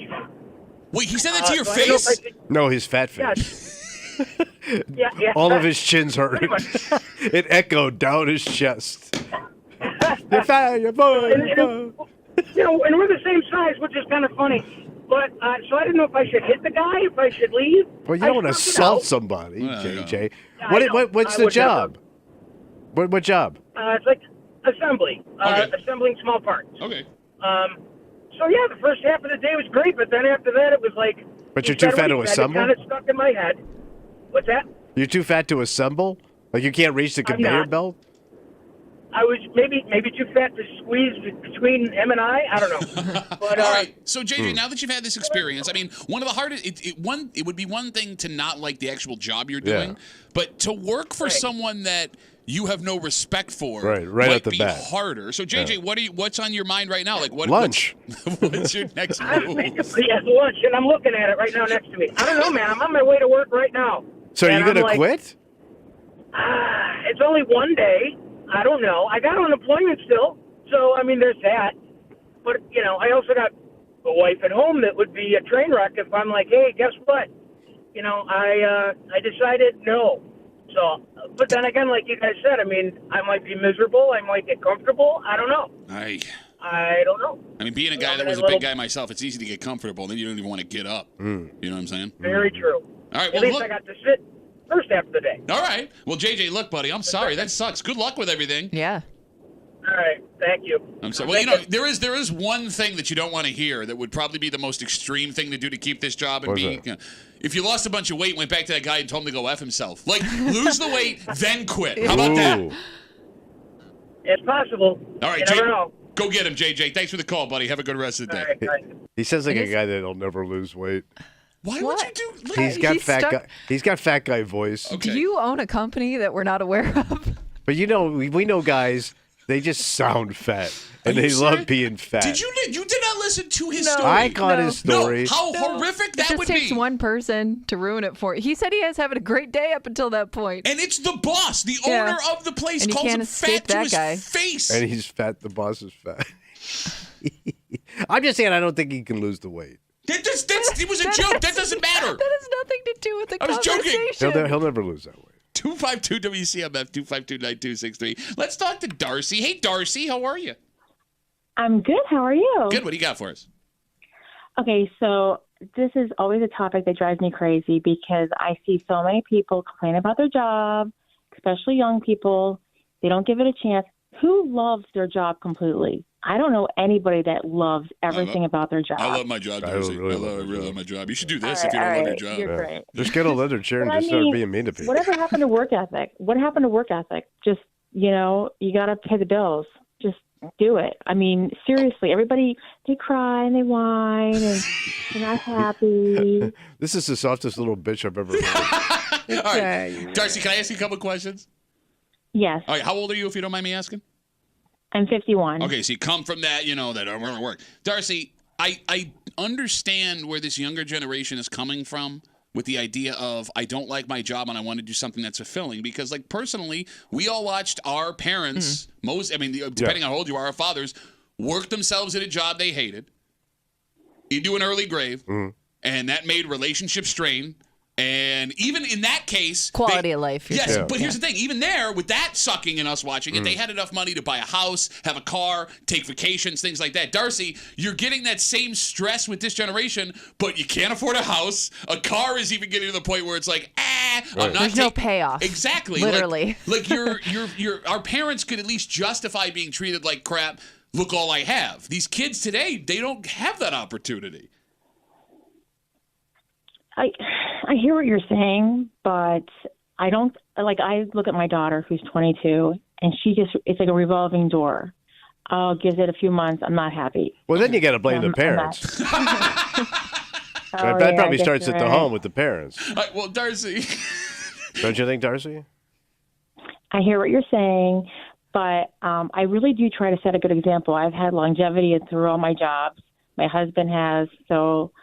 Wait, he said that to your so I don't know if face? No, his fat face. Yeah. Yeah. All of his chins hurt. It echoed down his chest. You're fat, you're boy, you're boy. And we're the same size, which is kind of funny. But so I didn't know if I should hit the guy, if I should leave. Well, you don't want to assault somebody, JJ. Yeah, I know. What's I the would job? What job? It's like assembly, assembling small parts. Okay. So yeah, the first half of the day was great, but then after that, it was like. But you're too fat to assemble? It kind of stuck in my head. What's that? You're too fat to assemble? Like you can't reach the conveyor not. belt? I was maybe too fat to squeeze between him and I don't know. But, all right. So, JJ, now that you've had this experience, I mean, one of the hardest, it would be one thing to not like the actual job you're doing, but to work for someone that you have no respect for right might at the be bat. harder. So, JJ, what's on your mind right now? Like what? Lunch. What's your next move? Yes, lunch, and I'm looking at it right now next to me. I don't know, man. I'm on my way to work right now. So are you going to quit? It's only one day. I don't know. I got unemployment still, so I mean, there's that. But I also got a wife at home that would be a train wreck if I'm like, hey, guess what? I decided no. So, but then again, like you guys said, I mean, I might be miserable. I might get comfortable. I don't know. I don't know. I mean, being a guy that was a big guy myself, it's easy to get comfortable. Then you don't even want to get up. You know what I'm saying? Very true. All right. At Well, least look. I got to sit first half of the day. All right. Well, JJ, look, buddy, I'm sorry. That sucks. Good luck with everything. Yeah. All right. Thank you. I'm sorry. Well, there is one thing that you don't want to hear that would probably be the most extreme thing to do to keep this job and be. If you lost a bunch of weight, went back to that guy and told him to go F himself. Like, lose the weight, then quit. How about that? It's possible. All right, you never know. Go get him, JJ. Thanks for the call, buddy. Have a good rest of the day. All right, He sounds like a guy that'll never lose weight. Why would you do? He's got He's got fat guy voice. Do you own a company that we're not aware of? But we know guys. They just sound fat, and they love being fat. Did you did not listen to his story? I caught his story. No, how horrific that would be. It just takes one person to ruin it for you. He said he was having a great day up until that point. And it's the boss, the owner of the place, and calls him fat to his guy. face. And he's fat. The boss is fat. I'm just saying I don't think he can lose the weight. It was a joke. That doesn't matter. That has nothing to do with the I was conversation. joking. He'll never lose that weight. 252 WCMF 252-9263. Let's talk to Darcy. Hey, Darcy, how are you? I'm good. How are you? Good. What do you got for us? Okay, so this is always a topic that drives me crazy because I see so many people complain about their job, especially young people. They don't give it a chance. Who loves their job completely? I don't know anybody that loves everything about their job. I love my job, Darcy. I really love my job. You should do this if you All don't love right, your job. you're great. Just get a leather chair and just start being mean to people. Whatever happened to work ethic? What happened to work ethic? Just, you got to pay the bills. Just do it. I mean, seriously, everybody, they cry and they whine and they're not happy. This is the softest little bitch I've ever heard. All right. Darcy, can I ask you a couple questions? Yes. All right. How old are you, if you don't mind me asking? I'm 51. Okay, so you come from that, that are going to work. Darcy, I understand where this younger generation is coming from with the idea of I don't like my job and I want to do something that's fulfilling because, like, personally, we all watched our parents, depending on how old you are, our fathers, work themselves at a job they hated into an early grave, and that made relationships strain. And even in that case, quality of life. Yes, but here's the thing. Even there, with that sucking and us watching it, they had enough money to buy a house, have a car, take vacations, things like that. Darcy, you're getting that same stress with this generation, but you can't afford a house. A car is even getting to the point where it's like, I'm not. There's no payoff. Exactly. Literally. Like our parents could at least justify being treated like crap. Look, all I have. These kids today, they don't have that opportunity. I hear what you're saying, but I don't I look at my daughter who's 22 and it's like a revolving door. I'll give it a few months. I'm not happy. Well, then you got to blame the parents. That probably starts at the home with the parents. Well, Darcy. Don't you think, Darcy? I hear what you're saying, but I really do try to set a good example. I've had longevity through all my jobs. My husband has, so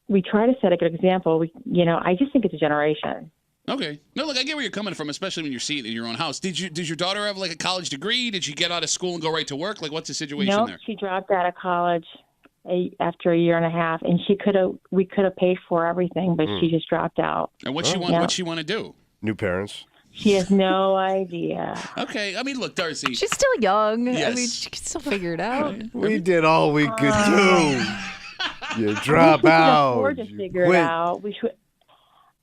we try to set a good example. I just think it's a generation. Okay. No, look, I get where you're coming from, especially when you're seeing it in your own house. Did your daughter have like a college degree? Did she get out of school and go right to work? Like, what's the situation there? She dropped out of college after a year and a half, and we could have paid for everything, but she just dropped out. And what's she want to do? New parents. She has no idea. Okay. I mean, look, Darcy. She's still young. Yes. I mean, she can still figure it out. We did all we could do. You drop out. We couldn't afford to figure it out.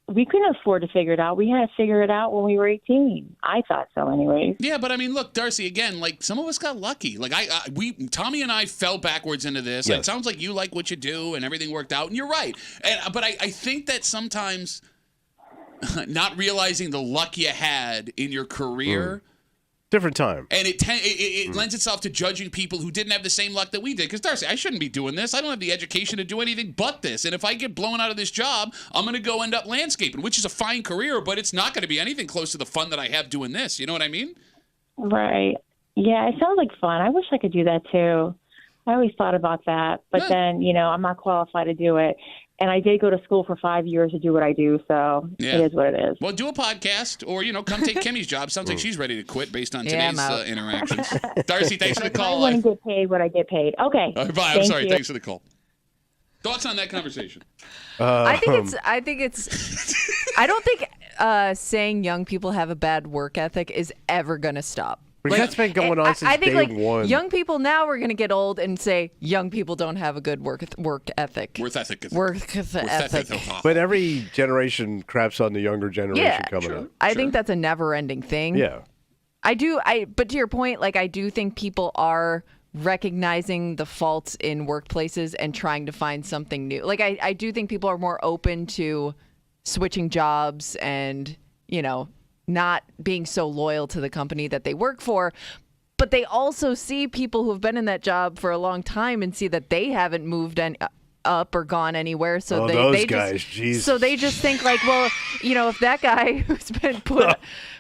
We couldn't afford to figure it out. We had to figure it out when we were 18. I thought so, anyways. Yeah, but I mean, look, Darcy. Again, like some of us got lucky. Like Tommy and I fell backwards into this. Yes. It sounds like you like what you do, and everything worked out, and you're right. But I think that sometimes not realizing the luck you had in your career. Different time. And it lends itself to judging people who didn't have the same luck that we did. Because, Darcy, I shouldn't be doing this. I don't have the education to do anything but this. And if I get blown out of this job, I'm going to go end up landscaping, which is a fine career, but it's not going to be anything close to the fun that I have doing this. You know what I mean? Right. Yeah, it sounds like fun. I wish I could do that, too. I always thought about that. But then, I'm not qualified to do it. And I did go to school for 5 years to do what I do, so Yeah. it is what it is. Well, do a podcast or, come take Kimmy's job. Sounds like she's ready to quit based on Yeah, I'm today's out. interactions. Darcy, thanks for the I call. wouldn't get paid what I get paid. Okay. Bye. I'm Thank sorry. you. Thanks for the call. Thoughts on that conversation? I think it's. I don't think saying young people have a bad work ethic is ever going to stop. That's been going on since I think day one. Young people now are going to get old and say young people don't have a good work ethic. Work ethic. Work ethic. But every generation craps on the younger generation coming up. I think that's a never-ending thing. Yeah. But to your point, like I do think people are recognizing the faults in workplaces and trying to find something new. Like I do think people are more open to switching jobs and, not being so loyal to the company that they work for. But they also see people who have been in that job for a long time and see that they haven't moved up or gone anywhere. So they guys, just, Jesus. So they just think like, well, if that guy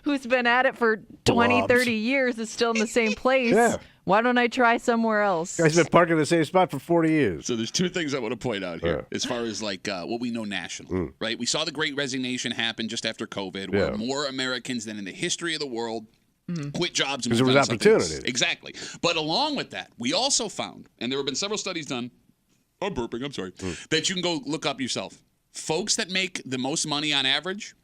who's been at it for 20, Blobs. 30 years is still in the same place, Yeah. why don't I try somewhere else? Guy's been parking in the same spot for 40 years. So there's two things I want to point out here as far as what we know nationally, right? We saw the Great Resignation happen just after COVID, where more Americans than in the history of the world quit jobs and Because there was moved on to something else. opportunity. Exactly. But along with that, we also found, and there have been several studies done, I'm burping, I'm sorry, that you can go look up yourself. Folks that make the most money on average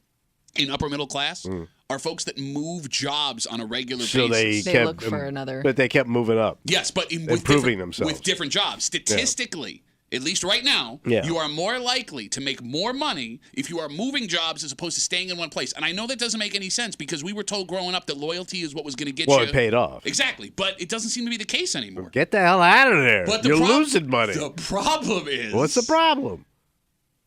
in upper middle class are folks that move jobs on a regular basis. They look for another. But they kept moving up. Yes, but improving themselves with different jobs. Statistically, at least right now, you are more likely to make more money if you are moving jobs as opposed to staying in one place. And I know that doesn't make any sense because we were told growing up that loyalty is what was going to get you. Well, it paid off. Exactly, but it doesn't seem to be the case anymore. Get the hell out of there. But You're losing money. The problem is... What's the problem?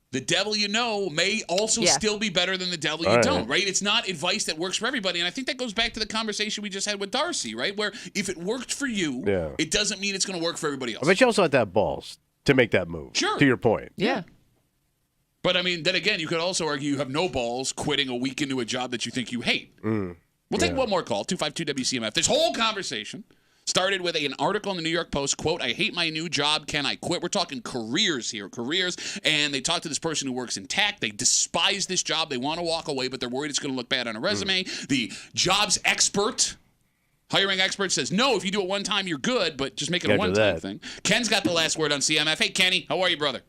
The devil you know may also still be better than the devil you don't, right? It's not advice that works for everybody. And I think that goes back to the conversation we just had with Darcy, right? Where if it worked for you, it doesn't mean it's going to work for everybody else. But you also had that balls to make that move. Sure. To your point. Yeah. But, I mean, then again, you could also argue you have no balls quitting a week into a job that you think you hate. We'll take one more call, 252-WCMF. This whole conversation started with an article in the New York Post, quote, I hate my new job, can I quit? We're talking careers here, and they talked to this person who works in tech. They despise this job. They want to walk away, but they're worried it's going to look bad on a resume. The jobs expert, hiring expert, says, no, if you do it one time, you're good, but just make it a one-time thing. Ken's got the last word on CMF. Hey, Kenny, how are you, brother?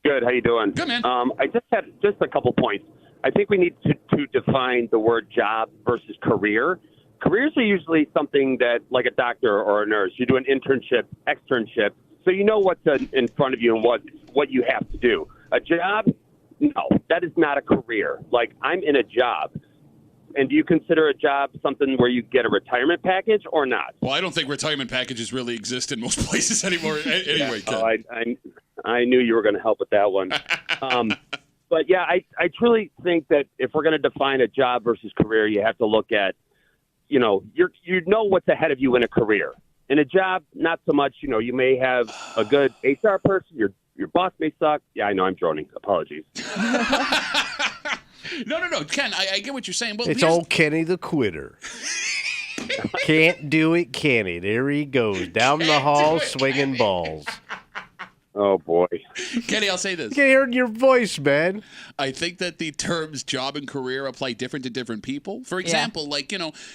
Good. How you doing? Good, man. I just had a couple points. I think we need to define the word job versus career. Careers are usually something that, like a doctor or a nurse, you do an internship, externship, so you know what's in front of you and what you have to do. A job, no, that is not a career. Like, I'm in a job. And do you consider a job something where you get a retirement package or not? Well, I don't think retirement packages really exist in most places anymore. Anyway, Ken. I knew you were going to help with that one. But, yeah, I truly think that if we're going to define a job versus career, you have to look at, you know what's ahead of you in a career. In a job, not so much. You may have a good HR person. Your boss may suck. Yeah, I know I'm droning. Apologies. No, Ken, I get what you're saying. But it's old Kenny the quitter. Can't do it, Kenny. There he goes down the hall swinging balls. Oh, boy. Kenny, I'll say this. I can't hear your voice, man. I think that the terms job and career apply different to different people. For example,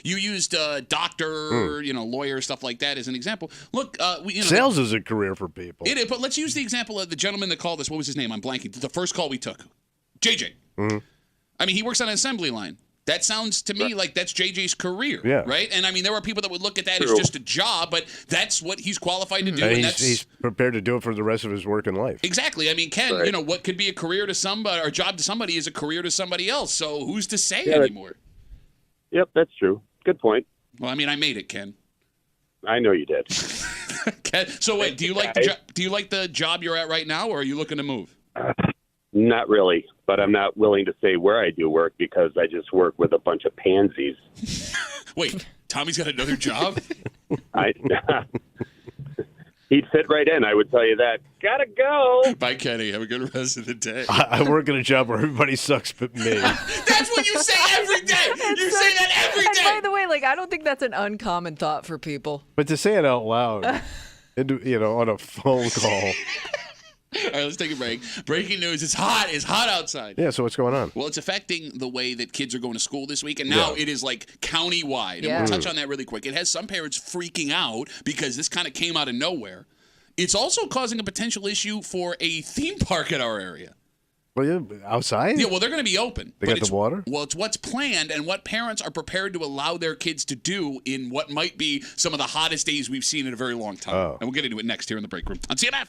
you used doctor, lawyer, stuff like that as an example. Look, sales is a career for people. It is, but let's use the example of the gentleman that called us. What was his name? I'm blanking. The first call we took. JJ. Mm-hmm. I mean, he works on an assembly line. That sounds to me like that's JJ's career, right? And I mean, there are people that would look at that as just a job, but that's what he's qualified to do. And he's prepared to do it for the rest of his working life. Exactly. I mean, Ken, what could be a career to somebody or a job to somebody is a career to somebody else. So who's to say anymore? Yep, that's true. Good point. Well, I mean, I made it, Ken. I know you did. Ken, so wait, do you like the job you're at right now, or are you looking to move? Not really, but I'm not willing to say where I do work because I just work with a bunch of pansies. Wait, Tommy's got another job? He'd fit right in, I would tell you that. Gotta go. Bye, Kenny. Have a good rest of the day. I work at a job where everybody sucks but me. That's what you say every day. You say that every day. And by the way, I don't think that's an uncommon thought for people. But to say it out loud, on a phone call. All right, let's take a break. Breaking news. It's hot. It's hot outside. Yeah, so what's going on? Well, it's affecting the way that kids are going to school this week, and now it is like county-wide. And we'll touch on that really quick. It has some parents freaking out because this kind of came out of nowhere. It's also causing a potential issue for a theme park in our area. Well, yeah, outside? Yeah, well, they're going to be open. They got the water? Well, it's what's planned and what parents are prepared to allow their kids to do in what might be some of the hottest days we've seen in a very long time. Oh. And we'll get into it next here in the break room on CMF.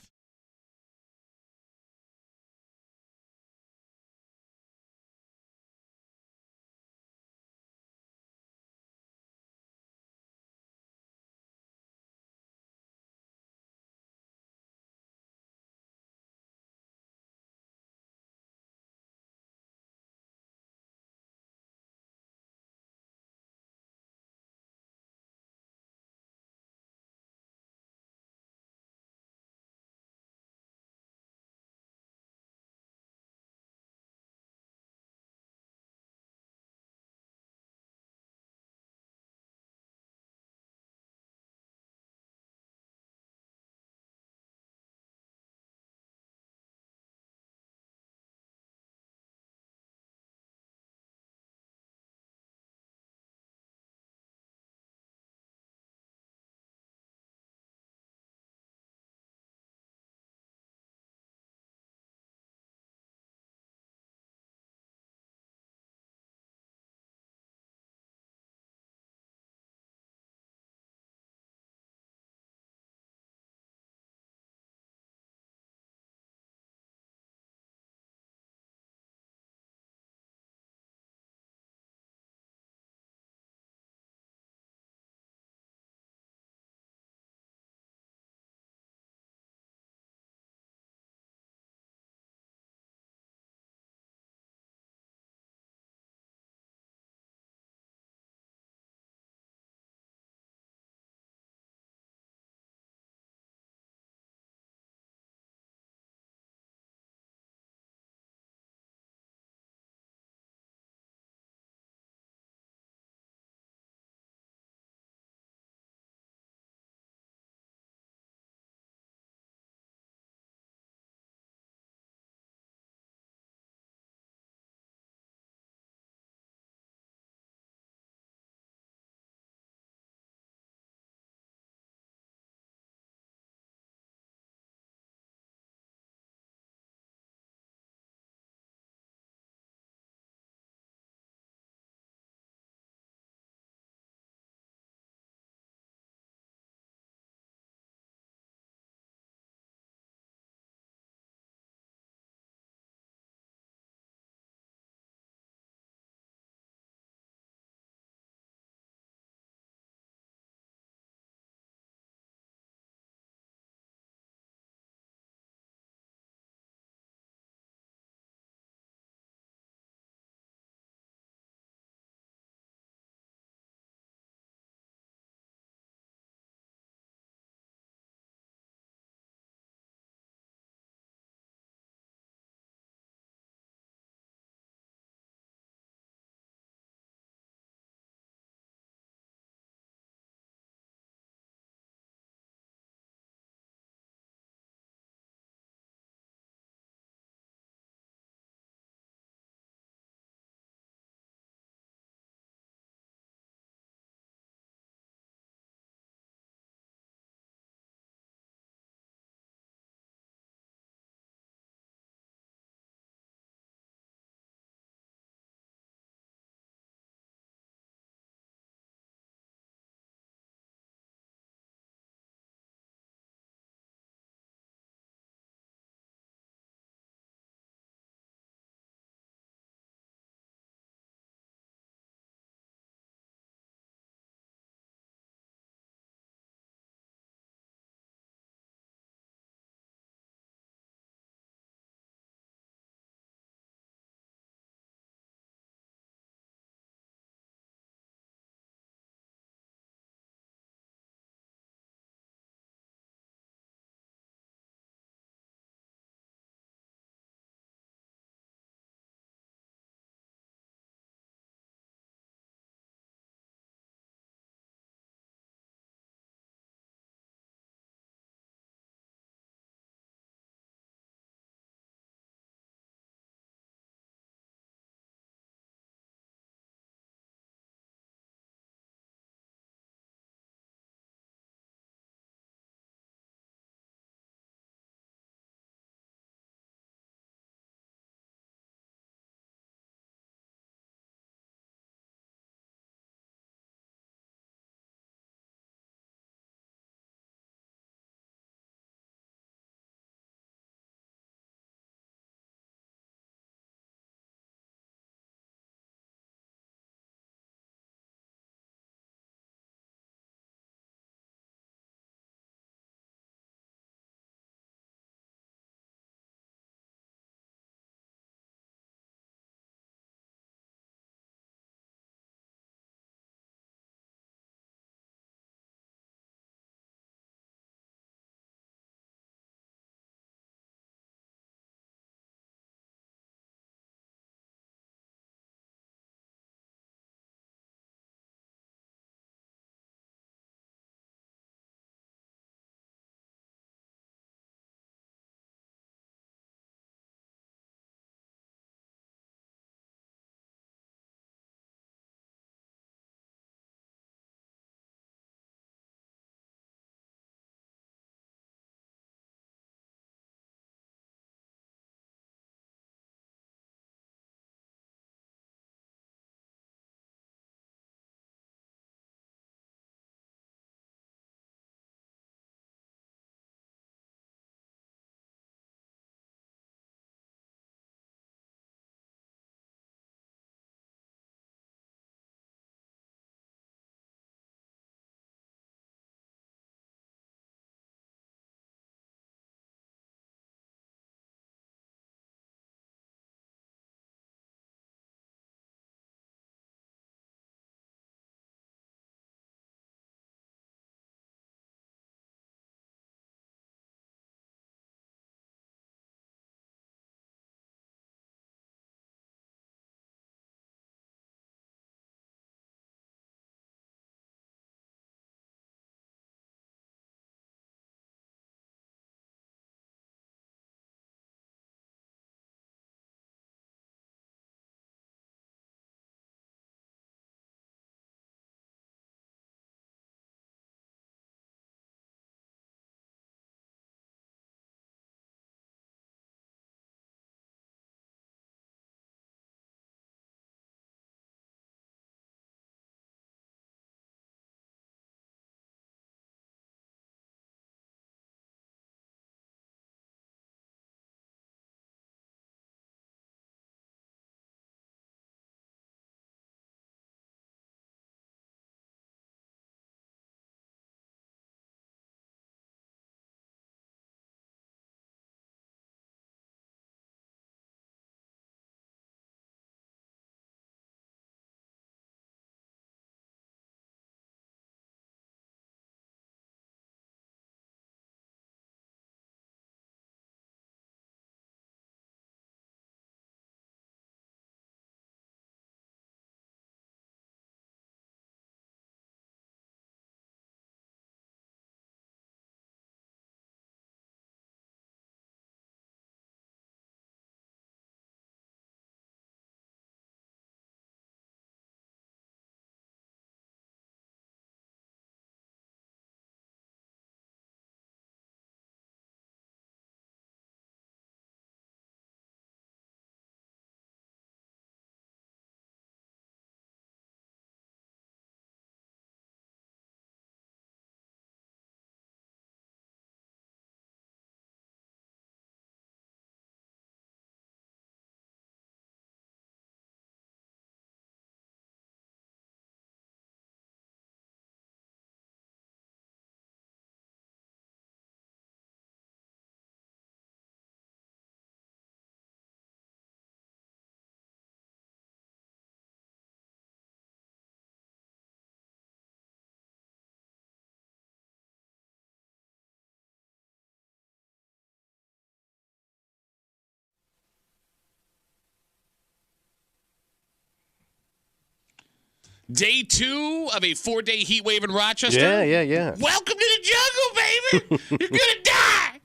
Day 2 of a 4-day heat wave in Rochester. Yeah. Welcome to the jungle, baby. You're going to die.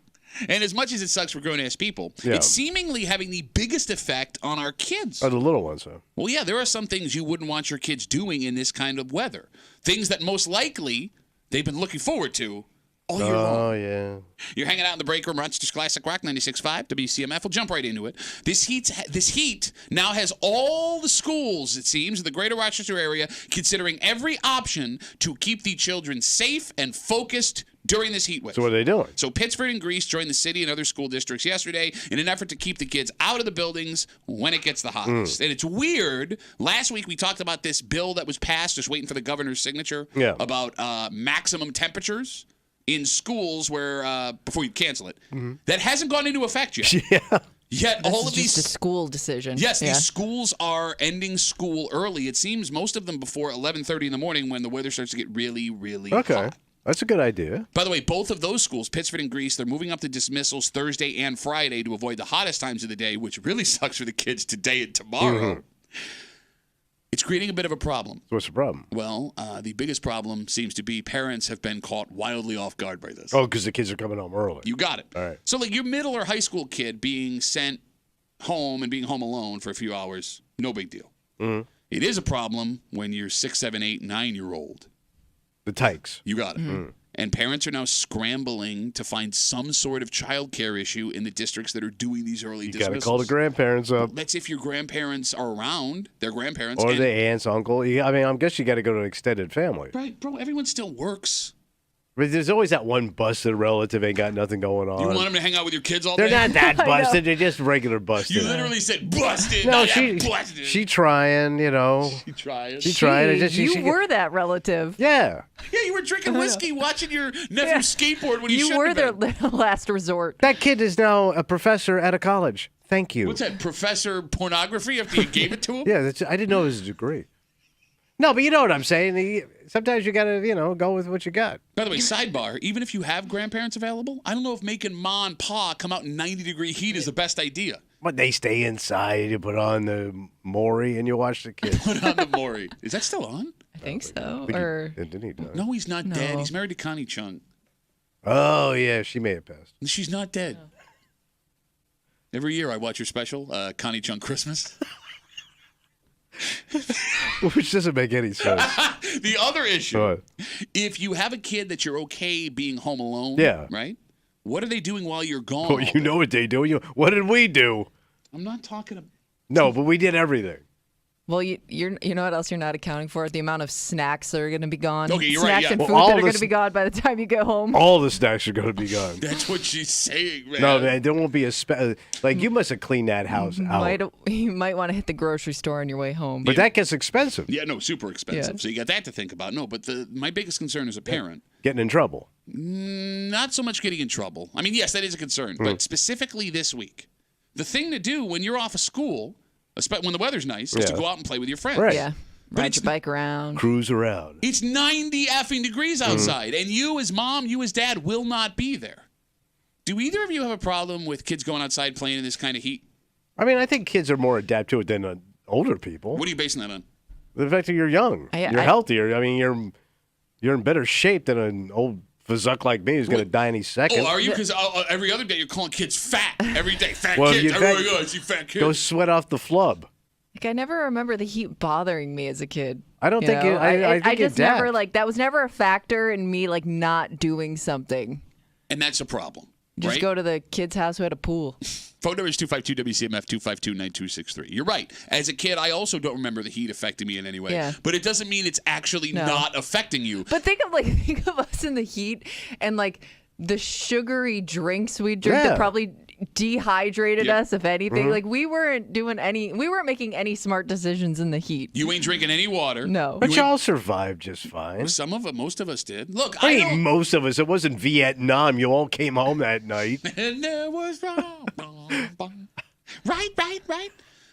And as much as it sucks for grown-ass people, it's seemingly having the biggest effect on our kids. Oh, the little ones, huh? Well, yeah, there are some things you wouldn't want your kids doing in this kind of weather. Things that most likely they've been looking forward to all year long. Oh, yeah. You're hanging out in the break room, Rochester's Classic Rock 96.5, WCMF. We'll jump right into it. This heat now has all the schools, it seems, in the greater Rochester area considering every option to keep the children safe and focused during this heat wave. So what are they doing? So Pittsford and Greece joined the city and other school districts yesterday in an effort to keep the kids out of the buildings when it gets the hottest. And it's weird. Last week we talked about this bill that was passed, just waiting for the governor's signature, about maximum temperatures in schools where before you cancel it. That hasn't gone into effect yet. Yet This all is of these just a school decision. Yes, these schools are ending school early. It seems most of them before 11:30 in the morning when the weather starts to get really, really hot. That's a good idea. By the way, both of those schools, Pittsford and Greece, they're moving up the dismissals Thursday and Friday to avoid the hottest times of the day, which really sucks for the kids today and tomorrow. It's creating a bit of a problem. What's the problem? Well, the biggest problem seems to be parents have been caught wildly off guard by this. Oh, because the kids are coming home early. You got it. All right. So, like your middle or high school kid being sent home and being home alone for a few hours, no big deal. It is a problem when you're 6, 7, 8, 9-year-old. The tykes. You got it. And parents are now scrambling to find some sort of child care issue in the districts that are doing these early dismissals. You got to call the grandparents up. That's if your grandparents are around, their grandparents. Or the aunts, uncle. I guess you got to go to extended family. Right, bro. Everyone still works. But there's always that one busted relative ain't got nothing going on. You want them to hang out with your kids all They're day? not that busted. They're just regular busted. You literally said busted. No, not she busted. she trying, She trying. She trying. You were that relative. Yeah. Yeah, you were drinking whiskey, watching your nephew skateboard when you You were their last resort. That kid is now a professor at a college. Thank you. What's that, professor pornography after you gave it to him? Yeah, I didn't know it was a degree. No, but you know what I'm saying. Sometimes you got to, go with what you got. By the way, sidebar, even if you have grandparents available, I don't know if making ma and pa come out in 90-degree heat is the best idea. But they stay inside. You put on the Maury and you watch the kids. Put on the Maury. Is that still on? I think so. Didn't he die? No, he's not dead. He's married to Connie Chung. Oh, yeah. She may have passed. She's not dead. No. Every year I watch her special, Connie Chung Christmas. Which doesn't make any sense. The other issue, if you have a kid that you're okay being home alone, right? What are they doing while you're gone? Well, you know what they do. What did we do? I'm not talking about... No, but we did everything. Well, you know what else you're not accounting for? The amount of snacks that are going to be gone. Okay, you're snacks right. Yeah. and food that are going to be gone by the time you get home. All the snacks are going to be gone. That's what she's saying, man. No, man, there won't be a you must have cleaned that house out. You might want to hit the grocery store on your way home. But that gets expensive. Yeah, no, super expensive. Yeah. So you got that to think about. No, but my biggest concern as a parent. Getting in trouble. Not so much getting in trouble. I mean, yes, that is a concern. But specifically this week, the thing to do when you're off of school, when the weather's nice, is to go out and play with your friends. Right. Yeah. Ride your bike around. Cruise around. It's 90 effing degrees outside, and you as mom, you as dad will not be there. Do either of you have a problem with kids going outside playing in this kind of heat? I mean, I think kids are more adept to it than older people. What are you basing that on? The fact that you're young. You're healthier. I mean, you're in better shape than an old Fazuck like me who's going to die any second. Oh, are you? Because every other day you're calling kids fat. Every day, fat well, kids. I see fat kids. Go sweat off the flub. Like, I never remember the heat bothering me as a kid. I don't think it. I just never that was never a factor in me not doing something. And that's a problem. Just right? go to the kid's house who had a pool. Phone number is 252-WCMF, 252-9263. You're right. As a kid, I also don't remember the heat affecting me in any way. Yeah. But it doesn't mean it's actually not affecting you. But think of us in the heat and the sugary drinks we drink that probably dehydrated us, if anything. Like we weren't making any smart decisions in the heat. You ain't drinking any water. No. But y'all survived just fine. Most of us did. Look, most of us. It wasn't Vietnam. You all came home that night. And it was wrong. Right.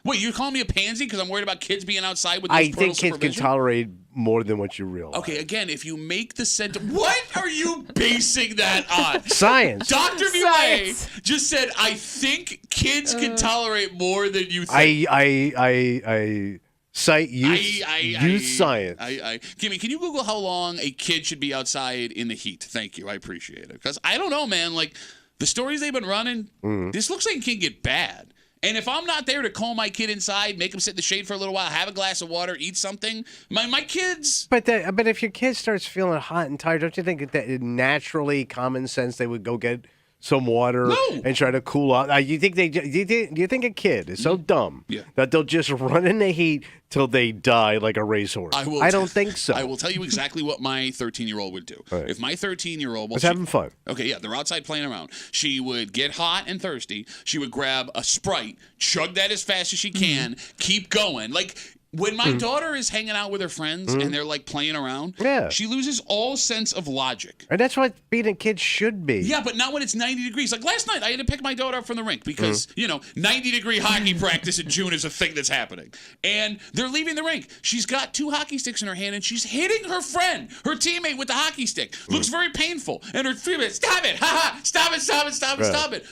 Wait, you're calling me a pansy because I'm worried about kids being outside with I think kids can tolerate more than what you realize. Okay, again, if you make the sentence, what are you basing that on? Science. Dr. Mulay just said, I think kids can tolerate more than you think. I Use science. Kimmy, can you Google how long a kid should be outside in the heat? Thank you. I appreciate it. Because I don't know, man. Like, the stories they've been running, this looks like it can get bad. And if I'm not there to call my kid inside, make him sit in the shade for a little while, have a glass of water, eat something, my kids... But if your kid starts feeling hot and tired, don't you think that naturally, common sense, they would go get some water and try to cool off? You think you think a kid is so dumb that they'll just run in the heat till they die like a racehorse? I don't think so. I will tell you exactly what my 13-year-old would do. Right. If my 13-year-old was having fun. Okay, yeah, they're outside playing around. She would get hot and thirsty. She would grab a Sprite, chug that as fast as she can, keep going. Like, when my daughter is hanging out with her friends and they're like playing around, she loses all sense of logic. And that's what being a kid should be. Yeah, but not when it's 90 degrees. Like last night, I had to pick my daughter up from the rink because, 90-degree hockey practice in June is a thing that's happening. And they're leaving the rink. She's got 2 hockey sticks in her hand and she's hitting her friend, her teammate with the hockey stick. Looks very painful. And her teammate, stop it, stop it.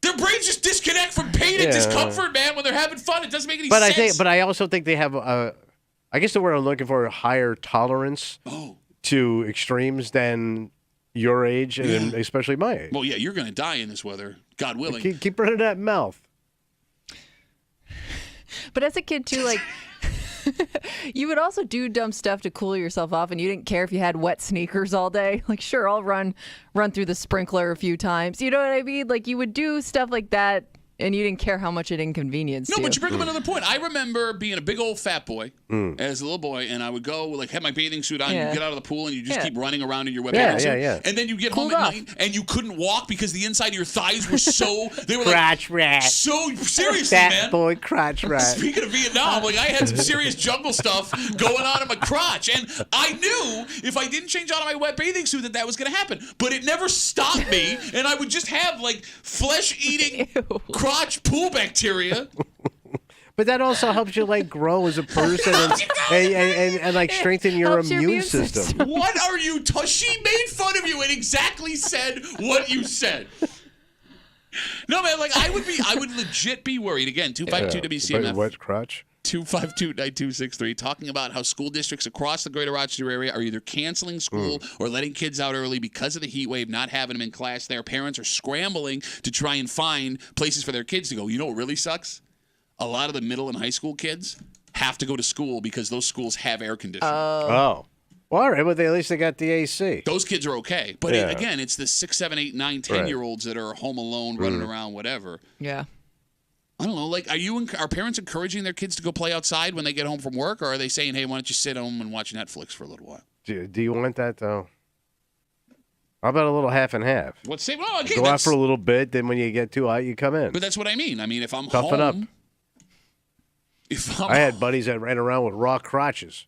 Their brains just disconnect from pain and discomfort, man, when they're having fun. It doesn't make any sense. But I also think they have I guess the word I'm looking for, a higher tolerance to extremes than your age and especially my age. Well, yeah, you're going to die in this weather, God willing. Keep running that mouth. But as a kid too, like you would also do dumb stuff to cool yourself off, and you didn't care if you had wet sneakers all day. Like, sure, I'll run through the sprinkler a few times. You know what I mean? Like, you would do stuff like that, and you didn't care how much it inconvenienced you. No, but you bring up another point. I remember being a big old fat boy as a little boy, and I would go, like, have my bathing suit on, you get out of the pool, and you just keep running around in your wet bathing suit. And then you get home at night, and you couldn't walk because the inside of your thighs were so... They were crotch rat. So, seriously, fat man. boy crotch rat. Speaking of Vietnam, like, I had some serious jungle stuff going on in my crotch, and I knew if I didn't change out of my wet bathing suit that was going to happen. But it never stopped me, and I would just have, like, flesh-eating crotch pool bacteria. But that also helps you like grow as a person and like strengthen your immune system. What are you? She made fun of you and exactly said what you said. No, man, like I would legit be worried. Again, 252 WCMF. What crotch? 252-9263, talking about how school districts across the greater Rochester area are either canceling school or letting kids out early because of the heat wave, not having them in class. Their parents are scrambling to try and find places for their kids to go. You know what really sucks? A lot of the middle and high school kids have to go to school because those schools have air conditioning. Oh. Well, all right, but at least they got the AC. Those kids are okay. But again, it's the 6, 7, 8, 9, 10-year-olds that are home alone, running around, whatever. Yeah. I don't know. Like, are parents encouraging their kids to go play outside when they get home from work, or are they saying, "Hey, why don't you sit home and watch Netflix for a little while"? Do you want that though? How about a little half and half? What's say? Well, okay, go out for a little bit, then when you get too hot, you come in. But that's what I mean. I mean, if I'm toughen home, up. I had buddies that ran around with raw crotches.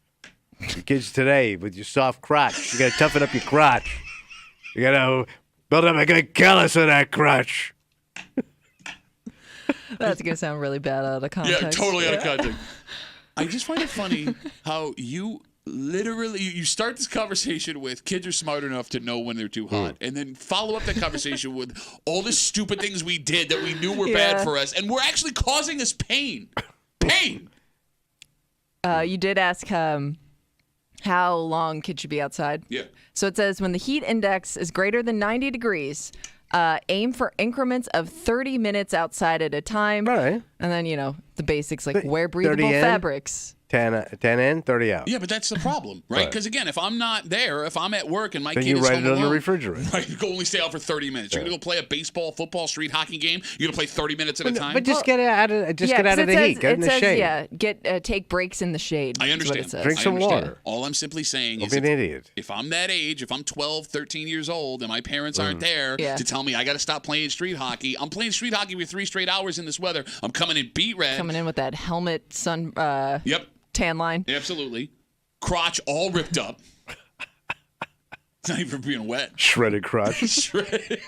The kids today with your soft crotch, you got to toughen up your crotch. You got to build up a good callus in that crotch. That's going to sound really bad out of context. Yeah, totally out of context. I just find it funny how you literally, you start this conversation with kids are smart enough to know when they're too hot, and then follow up that conversation with all the stupid things we did that we knew were bad for us, and were actually causing us pain. Pain! You did ask how long kids should be outside. Yeah. So it says when the heat index is greater than 90 degrees, aim for increments of 30 minutes outside at a time. Right. And then, the basics like wear breathable fabrics. 10 in, 30 out. Yeah, but that's the problem, right? Because again, if I'm not there, if I'm at work and my then kid is home alone, you write it on the refrigerator. Right, you can only stay out for 30 minutes. You're gonna go play a baseball, football, street hockey game. You're gonna play 30 minutes at a time. But just get out of the heat. Get in the shade. Yeah, take breaks in the shade. I understand. Drink some water. All I'm simply saying is, an idiot. If I'm that age, if I'm 12, 13 years old, and my parents aren't there to tell me I got to stop playing street hockey, I'm playing street hockey for 3 straight hours in this weather. I'm coming in beat red. Coming in with that helmet sun. Yep. Tan line. Absolutely. Crotch all ripped up. It's not even being wet. Shredded crotch. Shredded.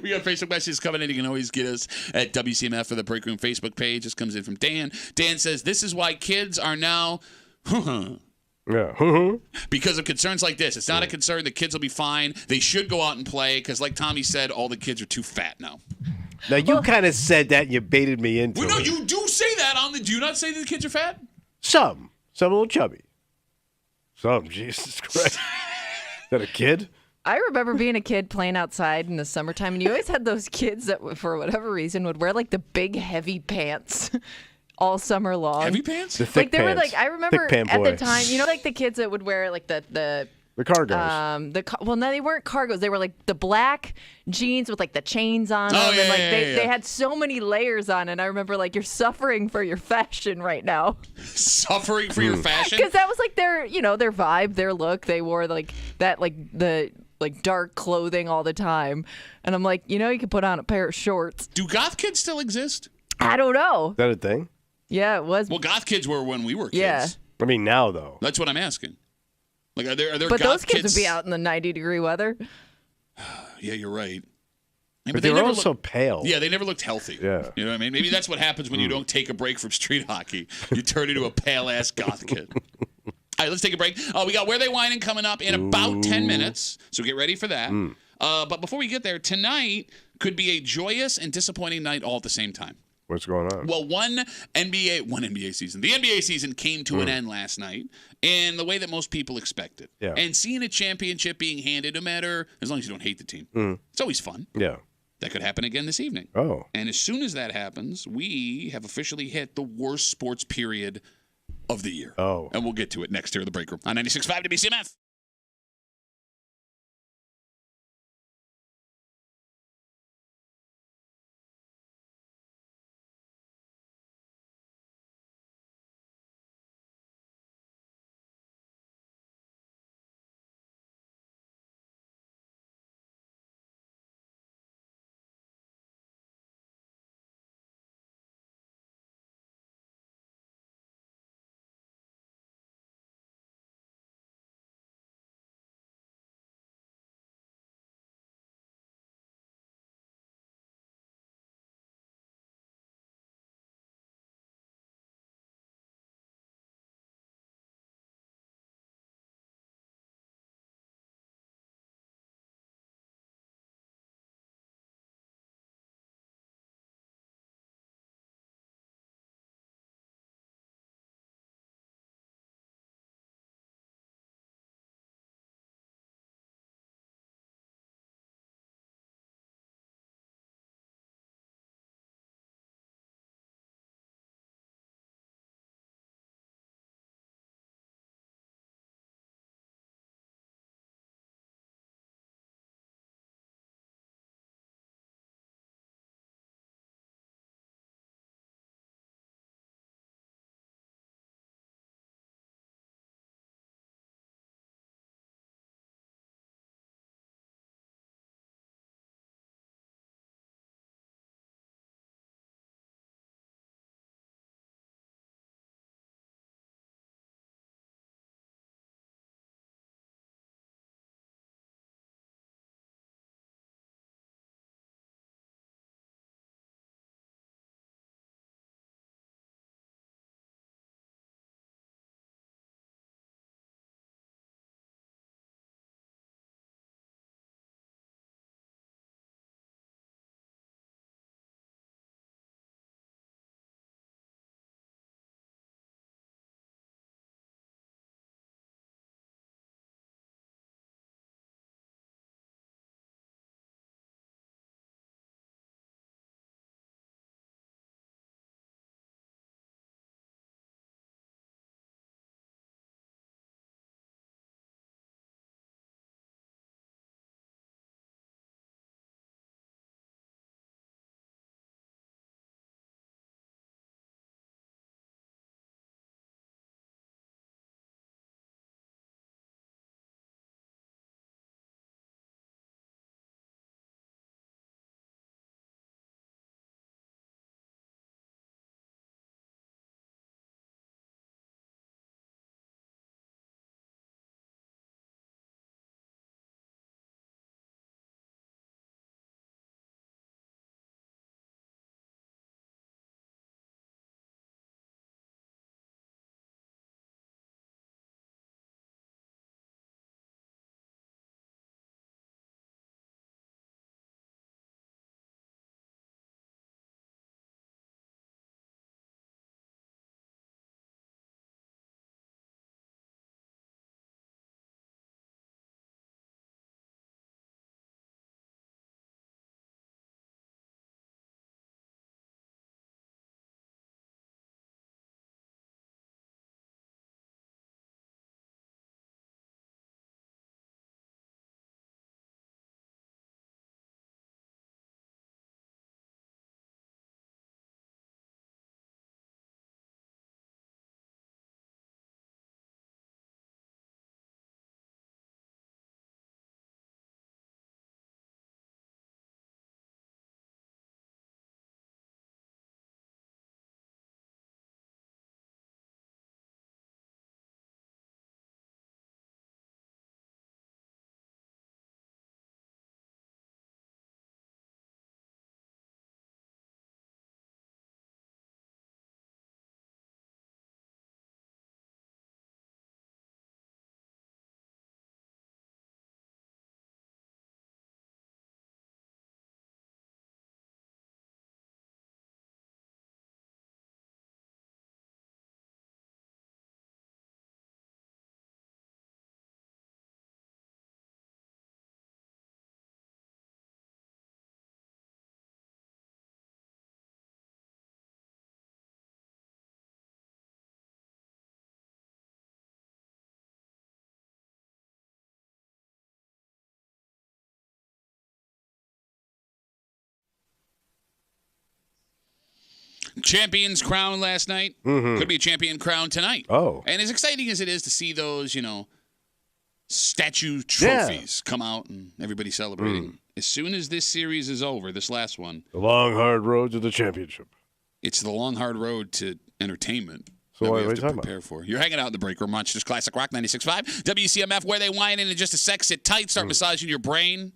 We got Facebook messages coming in. You can always get us at WCMF for the Break Room Facebook page. This comes in from Dan. Dan says, this is why kids are now... Yeah. Because of concerns like this. It's not a concern. The kids will be fine. They should go out and play because, like Tommy said, all the kids are too fat now. Now, you kind of said that and you baited me into Well, no, it. you do say that on the. Do you not say that the kids are fat? Some a little chubby. Some, Jesus Christ. Is that a kid? I remember being a kid playing outside in the summertime, and you always had those kids that, for whatever reason, would wear like the big heavy pants all summer long. Heavy pants? The thick Like they were pants. like, I remember Thick pant at the boy. time, like the kids that would wear like the cargos. well, no, they weren't cargos. They were like the black jeans with like the chains on them, and like they had so many layers on. And I remember like, you're suffering for your fashion right now. Suffering for your fashion? Because that was like their vibe, their look. They wore like that, like the dark clothing all the time. And I'm like, you could put on a pair of shorts. Do goth kids still exist? I don't know. Is that a thing? Yeah, it was. Well, goth kids were when we were kids. Yeah. I mean, now, though. That's what I'm asking. Like, are there But goth those kids would be out in the 90-degree weather. Yeah, you're right. Yeah, But they were never also pale. Yeah, they never looked healthy. Yeah. You know what I mean? Maybe that's what happens when you don't take a break from street hockey. You turn into a pale-ass goth kid. All right, let's take a break. We got Where They Whining coming up in about 10 minutes, so get ready for that. But before we get there, tonight could be a joyous and disappointing night all at the same time. What's going on? Well, one NBA season. The NBA season came to an end last night in the way that most people expected. Yeah. And seeing a championship being handed, no matter, as long as you don't hate the team, it's always fun. Yeah. That could happen again this evening. Oh. And as soon as that happens, we have officially hit the worst sports period of the year. Oh. And we'll get to it next here in the break room on 96.5 WCMF. Champions crowned last night. Could be a champion crowned tonight. Oh. And as exciting as it is to see those, statue trophies come out and everybody celebrating, as soon as this series is over, this last one. The long, hard road to the championship. It's the long, hard road to entertainment. So that what we are have you to talking prepare for. You're hanging out in the break room, Rochester's Classic Rock 96.5. WCMF, where they whine in just a sec. Sit tight, start massaging your brain.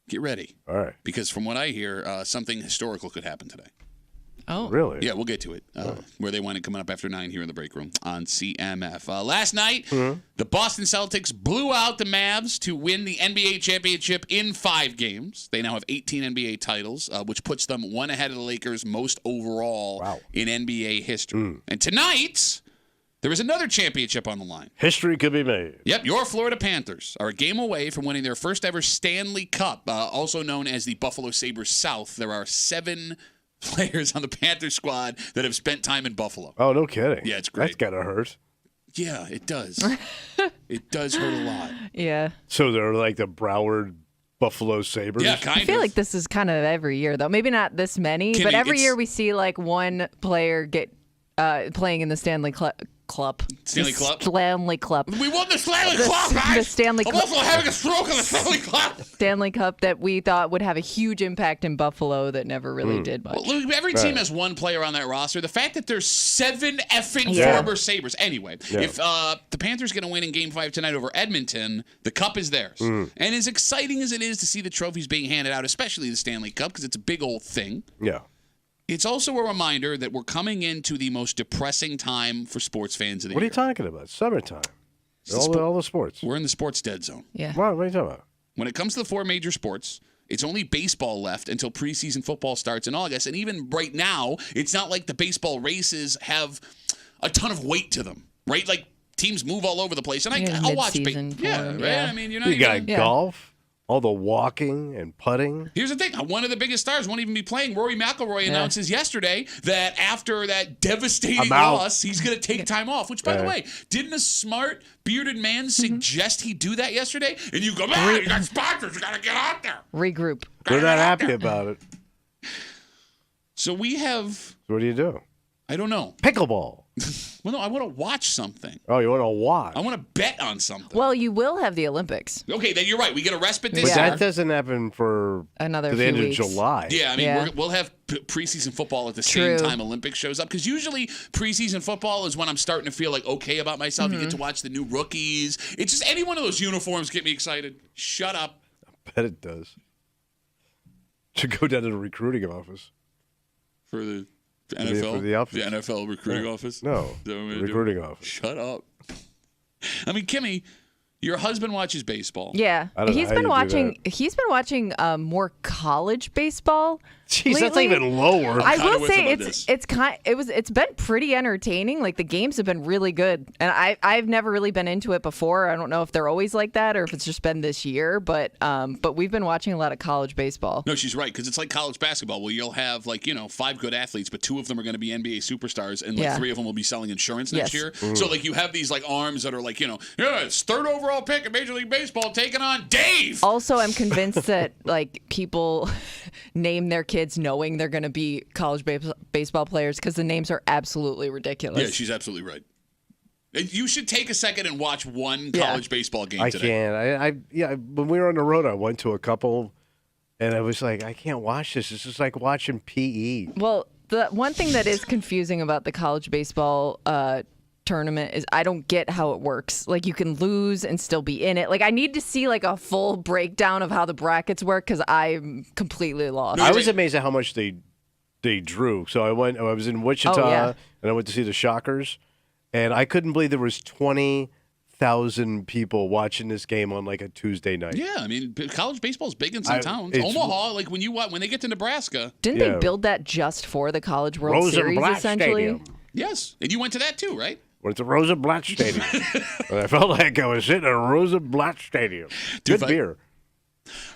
Get ready. All right. Because from what I hear, something historical could happen today. Oh. Really? Yeah, we'll get to it. Where they whine coming up after 9 here in the break room on CMF. Last night, the Boston Celtics blew out the Mavs to win the NBA championship in 5 games. They now have 18 NBA titles, which puts them one ahead of the Lakers most overall in NBA history. And tonight, there is another championship on the line. History could be made. Yep, your Florida Panthers are a game away from winning their first ever Stanley Cup, also known as the Buffalo Sabres South. There are 7 players on the Panthers squad that have spent time in Buffalo. Oh, no kidding. Yeah, it's great. That's gotta hurt. Yeah, it does. It does hurt a lot. Yeah. So they're like the Broward Buffalo Sabres? Yeah, kind of. I feel like this is kind of every year, though. Maybe not this many, but every year we see like one player get playing in the Stanley Cup. Stanley Cup? Stanley Cup. We won the Stanley Cup, guys! The Stanley I'm Cup. also having a stroke on the Stanley Cup. Stanley Cup that we thought would have a huge impact in Buffalo that never really did much. Well, every team has one player on that roster. The fact that there's 7 effing former Sabres. Anyway, if the Panthers going to win in Game 5 tonight over Edmonton, the Cup is theirs. And as exciting as it is to see the trophies being handed out, especially the Stanley Cup, because it's a big old thing. Yeah. It's also a reminder that we're coming into the most depressing time for sports fans of the year. What are you talking about? Summertime. All the sports. We're in the sports dead zone. Yeah. What are you talking about? When it comes to the 4 major sports, it's only baseball left until preseason football starts in August. And even right now, it's not like the baseball races have a ton of weight to them, right? Like teams move all over the place. And I'll watch baseball. Yeah, right? Yeah. I mean, you're not You got golf. All the walking and putting. Here's the thing. One of the biggest stars won't even be playing. Rory McIlroy announces yesterday that after that devastating loss, he's going to take time off. Which, by the way, didn't a smart, bearded man suggest he do that yesterday? And you go, man, you got sponsors. You got to get out there. Regroup. They're not happy about it. So we have... So what do you do? I don't know. Pickleball. Well, no, I want to watch something. Oh, you want to watch? I want to bet on something. Well, you will have the Olympics. Okay, then you're right. We get a respite this But year. that doesn't happen for another to the few end weeks. of July. Yeah, I mean, we'll have preseason football at the same True. time Olympics shows up. Because usually preseason football is when I'm starting to feel like okay about myself. You get to watch the new rookies. It's just any one of those uniforms get me excited. Shut up. I bet it does. Should go down to the recruiting office. For the NFL? For the office. The NFL recruiting office? No, recruiting office. Shut up. I mean, Kimmy, your husband watches baseball. Yeah, I don't know he's how been you do watching. He's been watching more college baseball. Jeez, that's lately. even lower. I will say it's been pretty entertaining. Like the games have been really good, and I've never really been into it before. I don't know if they're always like that or if it's just been this year, but we've been watching a lot of college baseball. No, she's right, because it's like college basketball where you'll have 5 good athletes, but 2 of them are going to be NBA superstars, and 3 of them will be selling insurance next year. So you have these arms that are it's 3rd overall pick in Major League Baseball taking on Dave. Also, I'm convinced that people name their kids knowing they're going to be college baseball players because the names are absolutely ridiculous. Yeah, she's absolutely right. You should take a second and watch one college baseball game today. I can't. When we were on the road, I went to a couple, and I was like, I can't watch this. It's just like watching PE. Well, the one thing that is confusing about the college baseball tournament is I don't get how it works. Like you can lose and still be in it. Like I need to see a full breakdown of how the brackets work because I'm completely lost. I was amazed at how much they drew. So I was in Wichita and I went to see the Shockers, and I couldn't believe there was 20,000 people watching this game on a Tuesday night. Yeah, I mean, college baseball is big in some towns. Omaha, when they get to Nebraska. Didn't they build that just for the College World Series essentially? Stadium. Yes, and you went to that too, right? Went to Rosenblatt Stadium. And I felt like I was sitting at Rosenblatt Stadium. Good beer.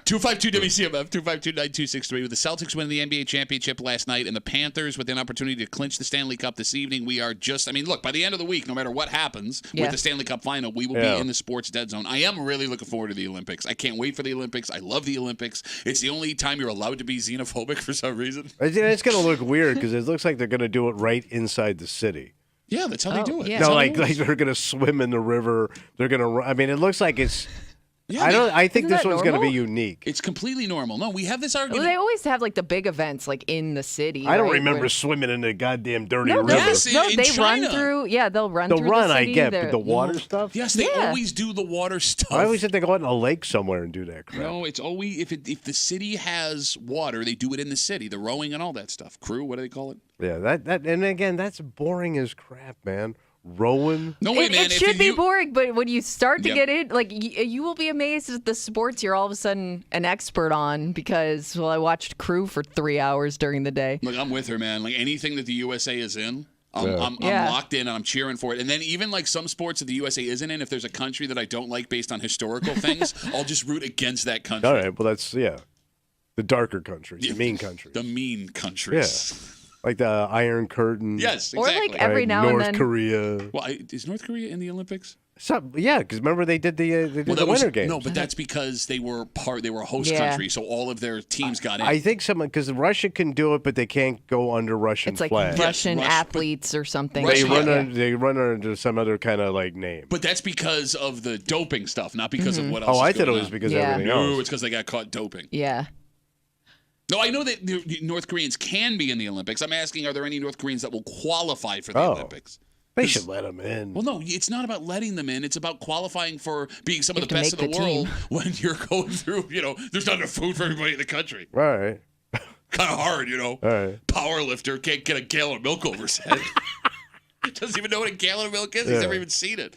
252 WCMF 252-9263. With the Celtics winning the NBA championship last night and the Panthers with an opportunity to clinch the Stanley Cup this evening, we are just, I mean, look, by the end of the week, no matter what happens with the Stanley Cup final, we will be in the sports dead zone. I am really looking forward to the Olympics. I can't wait for the Olympics. I love the Olympics. It's the only time you're allowed to be xenophobic for some reason. It's going to look weird because it looks like they're going to do it right inside the city. Yeah, that's how they do it. Yeah. No, like they're going to swim in the river. They're going to. I mean, it looks like it's. Yeah, I think this that one's going to be normal? unique. It's completely normal. No, we have this Well, argument. they always have like the big events like in the city. I don't right? remember Where- swimming in the goddamn dirty No, river. Yes, no, in they China. run through. Yeah, they'll run The through run the I city. get, They're- but the water stuff. Yes, they Yeah. always do the water stuff. I always think they go out in a lake somewhere and do that crap. No, it's always if the city has water, they do it in the city. The rowing and all that stuff. Crew, what do they call it? Yeah, that and again, that's boring as crap, man. Rowing. No way, It, man. it if should be you- boring, but when you start to Yep. get in, like you will be amazed at the sports you're all of a sudden an expert on because well, I watched Crew for 3 hours during the day. Look, I'm with her, man. Like anything that the USA is in, I'm Yeah. locked in and I'm cheering for it. And then even like some sports that the USA isn't in, if there's a country that I don't like based on historical things, I'll just root against that country. All right, well that's the darker countries, the mean countries. The mean countries. Yeah. Like the Iron Curtain. Yes, Or exactly. like every now North and then. Korea. Well, is North Korea in the Olympics? Yeah, because remember they did the Winter Games. No, but that's because they were a host Yeah. country, so all of their teams got in. I think because Russia can do it, but they can't go under Russian It's like flag. Russian Yes, athletes or something. They Russia- run Yeah. under some other kind of like name. But that's because of the doping stuff, not because of what else. Oh, is I thought it going was on. because Yeah. of everything No, else. it's because they got caught doping. Yeah. No, I know that the North Koreans can be in the Olympics. I'm asking, are there any North Koreans that will qualify for the Olympics? They should let them in. Well, no, it's not about letting them in. It's about qualifying for being some of You the have best to in the make the world team. when you're going through, there's not enough food for everybody in the country. All right. Kind of hard, All right. Power lifter can't get a gallon of milk over his head. Doesn't even know what a gallon of milk is. He's Yeah. never even seen it.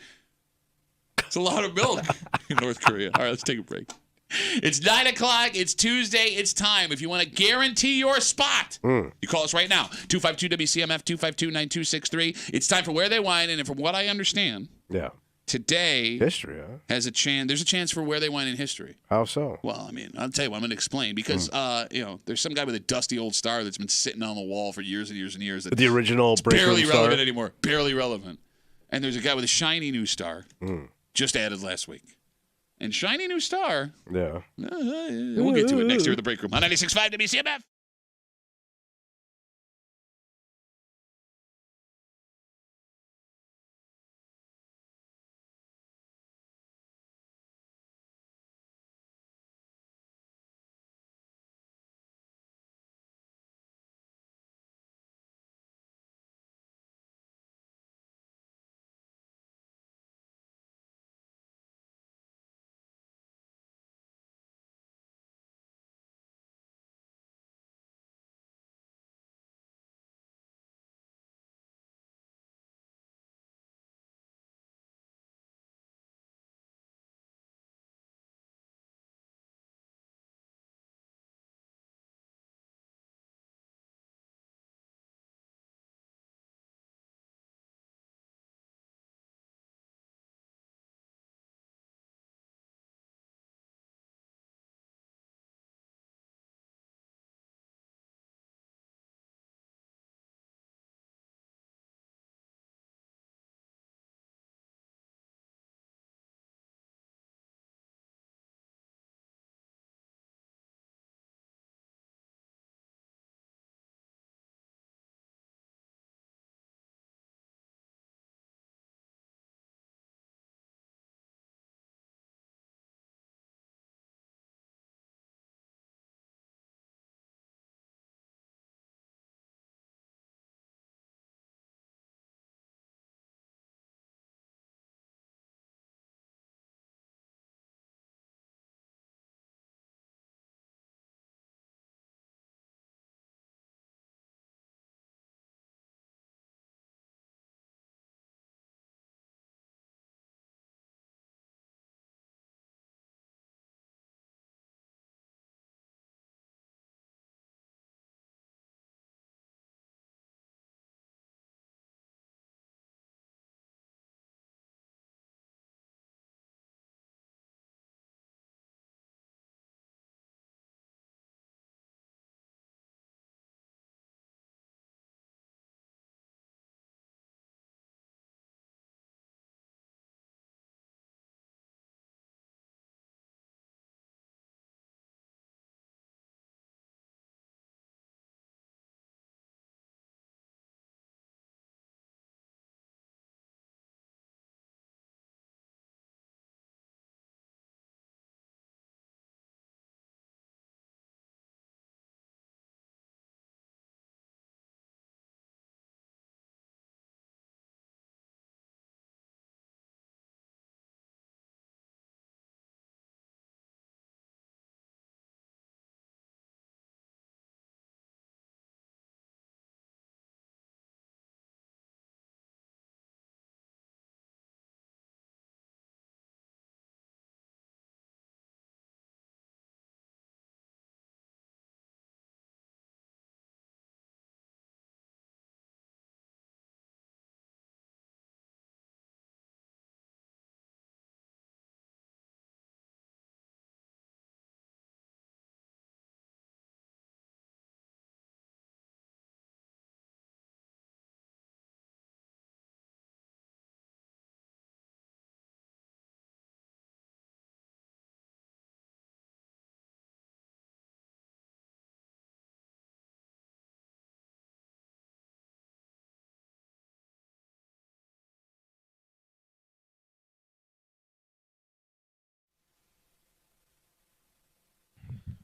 It's a lot of milk in North Korea. All right, let's take a break. It's 9 o'clock. It's Tuesday. It's time. If you want to guarantee your spot, you call us right now. 252-WCMF, 252-9263. It's time for Where They Wine. And from what I understand, today history, huh? has a chance. There's a chance for Where They Wine in history. How so? Well, I mean, I'll tell you what. I'm going to explain because, there's some guy with a dusty old star that's been sitting on the wall for years and years and years. The original break barely room relevant star? anymore. Barely relevant. And there's a guy with a shiny new star just added last week. And shiny new star. Yeah. We'll get to it next year at the break room on 96.5 WCMF.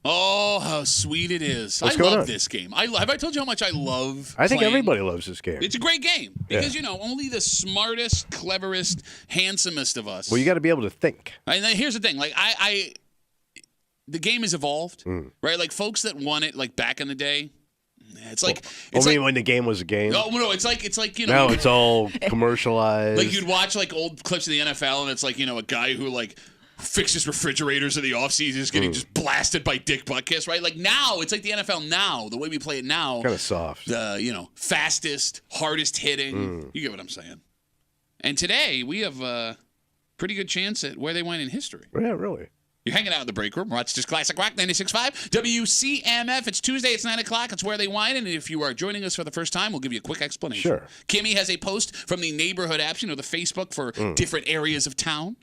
Oh, how sweet it is. What's I going love on? this game. Have I told you how much I love I think playing? everybody loves this game. It's a great game because, Yeah. only the smartest, cleverest, handsomest of us. Well, you got to be able to think. And here's the thing. Like, the game has evolved, right? Like, folks that won it, like, back in the day, it's like... Only when the game was a game? No, it's like Now it's all commercialized. Like, you'd watch, like, old clips of the NFL, and it's like, a guy who, like, fixes refrigerators in the offseason is getting just blasted by Dick Butkus, right? Like, now, it's like the NFL now, the way we play it now. Kind of soft. The, fastest, hardest hitting. You get what I'm saying. And today, we have a pretty good chance at where they went in history. Yeah, really. You're hanging out in the break room. Rochester's Classic Rock 96.5. WCMF. It's Tuesday. It's 9 o'clock. It's where they whine. And if you are joining us for the first time, we'll give you a quick explanation. Sure. Kimmy has a post from the neighborhood apps, the Facebook for different areas of town.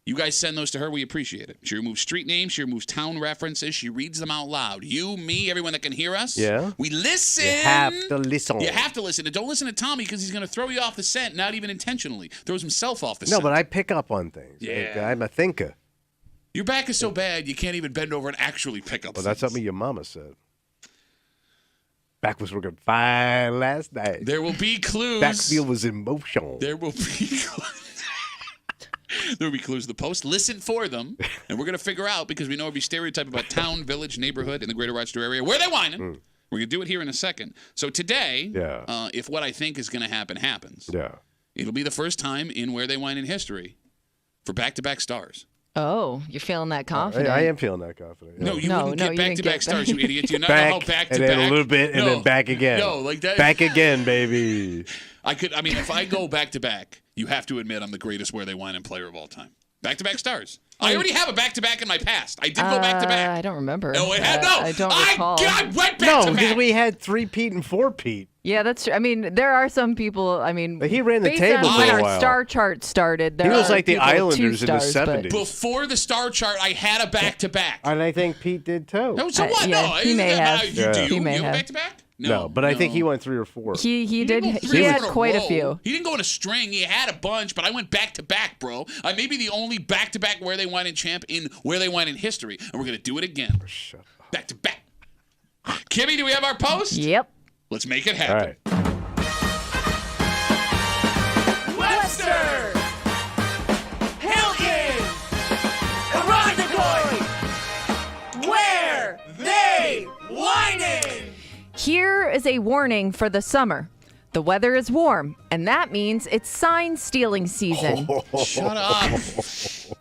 You guys send those to her. We appreciate it. She removes street names. She removes town references. She reads them out loud. You, me, everyone that can hear us. Yeah. We listen. You have to listen. You have to listen. And don't listen to Tommy because he's going to throw you off the scent, not even intentionally. Throws himself off the scent. No, but I pick up on things. Yeah. I'm a thinker. Your back is so bad you can't even bend over and actually pick up Well, that's something your mama said. Back was working fine last night. There will be clues. Backfield was in motion. There will be clues. There will be clues in the post. Listen for them. And we're going to figure out, because we know every stereotype about town, village, neighborhood in the greater Rochester area, where they whining. We're going to do it here in a second. So today, if what I think is going to happen happens, it'll be the first time in Where They Whine in history for back-to-back stars. Oh, you're feeling that confident. I am feeling that confident. No, you wouldn't get back-to-back stars, you idiot. You not back, know how back-to-back. and then a little bit, and then back again. No, like that. Back again, baby. If I go back-to-back, you have to admit I'm the greatest Where They Whine in player of all time. Back-to-back stars. I already have a back-to-back in my past. I did go back-to-back. I don't remember. No, it had I don't recall. I went back-to-back. No, because we had 3-peat and 4-peat. Yeah, that's true. I mean, there are some people. I mean, But he ran the based table on for when a our while. star chart started. There He was are like the people with Islanders 2 in the stars, but- 70s. Before the star chart, I had a back-to-back. And I think Pete did too. No, so what? yeah, No, he may have. You He may have have. back-to-back? No, but I think he went 3 or 4. He did. didn't go He had 3 in quite a row. few. He didn't go in a string. He had a bunch, but I went back-to-back, bro. I may be the only back-to-back Where They Whine in champ in Where They Whine in history, and we're going to do it again. Back-to-back. Kimmy, do we have our post? Yep. Let's make it happen. All right. Webster! Hilton! Irondequoit! Where they whining? Here is a warning for the summer. The weather is warm, and that means it's sign stealing season. Shut up.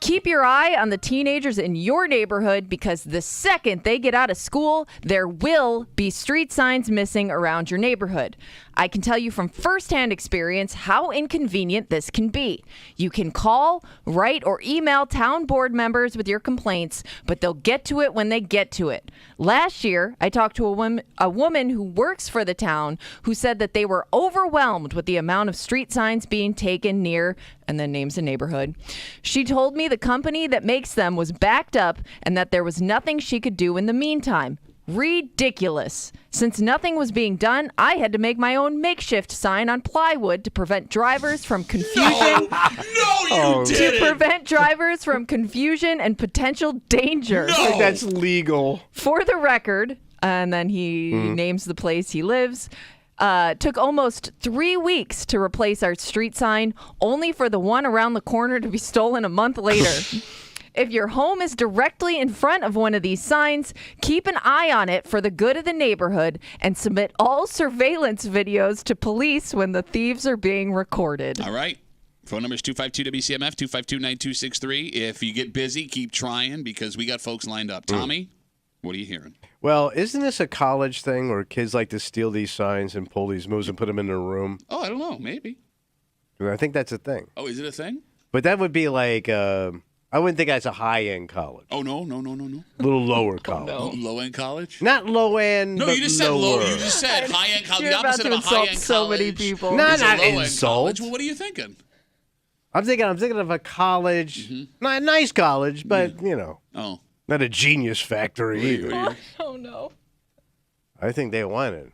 Keep your eye on the teenagers in your neighborhood, because the second they get out of school, there will be street signs missing around your neighborhood. I can tell you from firsthand experience how inconvenient this can be. You can call, write, or email town board members with your complaints, but they'll get to it when they get to it. Last year, I talked to a woman who works for the town who said that they were overwhelmed with the amount of street signs being taken near, and then names a neighborhood. She told me the company that makes them was backed up and that there was nothing she could do in the meantime. Ridiculous. Since nothing was being done, I had to make my own makeshift sign on plywood to prevent drivers from confusion. To prevent drivers from confusion and potential danger. I think that's legal. For the record, and then he names the place he lives. Took almost 3 weeks to replace our street sign, only for the one around the corner to be stolen a month later. If your home is directly in front of one of these signs, keep an eye on it for the good of the neighborhood and submit all surveillance videos to police when the thieves are being recorded. All right. Phone number is 252-WCMF, 252-9263. If you get busy, keep trying because we got folks lined up. Tommy, what are you hearing? Well, isn't this a college thing where kids like to steal these signs and pull these moves and put them in their room? Oh, I don't know. Maybe. I think that's a thing. Oh, is it a thing? But that would be like, I wouldn't think that's a high-end college. Oh, no. A little lower college. Oh, low-end college? Not low-end, No, but you just said lower. low. You just said high-end college. You're The about opposite to of a insult high-end so college. many people. Not is a low-end insult. college. Well, what are you thinking? I'm thinking of a college, not a nice college, but, Oh. not a genius factory either. Oh, no. I think they won it.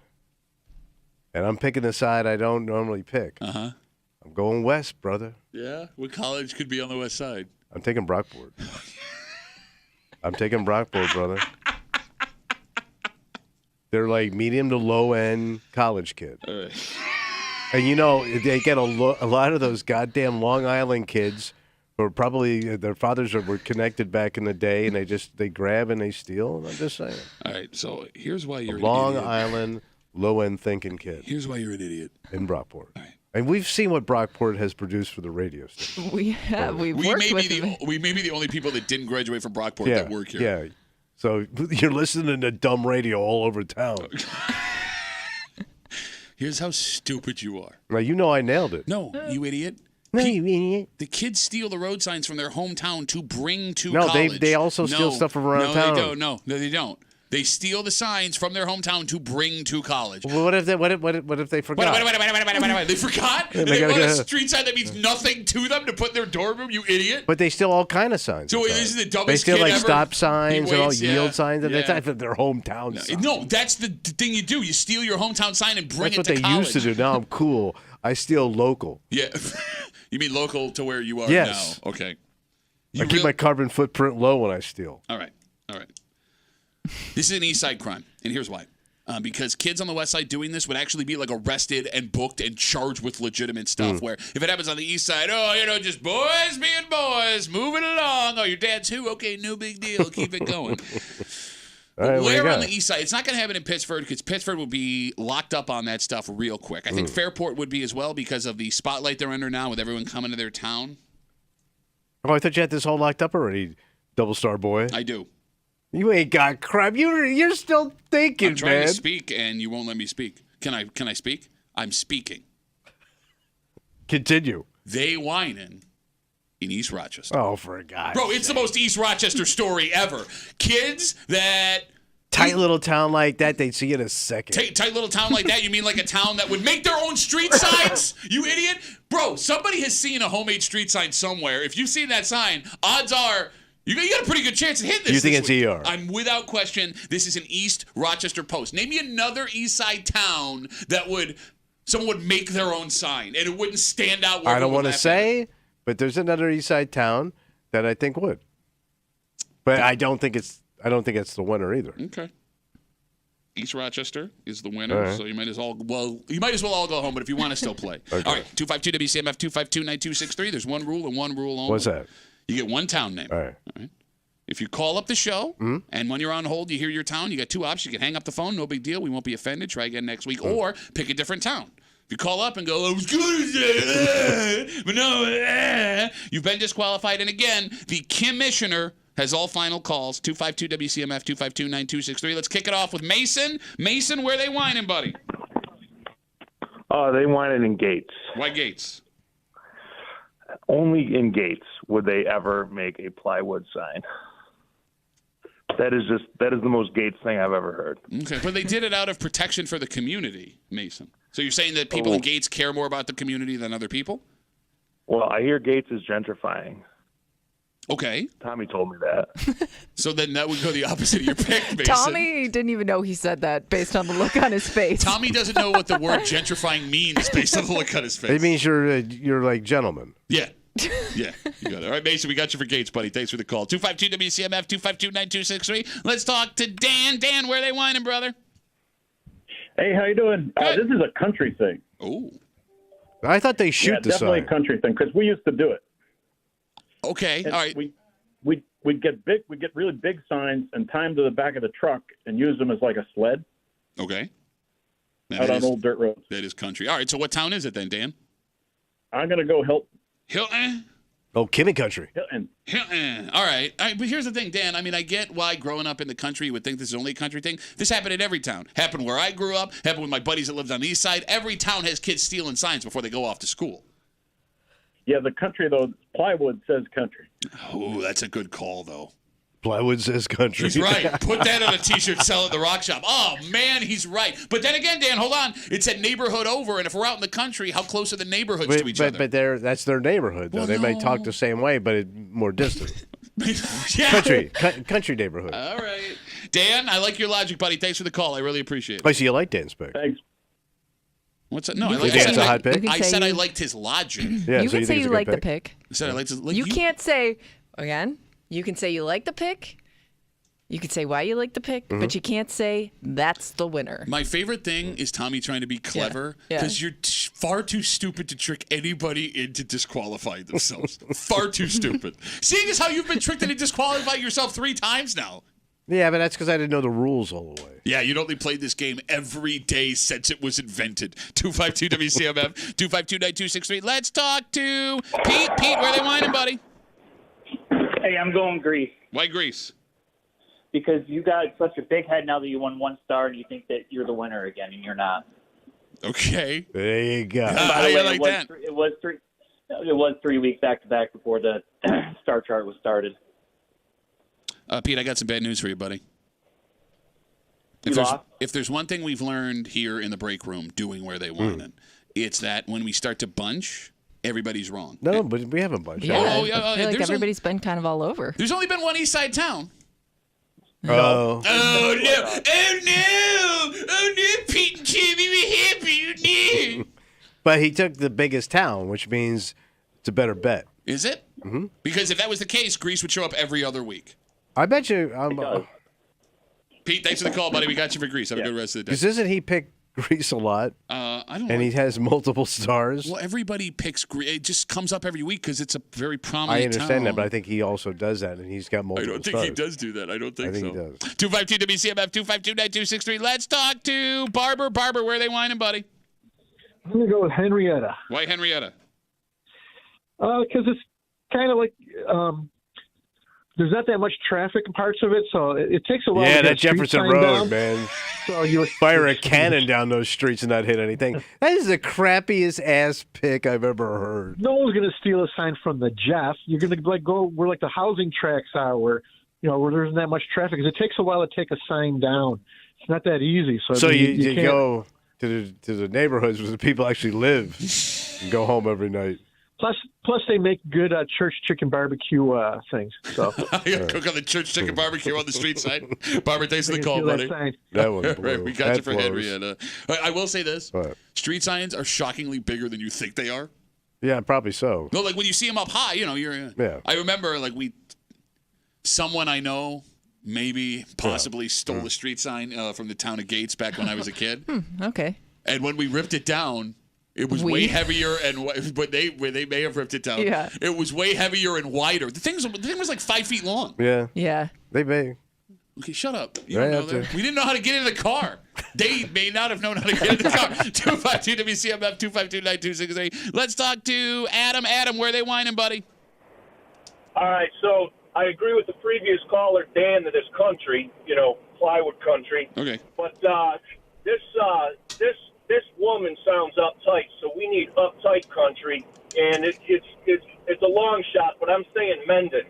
And I'm picking the side I don't normally pick. Uh-huh. I'm going west, brother. Yeah? What college could be on the west side? I'm taking Brockport. I'm taking Brockport, brother. They're like medium to low end college kid. All right. And they get a lot of those goddamn Long Island kids who are probably their fathers were connected back in the day, and they grab and they steal. And I'm just saying. All right, so here's why you're Long an idiot. Island low end thinking kid. Here's why you're an idiot. In Brockport. All right. And we've seen what Brockport has produced for the radio station. We have. We may be the only people that didn't graduate from Brockport that work here. Yeah. So you're listening to dumb radio all over town. Here's how stupid you are. Well, I nailed it. No, you idiot. No, you idiot. The kids steal the road signs from their hometown to bring to college. No, they also steal stuff from around town. No, they don't. They steal the signs from their hometown to bring to college. Well, what if they forgot? Wait, they forgot? And they want a street sign that means nothing to them to put in their dorm room, you idiot? But they steal all kind of signs. So this is the dumbest They steal kid like ever. stop signs and all yield signs, and yeah. that's not their hometown sign. No, that's the thing you do. You steal your hometown sign and bring That's it what to they college. used to do. Now I'm cool. I steal local. Yeah. You mean local to where you are Yes. now? Okay. I keep my carbon footprint low when I steal. All right. This is an East Side crime, and here's why. Because kids on the West Side doing this would actually be like arrested and booked and charged with legitimate stuff. Where if it happens on the East Side, just boys being boys, moving along. Oh, your dad's who? Okay, no big deal. Keep it going. Right, where on the East Side? It's not going to happen in Pittsford because Pittsford would be locked up on that stuff real quick. I think Fairport would be as well because of the spotlight they're under now with everyone coming to their town. Oh, I thought you had this all locked up already, Double Star Boy. I do. You ain't got crap. You're still thinking, I'm trying man. to speak, and you won't let me speak. Can I speak? I'm speaking. Continue. They whining in East Rochester. Oh, for a guy. Bro, it's the most East Rochester story ever. Kids that... Tight little town like that, they'd see you in a second. Tight little town like that? You mean like a town that would make their own street signs? You idiot? Bro, somebody has seen a homemade street sign somewhere. If you've seen that sign, odds are... You got a pretty good chance of hitting this. You think it's week. ER? I'm without question. This is an East Rochester Post. Name me another East Side town that someone would make their own sign and it wouldn't stand out. I don't want to say, but there's another East Side town that I think would. But I don't think it's the winner either. Okay. East Rochester is the winner, right. so you might as well all go home. But if you want to still play, Okay. All right. 252 WCMF 252-9263. There's one rule and one rule only. What's that? You get one town name. All right. If you call up the show and when you're on hold, you hear your town, you got two options. You can hang up the phone, no big deal. We won't be offended. Try again next week. Or pick a different town. If you call up and go, I was good as that, but no, you've been disqualified. And again, the commissioner has all final calls. 252 WCMF 252-9263. Let's kick it off with Mason. Mason, where they whining, buddy? They whining in Gates. Why Gates? Only in Gates would they ever make a plywood sign. That is the most Gates thing I've ever heard. Okay, but they did it out of protection for the community, Mason. So you're saying that people in Gates care more about the community than other people? Well, I hear Gates is gentrifying. Okay. Tommy told me that. So then that would go the opposite of your pick, Mason. Tommy didn't even know he said that based on the look on his face. Tommy doesn't know what the word gentrifying means based on the look on his face. It means you're like gentlemen. Yeah. Yeah, you got it. All right, Mason, we got you for Gates, buddy. Thanks for the call. 252 WCMF 252-9263. Let's talk to Dan. Dan, where are they whining, brother? Hey, how you doing? This is a country thing. Oh. I thought they shoot the definitely sign. a country thing because we used to do it. Okay, And all right. We'd get really big signs and tie them to the back of the truck and use them as like a sled. Okay. Out on old dirt roads. That is country. All right, so what town is it then, Dan? I'm gonna go Hilton. Hilton? Oh, King Country. Hilton. All right. But here's the thing, Dan. I mean, I get why growing up in the country you would think this is only a country thing. This happened in every town. Happened where I grew up. Happened with my buddies that lived on the east side. Every town has kids stealing signs before they go off to school. Yeah, the country though, plywood says country. Oh, that's a good call though. Plywood says country. He's right. Put that on a T-shirt, sell at the rock shop. Oh, man, he's right. But then again, Dan, hold on. It's a neighborhood over, and if we're out in the country, how close are the neighborhoods to each other? But that's their neighborhood, though. Well, they may no. talk the same way, but more distant. Yeah. Country neighborhood. All right. Dan, I like your logic, buddy. Thanks for the call. I really appreciate it. I see you like Dan's pick. Thanks. What's that? No, You I can say- a hot pick? you can I say said I you- liked his logic. Yeah, you so can say think it's a you good like the pick. I said I liked his You can't say, again, you can say you like the pick. You could say why you like the pick, but you can't say that's the winner. My favorite thing is Tommy trying to be clever because you're far too stupid to trick anybody into disqualifying themselves. Far too stupid. Seeing as how you've been tricked into disqualifying yourself 3 times now. Yeah, but that's because I didn't know the rules all the way. Yeah, you'd only played this game every day since it was invented. 252 WCMF, 252-9263. Let's talk to Pete. Pete, where are they whining, buddy? Hey, I'm going Greece. Why Greece? Because you got such a big head now that you won 1 star and you think that you're the winner again, and you're not. Okay. There you go. How you like that? It was 3 weeks back to back before the star chart was started. Pete, I got some bad news for you, buddy. If there's one thing we've learned here in the break room doing Where They Whining, it's that when we start to bunch, everybody's wrong. No, but we haven't bunched. Yeah, I feel like everybody's been kind of all over. There's only been one East Side town. Oh. Oh, no. Oh, no. Oh, no. Pete and Timmy were happy. No. But he took the biggest town, which means it's a better bet. Is it? Mm-hmm. Because if that was the case, Greece would show up every other week. I bet you. Pete, thanks for the call, buddy. We got you for Greece. Have a good rest of the day. Because isn't he pick Greece a lot? I don't know. And he has multiple stars. Well, everybody picks Greece. It just comes up every week because it's a very prominent I understand town. that, but I think he also does that, and he's got multiple I don't think stars. he does do that. I don't think so. He does. 252 WCMF, 252-9263. Let's talk to Barber. Barber, where are they whining, buddy? I'm going to go with Henrietta. Why Henrietta? Because it's kind of like there's not that much traffic in parts of it, so it takes a while to Yeah, get that a street Jefferson sign Road, down. man. So you fire a cannon down those streets and not hit anything. That is the crappiest ass pick I've ever heard. No one's going to steal a sign from the Jeff. You're going to go where like the housing tracks are, where where there isn't that much traffic. Because it takes a while to take a sign down. It's not that easy. So you can't- go to the neighborhoods where the people actually live and go home every night. Plus, they make good church chicken barbecue things. So Cook on the church chicken barbecue on the street side. Barber, thanks for the call, Steal that buddy. sign. That one Right, we got That you for blows. Henrietta. I will say this. What? Street signs are shockingly bigger than you think they are. Yeah, probably so. No, like when you see them up high, you're. Yeah. I remember someone I know possibly stole a street sign from the town of Gates back when I was a kid. Okay. And when we ripped it down, it was way heavier but they may have ripped it down. Yeah. It was way heavier and wider. The thing was like 5 feet long. Yeah. Yeah. They may. Okay, shut up. You Right don't know after. that. We didn't know how to get in the car. They may not have known how to get in the car. 252 WCMF, 252-9263. Let's talk to Adam. Adam, where are they whining, buddy? All right, so I agree with the previous caller, Dan, that this country, plywood country. Okay. But this woman sounds uptight, so we need uptight country, and it's a long shot, but I'm saying Mendon.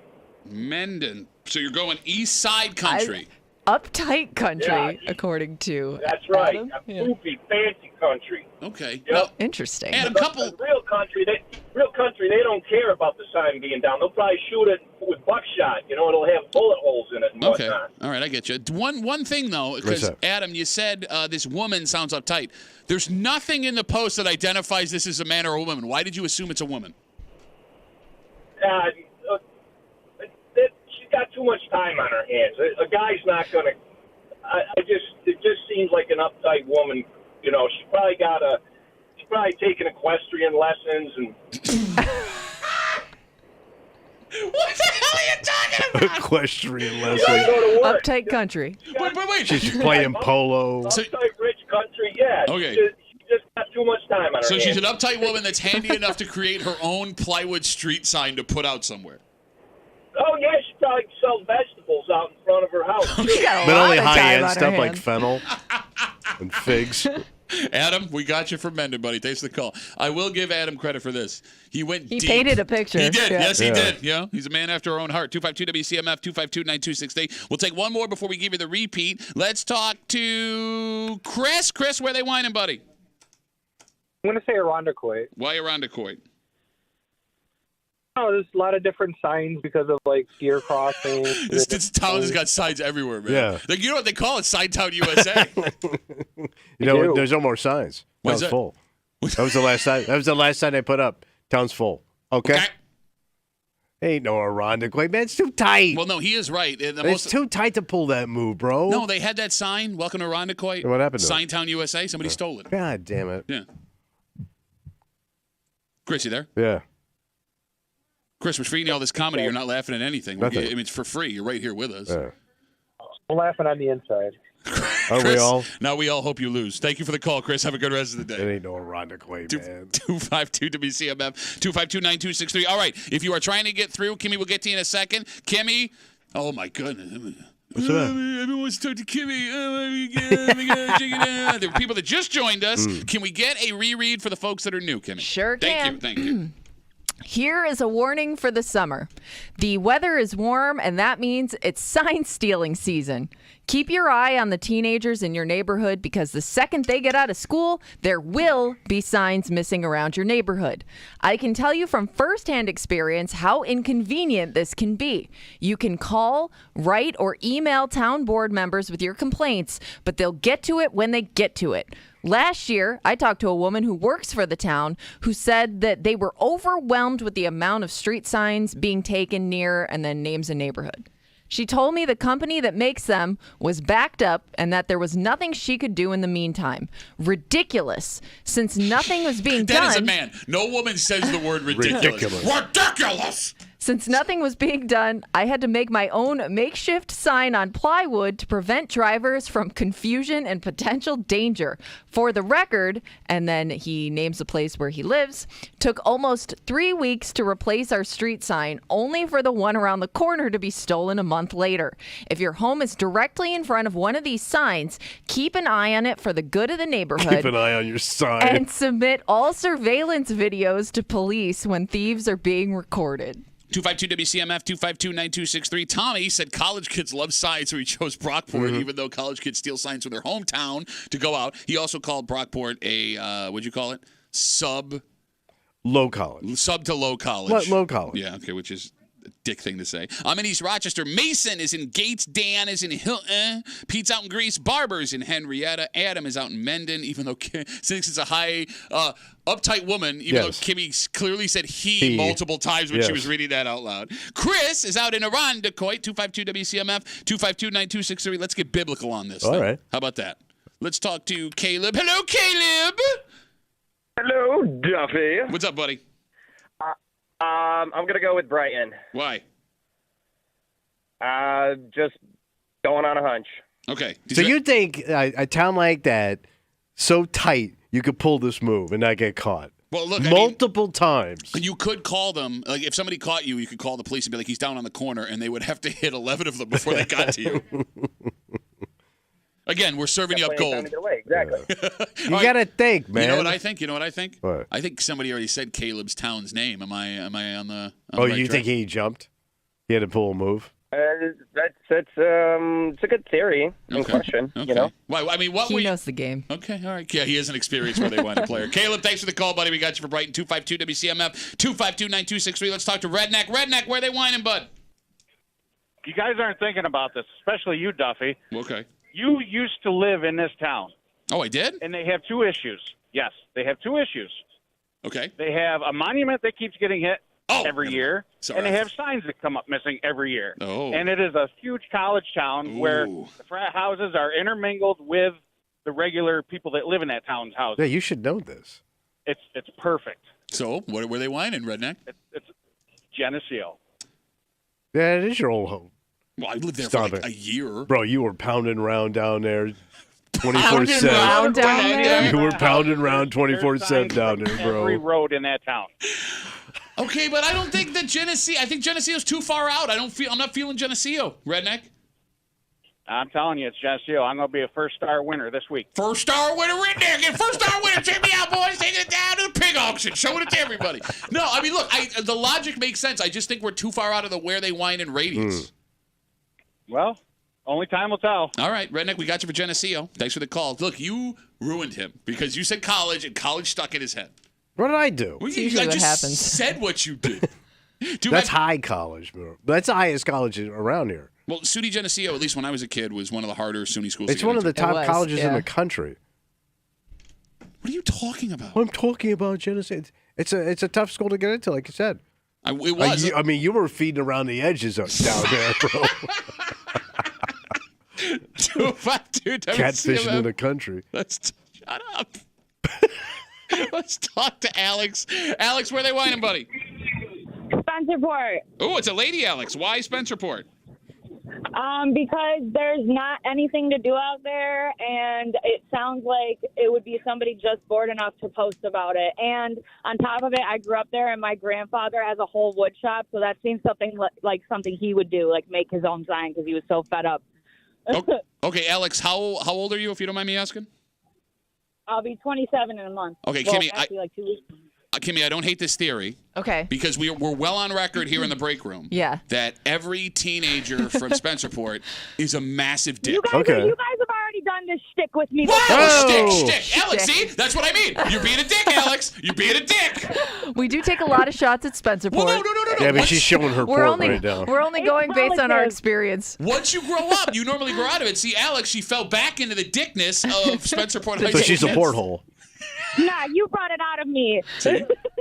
Mendon. So you're going east side country. Uptight country, Yeah. according to That's right. Adam. A poopy, fancy country. Okay. Yep. Interesting. And a But couple. the real country, they don't care about the sign being down. They'll probably shoot it with buckshot. It'll have bullet holes in it and Okay. whatnot. All right, I get you. One thing, though, because, up? Adam, you said this woman sounds uptight. There's nothing in the post that identifies this as a man or a woman. Why did you assume it's a woman? She's got too much time on her hands. A guy's not going to. It just seems like an uptight woman. She's probably taking equestrian lessons and. What the hell are you talking about? Equestrian Go lesson. to work. Uptight country. Wait. She's playing polo. Uptight rich country, yeah. Okay. She just got too much time on her So hands. she's an uptight woman that's handy enough to create her own plywood street sign to put out somewhere. Oh yeah, she probably sells vegetables out in front of her house. She got a But lot only of time high-end on her stuff like hands. fennel and figs. Adam, we got you for Mendon, buddy. Thanks for the call. I will give Adam credit for this. He went He deep. painted a picture. He did. Yeah. Yes, he Yeah. did. Yeah, he's a man after our own heart. 252 WCMF, 252-9263. We'll take one more before we give you the repeat. Let's talk to Chris. Chris, where they whining, buddy? I'm going to say Irondequoit. Why Irondequoit? Oh, there's a lot of different signs because of deer crossings. This town has got signs everywhere, man. Yeah. Like, you know what they call it? Sign-Town USA. There's no more signs. Why is Town's that? full. That was the last sign. That was the last sign they put up. Town's full. Okay. Ain't no Irondequoit, man. It's too tight. Well, no, he is right. It's too tight to pull that move, bro. No, they had that sign, Welcome to Irondequoit. What happened to it? Signtown, USA. Somebody stole it. God damn it. Yeah. Chris, you there? Yeah. Chris, we're feeding you all this comedy. You're not laughing at anything. Nothing. I mean, it's for free. You're right here with us. Yeah. I'm laughing on the inside. Are we all? Now we all hope you lose. Thank you for the call, Chris. Have a good rest of the day. It ain't no Irondequoit, man. 252 WCMF 252-9263. All right. If you are trying to get through, Kimmy will get to you in a second. Kimmy, oh my goodness. What's that? Everyone wants to talk to Kimmy. Oh my God, check it out. There are people that just joined us. Can we get a reread for the folks that are new, Kimmy? Sure can. Thank you. Here is a warning for the summer. The weather is warm, and that means it's sign stealing season. Keep your eye on the teenagers in your neighborhood because the second they get out of school, there will be signs missing around your neighborhood. I can tell you from firsthand experience how inconvenient this can be. You can call, write, or email town board members with your complaints, but they'll get to it when they get to it. Last year, I talked to a woman who works for the town who said that they were overwhelmed with the amount of street signs being taken near and then names a neighborhood. She told me the company that makes them was backed up and that there was nothing she could do in the meantime. Ridiculous. Since nothing was being done. That is a man. No woman says the word ridiculous. Ridiculous! Since nothing was being done, I had to make my own makeshift sign on plywood to prevent drivers from confusion and potential danger. For the record, and then he names the place where he lives, took almost 3 weeks to replace our street sign, only for the one around the corner to be stolen a month later. If your home is directly in front of one of these signs, keep an eye on it for the good of the neighborhood. Keep an eye on your sign. And submit all surveillance videos to police when thieves are being recorded. 252 WCMF 252-9263. Tommy said college kids love signs, so he chose Brockport, even though college kids steal signs from their hometown to go out. He also called Brockport a, what'd you call it? Low college. Sub to low college. Low college. Yeah, okay, which is a dick thing to say. I'm in East Rochester. Mason is in Gates. Dan is in Hilton. Pete's out in Greece. Barber's in Henrietta. Adam is out in Mendon, even though since it's a high, uptight woman, even though Kimmy clearly said he multiple times when she was reading that out loud. Chris is out in Irondequoit. 252 WCMF 252-9263. Let's get biblical on this. All right. How about that? Let's talk to Caleb. Hello, Caleb. Hello, Duffy. What's up, buddy? I'm going to go with Brighton. Why? Just going on a hunch. Okay. So you think a town like that, so tight, you could pull this move and not get caught? Well, look, multiple times. You could call them. Like, if somebody caught you, you could call the police and be like, he's down on the corner, and they would have to hit 11 of them before they got to you. Again, we're serving you up gold. Exactly. You got to think, man. You know what I think? What? I think somebody already said Caleb's town's name. Am I on the Oh, right you track? think he jumped? He had to pull a move? It's a good theory and question, you know? Why? I mean, He knows the game. Okay, all right. Yeah, he is an experienced where they wind a player. Caleb, thanks for the call, buddy. We got you for Brighton. 252 WCMF 252-9263. Let's talk to Redneck. Redneck, where they whining, bud? You guys aren't thinking about this, especially you, Duffy. Okay. You used to live in this town. Oh, I did? And they have two issues. Yes, they have two issues. Okay. They have a monument that keeps getting hit every year, Sorry. and they have signs that come up missing every year. Oh. And it is a huge college town where the frat houses are intermingled with the regular people that live in that town's houses. Yeah, you should know this. It's perfect. So, where they whining, Redneck? It's Geneseo. Yeah, it is your old home. Well, I lived there for like a year. Bro, you were pounding around down there 24/7. Pounding down there? You were pounding around 24/7 down there, bro. Every road in that town. Okay, but I don't think that Geneseo. I think Geneseo's too far out. I'm not feeling Geneseo, Redneck. I'm telling you, it's Geneseo. I'm going to be a first-star winner this week. First-star winner, Redneck. Get first-star winner. Check me out, boys. Taking it down to the pig auction. Showing it to everybody. No, I mean, look, the logic makes sense. I just think we're too far out of the where they whine in radius. Well, only time will tell. All right, Redneck, we got you for Geneseo. Thanks for the call. Look, you ruined him because you said college, and college stuck in his head. What did I do? Well, I just said what you did. That's high college, bro. That's the highest college around here. Well, SUNY Geneseo, at least when I was a kid, was one of the harder SUNY schools to It's get one of the into. top colleges in the country. What are you talking about? I'm talking about Geneseo. It's a tough school to get into, like you said. It was. You were feeding around the edges down there, bro. 252 Catfishing in the country. Shut up. Let's talk to Alex. Alex, where are they whining, buddy? Spencerport. Oh, it's a lady, Alex. Why Spencerport? Because there's not anything to do out there, and it sounds like it would be somebody just bored enough to post about it. And on top of it, I grew up there, and my grandfather has a whole wood shop, so that seems something like something he would do, like make his own sign because he was so fed up. Okay, Alex, how old are you, if you don't mind me asking? I'll be 27 in a month. Okay, well, Kimmy, actually, like 2 weeks. Kimmy, I don't hate this theory. Okay. Because we're well on record here in the break room. Yeah. That every teenager from Spencerport is a massive dick. You guys have already done this shtick with me. Whoa! Shtick. Alex, see? That's what I mean. You're being a dick, Alex. You're being a dick. We do take a lot of shots at Spencerport. Well, no. Yeah, but she's showing her We're port only, right now. We're only going based on our experience. Once you grow up, you normally grow out of it. See, Alex, she fell back into the dickness of Spencerport High School. So she's a porthole. Nah, you brought it out of me.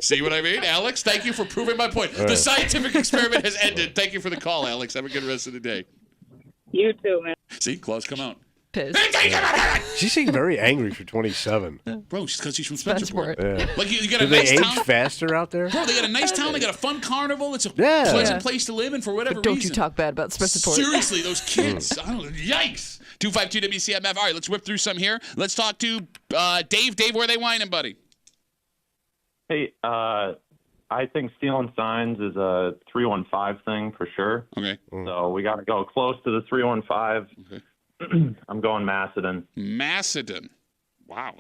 See what I mean? Alex, thank you for proving my point. The scientific experiment has ended. Thank you for the call, Alex. Have a good rest of the day. You too, man. See, claws come out. Pissed. She seemed very angry for 27. Bro, because she's from Spencerport. Yeah. Like you got Do a they nice age town. faster out there? Bro, they got a nice town. They got a fun carnival. It's a Yeah. pleasant place to live in for whatever But don't reason. you talk bad about Spencerport. Seriously, those kids. I don't know. Yikes. 252 WCMF. All right, let's whip through some here. Let's talk to Dave. Dave, where are they whining, buddy? Hey, I think stealing signs is a 315 thing for sure. Okay. So we got to go close to the 315. Okay. I'm going Macedon. Macedon. Wow.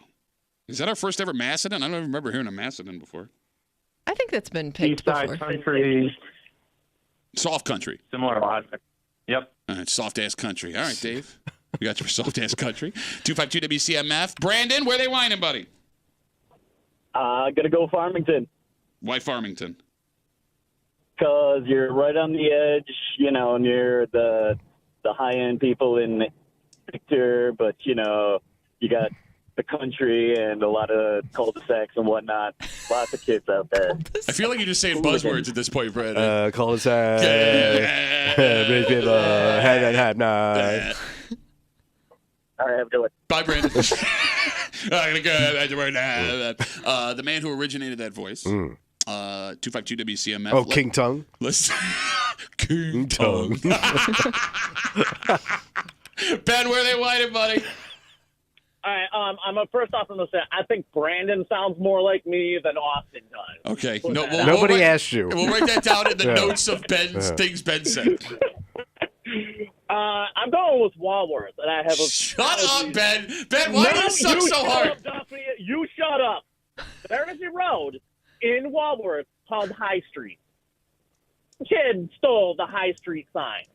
Is that our first ever Macedon? I don't even remember hearing a Macedon before. I think that's been picked Eastside before. country. Soft country. Similar logic. Yep. All right, soft-ass country. All right, Dave. We got your soft-ass country. 252 WCMF. Brandon, where are they whining, buddy? Gonna go Farmington. Why Farmington? Because you're right on the edge, near the high-end people in Victor, but, you got the country and a lot of cul-de-sacs and whatnot. Lots of kids out there. I feel like you're just saying buzzwords at this point, Brandon. Cul-de-sac. Rich people. Have nice. All right, have a good one. Bye, Brandon. I'm going to go. The man who originated that voice. 252 WCMF. Oh, King Tongue? Listen. King Tongue. Ben, where are they whining, buddy? All right, first off, I'm going to say, I think Brandon sounds more like me than Austin does. Okay. Nobody asked you. We'll write that down in the notes of Ben's things Ben said. I'm going with Walworth, and I have a... Shut up, Ben. Ben, why do you suck so hard? You shut up. There is a road in Walworth called High Street. Kid stole the High Street sign.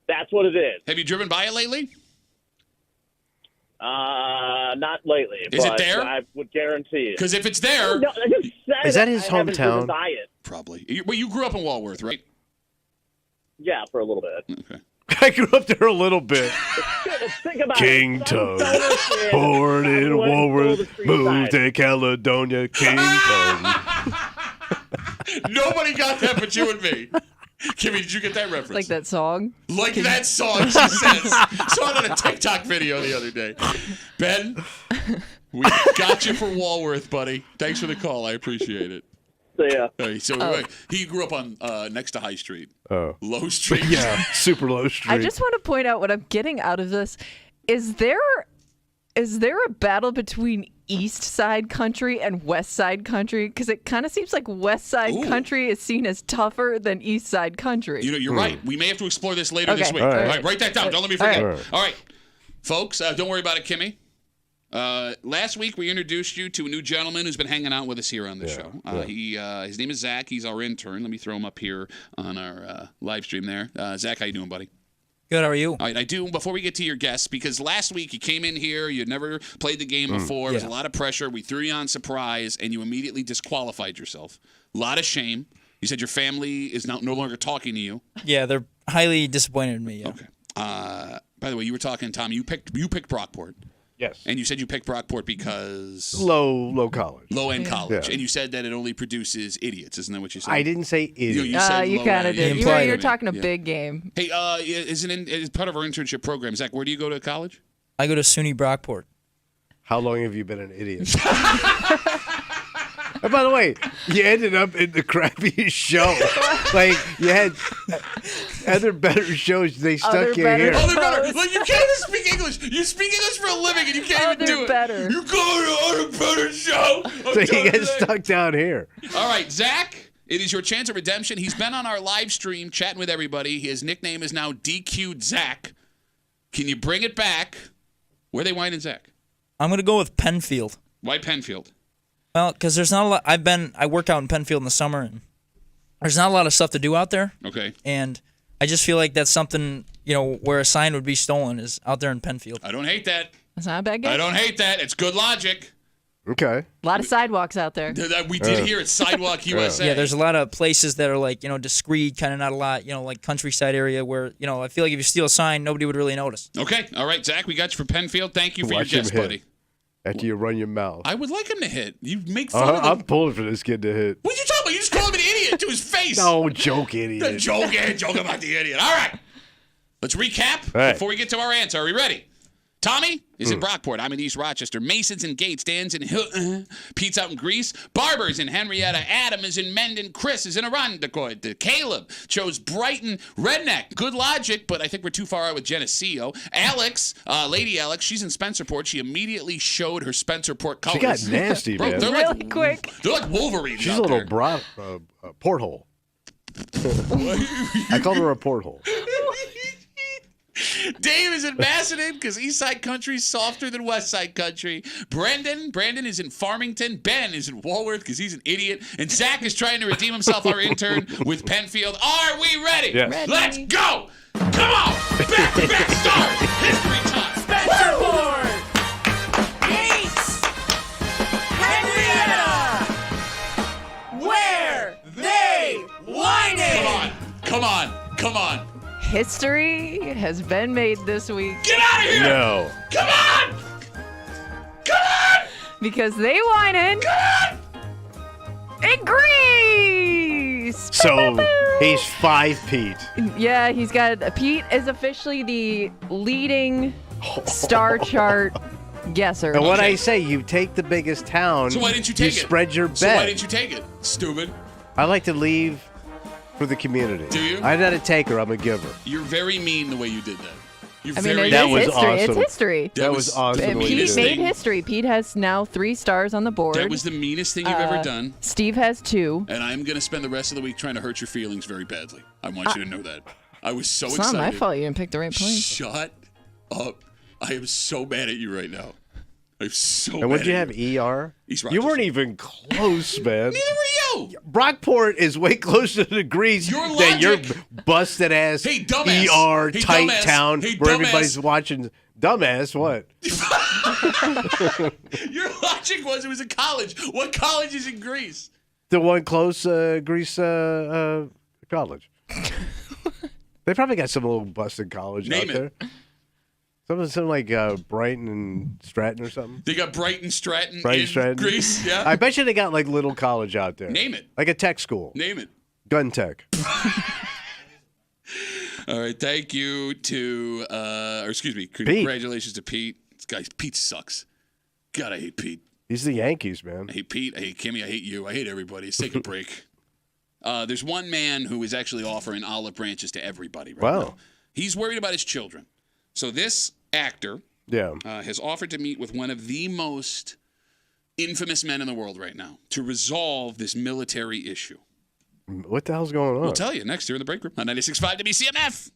That's what it is. Have you driven by it lately? Not lately. Is it but there? I would guarantee it. Because if it's there... No, I just said Is that his I haven't driven hometown? by it. Probably. Well, you grew up in Walworth, right? Yeah, for a little bit. Okay. I grew up there a little bit. Think about King it. Tongue. Born in Walworth. Moved to Caledonia. King Tongue. Nobody got that but you and me. Kimmy, did you get that reference? Like that song? Like that song, she says. Saw it on a TikTok video the other day. Ben, we got you for Walworth, buddy. Thanks for the call. I appreciate it. Yeah. He grew up on next to High Street. Oh. Low Street. Yeah, super low street. I just want to point out what I'm getting out of this. Is there a battle between East Side Country and West Side Country? Because it kind of seems like West Side Country is seen as tougher than East Side Country. You're right. We may have to explore this later this week. All All right. right, write that down. Don't let me forget. All right. All right. Folks, don't worry about it, Kimmy. Last week we introduced you to a new gentleman who's been hanging out with us here on the show. His name is Zach. He's our intern. Let me throw him up here on our live stream there. Zach, how you doing, buddy? Good, how are you? All right, I do. Before we get to your guests, because last week you came in here, you'd never played the game before. There was a lot of pressure. We threw you on surprise, and you immediately disqualified yourself. A lot of shame. You said your family is no longer talking to you. Yeah, they're highly disappointed in me. Yeah. Okay. By the way, you were talking, Tom. You picked Brockport. Yes. And you said you picked Brockport because Low college. Low-end college. Yeah. And you said that it only produces idiots. Isn't that what you said? I didn't say idiot. You said You kind of did. You're talking a big game. Hey, is part of our internship program. Zach, where do you go to college? I go to SUNY Brockport. How long have you been an idiot? And by the way, you ended up in the crappiest show. Like, you had other better shows. They stuck you here. Other better. Like, you can't even speak English. You speak English for a living, and you can't even do it. Better. You go to other better show. So you get stuck down here. All right, Zach, it is your chance of redemption. He's been on our live stream chatting with everybody. His nickname is now DQ'd Zach. Can you bring it back? Where are they whining Zach? I'm going to go with Penfield. Why Penfield? Well, because there's not a lot. I work out in Penfield in the summer, and there's not a lot of stuff to do out there. Okay. And I just feel like that's something, where a sign would be stolen is out there in Penfield. I don't hate that. That's not a bad guess. I don't hate that. It's good logic. Okay. A lot of sidewalks out there. We did hear it's Sidewalk USA. Yeah, there's a lot of places that are like, discreet, kind of not a lot, like countryside area where, I feel like if you steal a sign, nobody would really notice. Okay. All right, Zach, we got you for Penfield. Thank you for Watch your him guess, hit. buddy. After you run your mouth. I would like him to hit. You make fun of him. I'm pulling for this kid to hit. What are you talking about? You just called him an idiot to his face. No, joke idiot. Joke about the idiot. All right. Let's recap right. before we get to our answer. Are we ready? Tommy is in Brockport. I'm in East Rochester. Mason's in Gates. Dan's in Pete's out in Greece. Barber's in Henrietta. Adam is in Mendon. Chris is in Irondequoit. Caleb chose Brighton. Redneck. Good logic, but I think we're too far out with Geneseo. Alex, Lady Alex, she's in Spencerport. She immediately showed her Spencerport colors. She got nasty, Bro, man. They're Really quick. They're like Wolverine. She's a little porthole. I called her a porthole. Dave is in Macedon because Eastside Country is softer than Westside Country. Brandon is in Farmington. Ben is in Walworth because he's an idiot. And Zach is trying to redeem himself, our intern, with Penfield. Are we ready? Yes. Ready. Let's go! Come on! Back-to-back stars! History time! Spencerport! Gates! Henrietta! Where they whining? Come on! History has been made this week. Get out of here! No. Come on! Because they whining. In Greece! So he's 5 Pete. Yeah, he's got. Pete is officially the leading star chart guesser. And what I say, you take the biggest town. So why didn't you take it? Spread your bet. So why didn't you take it? Stupid. I like to leave for the community. Do you? I'm not a taker. I'm a giver. You're very mean the way you did that. You're I mean, very That it's was history. awesome. It's history. That was awesome. And the way you Pete did made it. history. Pete has now 3 stars on the board. That was the meanest thing you've ever done. Steve has 2. And I'm going to spend the rest of the week trying to hurt your feelings very badly. I want you to know that. I was so It's excited. not my fault you didn't pick the right plane. Shut up. I am so mad at you right now. I'm so mad And would you at have ER? East You Rochester. weren't even close, man. Neither were you. Brockport is way closer to Greece Your than your logic- busted ass Hey, dumbass. ER Hey, tight dumbass. town Hey, where dumbass. everybody's watching. Dumbass, what? Your logic was it was a college. What college is in Greece? The one close Greece college. They probably got some little busted college Name out it. there. Something like Brighton and Stratton or something. They got Brighton Stratton Brighton in Stratton. Greece. Yeah. I bet you they got like little college out there. Name it. Like a tech school. Name it. Gun tech. All right. Thank you to, congratulations to Pete. This guy, Pete sucks. God, I hate Pete. He's the Yankees, man. I hate Pete. I hate Kimmy. I hate you. I hate everybody. Let's take a break. There's one man who is actually offering olive branches to everybody right now. He's worried about his children. So this actor has offered to meet with one of the most infamous men in the world right now to resolve this military issue. What the hell's going on? We'll tell you next here in the break room on 96.5 WCMF.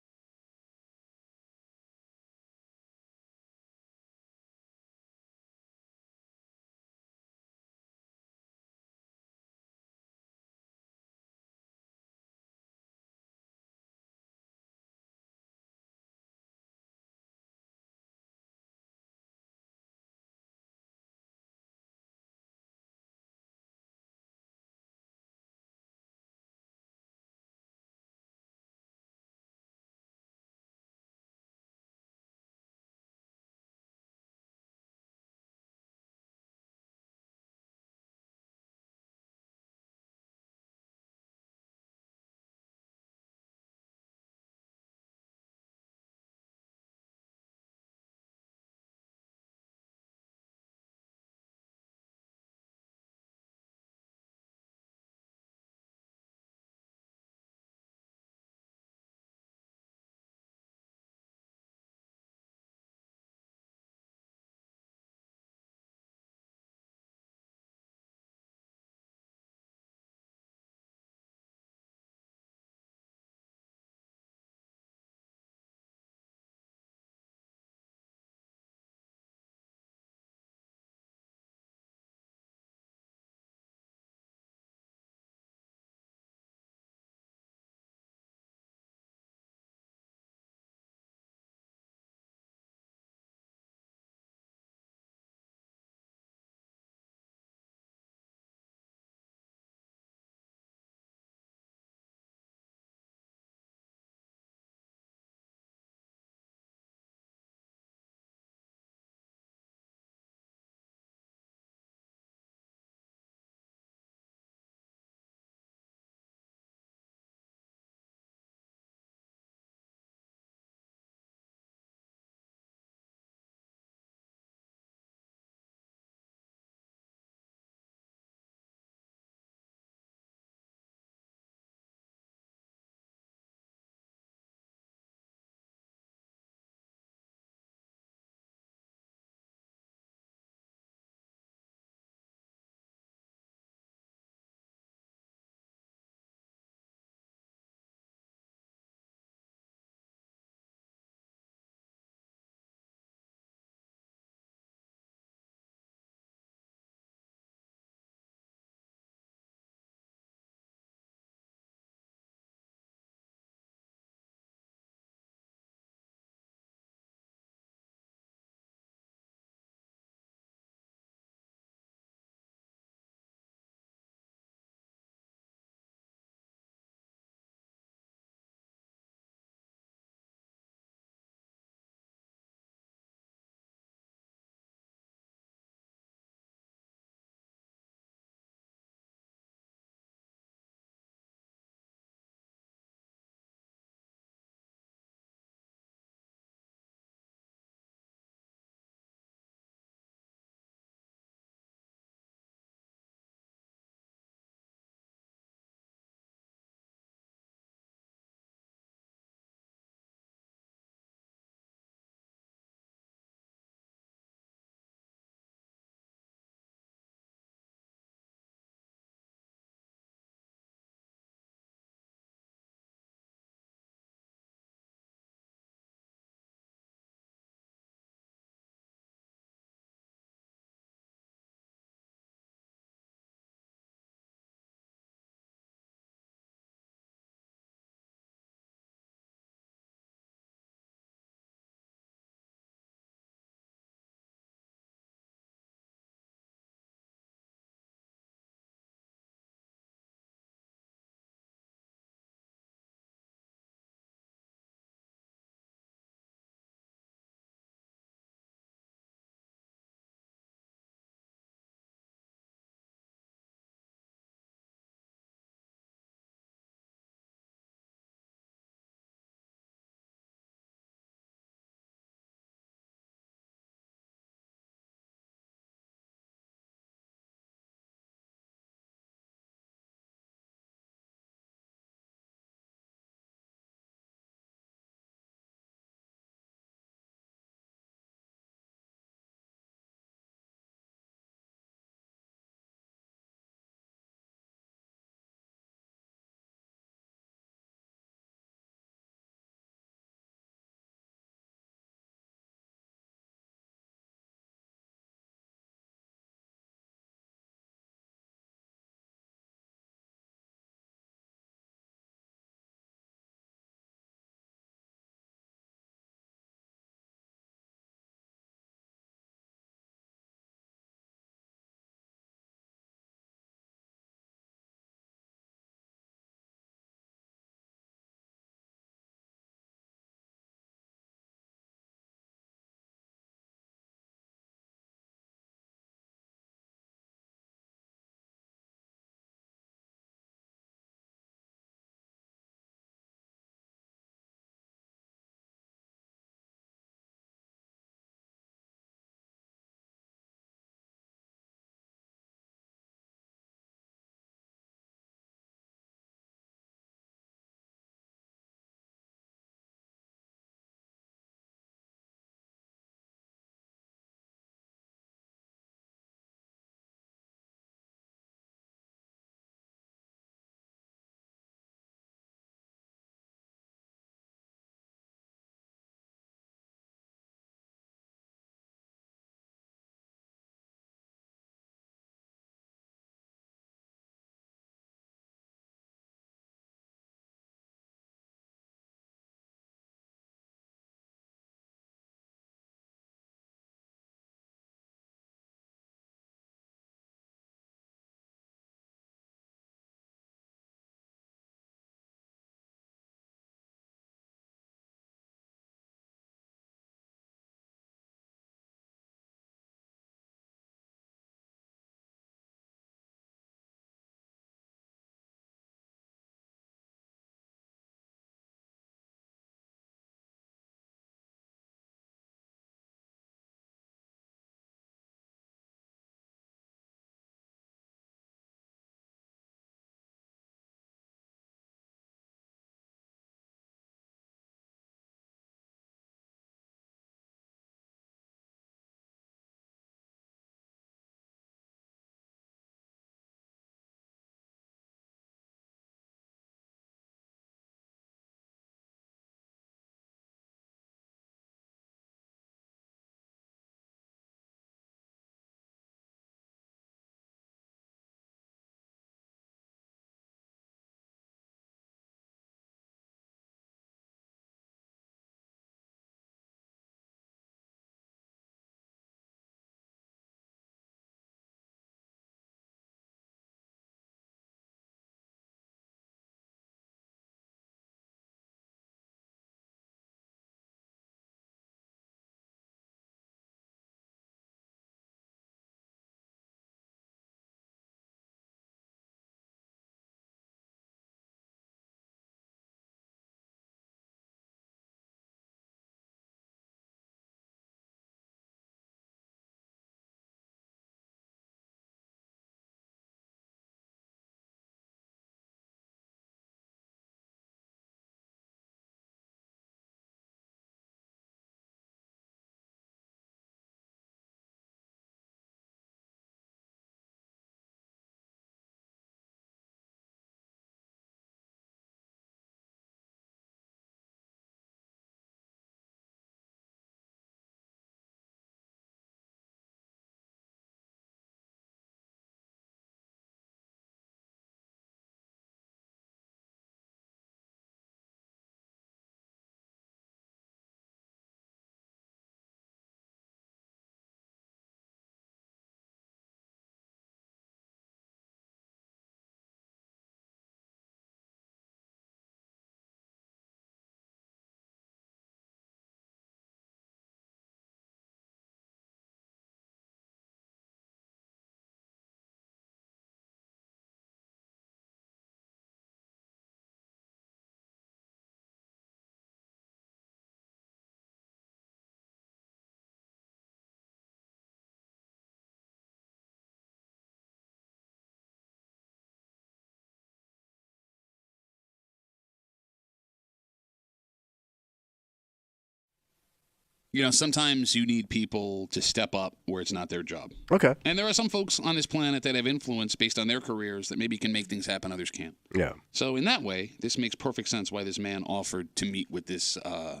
sometimes you need people to step up where it's not their job. Okay. And there are some folks on this planet that have influence based on their careers that maybe can make things happen others can't. Yeah. So in that way, this makes perfect sense why this man offered to meet with this, I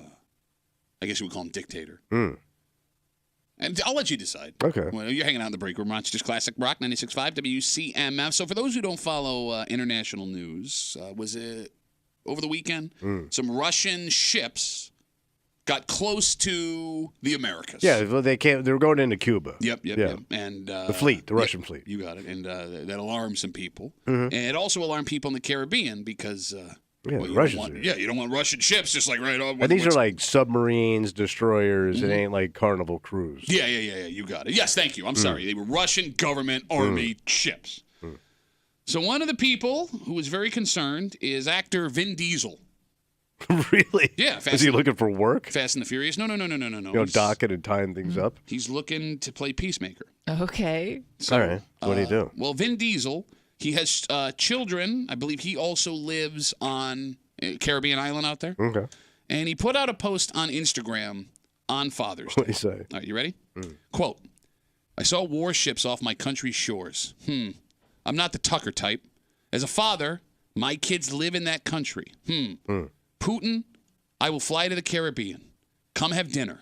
guess you would call him dictator. And I'll let you decide. Okay. Well, you're hanging out in the break room. Rochester's Classic Rock 96.5 WCMF. So for those who don't follow international news, was it over the weekend? Some Russian ships got close to the Americas. Yeah, well, they were going into Cuba. Yep. And the fleet, the Russian fleet. You got it. And that alarmed some people. Mhm. And it also alarmed people in the Caribbean because you don't want Russian ships just like right on. And these are like submarines, destroyers. It ain't like Carnival Cruise. Yeah. You got it. Yes, thank you. I'm sorry. They were Russian government army ships. So one of the people who was very concerned is actor Vin Diesel. Really? Yeah. Is he looking for work? Fast and the Furious? No. Docking and tying things up? He's looking to play peacemaker. Okay. All right. What do you do? Well, Vin Diesel, he has children. I believe he also lives on a Caribbean island out there. Okay. And he put out a post on Instagram on Father's Day. What do you say? All right, you ready? Quote, I saw warships off my country's shores. I'm not the Tucker type. As a father, my kids live in that country. Putin, I will fly to the Caribbean. Come have dinner.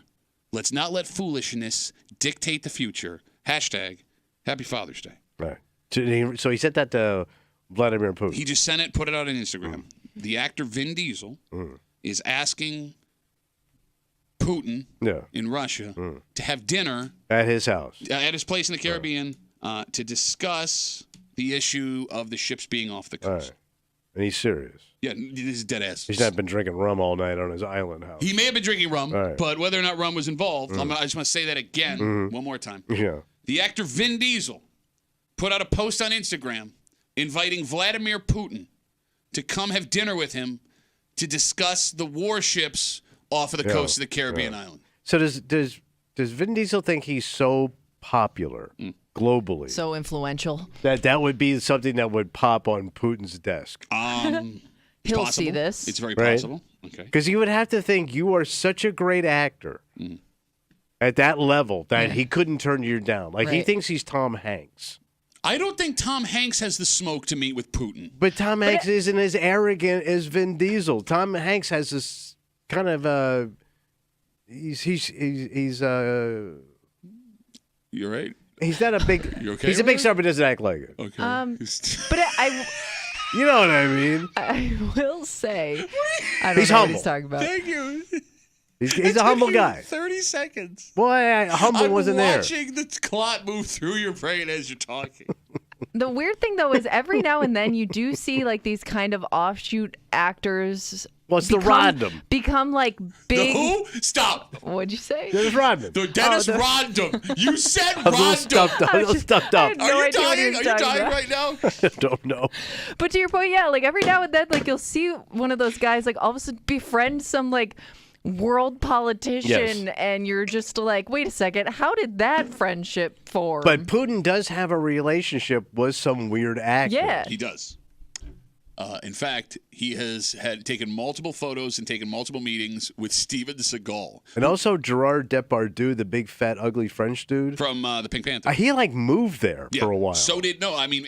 Let's not let foolishness dictate the future. Hashtag Happy Father's Day. Right. So he sent that to Vladimir Putin. He just sent it, put it out on Instagram. The actor Vin Diesel is asking Putin in Russia to have dinner at his house. At his place in the Caribbean to discuss the issue of the ships being off the coast. Right. And he's serious. Yeah, this is dead ass. He's not been drinking rum all night on his island house. He may have been drinking rum, Right. but whether or not rum was involved, I just want to say that again one more time. Yeah. The actor Vin Diesel put out a post on Instagram inviting Vladimir Putin to come have dinner with him to discuss the warships off of the coast of the Caribbean island. So does Vin Diesel think he's so popular globally So influential. that would be something that would pop on Putin's desk? He'll see this. It's very possible. Okay. Because you would have to think you are such a great actor at that level that he couldn't turn you down. Like he Right. thinks he's Tom Hanks. I don't think Tom Hanks has the smoke to meet with Putin. But Tom Hanks isn't as arrogant as Vin Diesel. Tom Hanks has this kind of he's You're right. He's not a big. You okay He's a with big that? star, but doesn't act like it. Okay. But You know what I mean? I will say, I don't He's know humble. what he's talking about. Thank you. He's a humble guy. 30 seconds. Boy, humble wasn't there. I'm watching the clot move through your brain as you're talking. The weird thing, though, is every now and then you do see like these kind of offshoot actors. Well, it's the Rodham. Become like big. The who? Stop. What'd you say? Dennis Rodman. The Dennis Rodman. You said I'm a little stuffed up. Rodman. A little stuffed up. I had no idea what he was Are you talking dying about. right now? I don't know. But to your point, yeah, like every now and then, like you'll see one of those guys like all of a sudden befriend some like world politician, Yes. and you're just like, wait a second, how did that friendship form? But Putin does have a relationship with some weird actor. Yeah. He does. In fact, he has taken multiple photos and taken multiple meetings with Steven Seagal. And also Gerard Depardieu, the big fat ugly French dude. From the Pink Panther. He like moved there for a while. So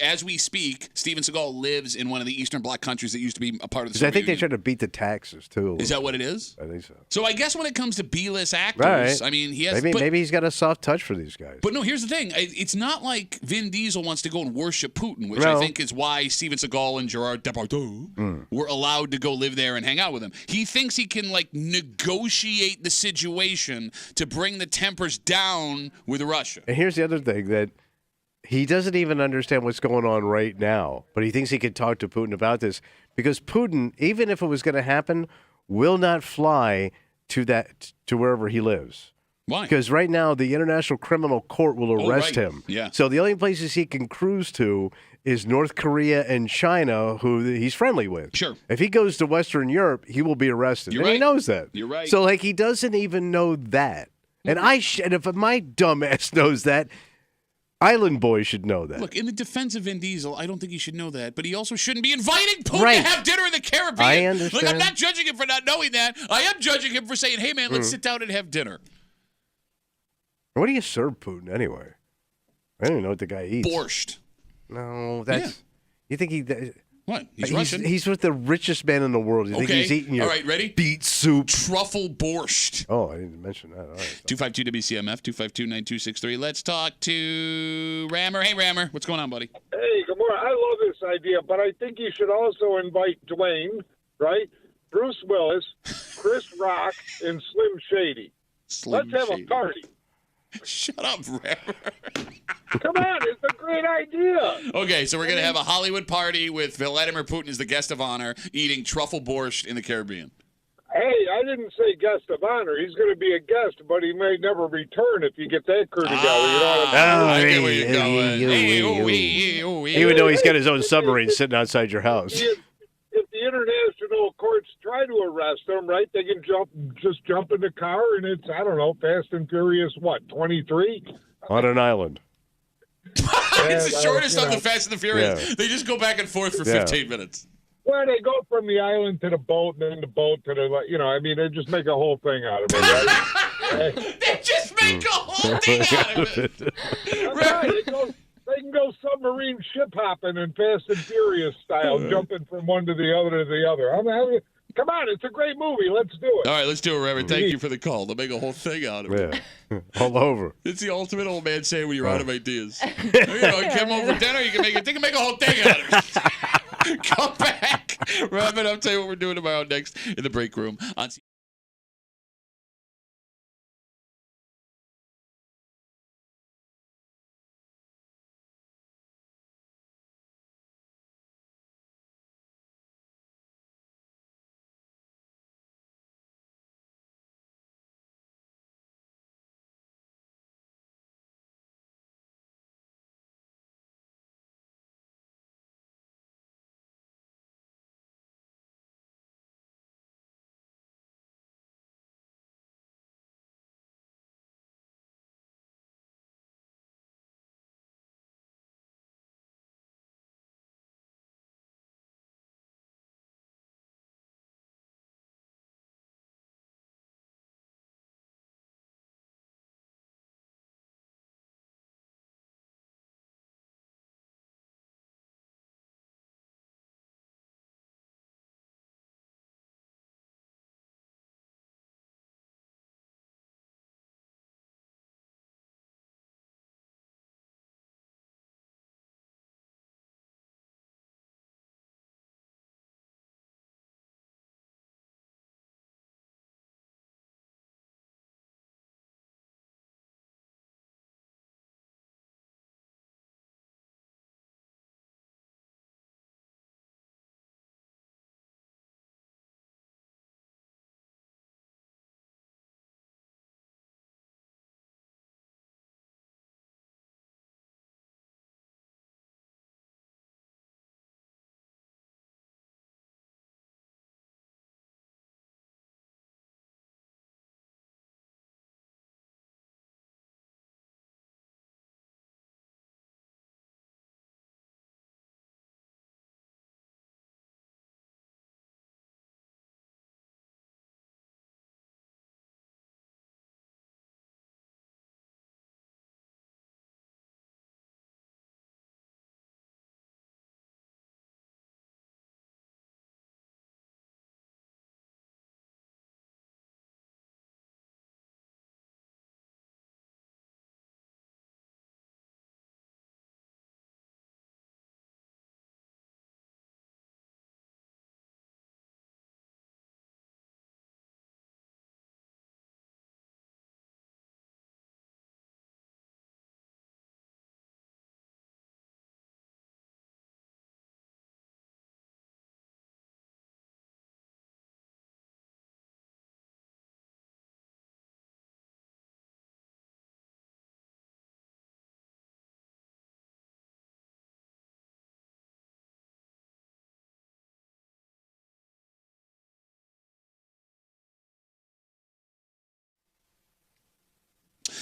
as we speak, Steven Seagal lives in one of the Eastern Bloc countries that used to be a part of the Because I think Soviet they Union. tried to beat the taxes too. Is that what it is? I think so. So I guess when it comes to B-list actors, Right. I mean, he has Maybe he's got a soft touch for these guys. But no, here's the thing. It's not like Vin Diesel wants to go and worship Putin, which No. I think is why Steven Seagal and Gerard Depardieu were allowed to go live there and hang out with him. He thinks he can like negotiate the situation to bring the tempers down with Russia. And here's the other thing, that he doesn't even understand what's going on right now, but he thinks he can talk to Putin about this because Putin, even if it was going to happen, will not fly to wherever he lives. Why? Because right now the International Criminal Court will arrest right. him. Yeah. So the only places he can cruise to is North Korea and China, who he's friendly with. Sure. If he goes to Western Europe, he will be arrested. You're and he right. knows that. You're right. So like he doesn't even know that. And and if my dumbass knows that, Island Boy should know that. Look, in the defense of Vin Diesel, I don't think he should know that, but he also shouldn't be inviting Putin Right. to have dinner in the Caribbean. I understand. Like, I'm not judging him for not knowing that. I am judging him for saying, hey, man, let's sit down and have dinner. What do you serve Putin anyway? I don't even know what the guy eats. Borscht. No, that's. You think he? What? He's Russian. He's with the richest man in the world. You think he's eating your all right, ready? beet soup? Truffle borscht. Oh, I didn't mention that. All right. 252 WCMF 252-9263. Let's talk to Rammer. Hey, Rammer, what's going on, buddy? Hey, good morning. I love this idea, but I think you should also invite Dwayne, right? Bruce Willis, Chris Rock, and Slim Shady. Let's have a party. Shut up, Rammer. Come on, it's a great idea. Okay, so we're going to have a Hollywood party with Vladimir Putin as the guest of honor, eating truffle borscht in the Caribbean. Hey, I didn't say guest of honor. He's going to be a guest, but he may never return if you get that crew together. You know what I get where you're going. Even though he's got his own submarine sitting outside your house. If the international courts try to arrest him, right, they can just jump in the car, and it's, I don't know, Fast and Furious, 23? On an island. It's the shortest of the Fast and the Furious. Yeah. They just go back and forth for 15 minutes. Well, they go from the island to the boat, and then the boat to the, they just make a whole thing out of it, right? They just make a whole thing out of it. Right. They can go submarine ship hopping in Fast and Furious style, jumping from one to the other to the other. Come on, it's a great movie. Let's do it. All right, let's do it, Reverend. Thank you for the call. They'll make a whole thing out of it. Yeah, all over. It's the ultimate old man saying when you're out of ideas. You come over for dinner, they can make a whole thing out of it. Come back. Reverend, I'll tell you what we're doing tomorrow next in the break room on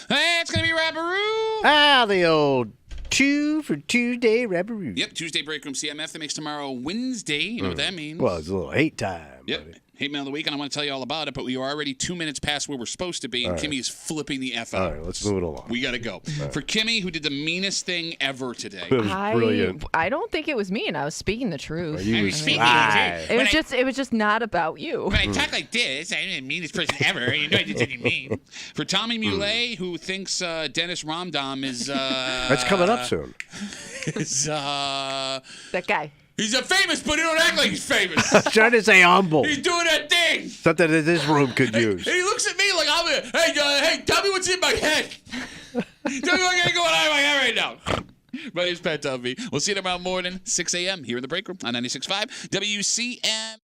Hey, it's going to be Rapperoo. The old 2 for Tuesday Rapperoo. Yep, Tuesday break room CMF. That makes tomorrow Wednesday. You know what that means. Well, it's a little hate time. Yep. Buddy. Hate Mail of the Week, and I want to tell you all about it, but we are already 2 minutes past where we're supposed to be, and Kimmy is flipping the F out. All right, let's move it along. We got to go. For Kimmy, who did the meanest thing ever today. It was brilliant. I don't think it was mean. I was speaking the truth. You was It was just not about you. When I talk like this, I'm the meanest person ever. You know I did something mean. For Tommy Muley, who thinks Dennis Romdom is... That's coming up soon. That guy. He's a famous, but he don't act like he's famous. Trying to say humble. He's doing that thing. Something that this room could use. He looks at me like I'm hey, tell me what's in my head. Tell me what I got going on in my head right now. My name's Pat Duffy. We'll see you tomorrow morning, 6 a.m. here in the break room on 96.5 WCMF.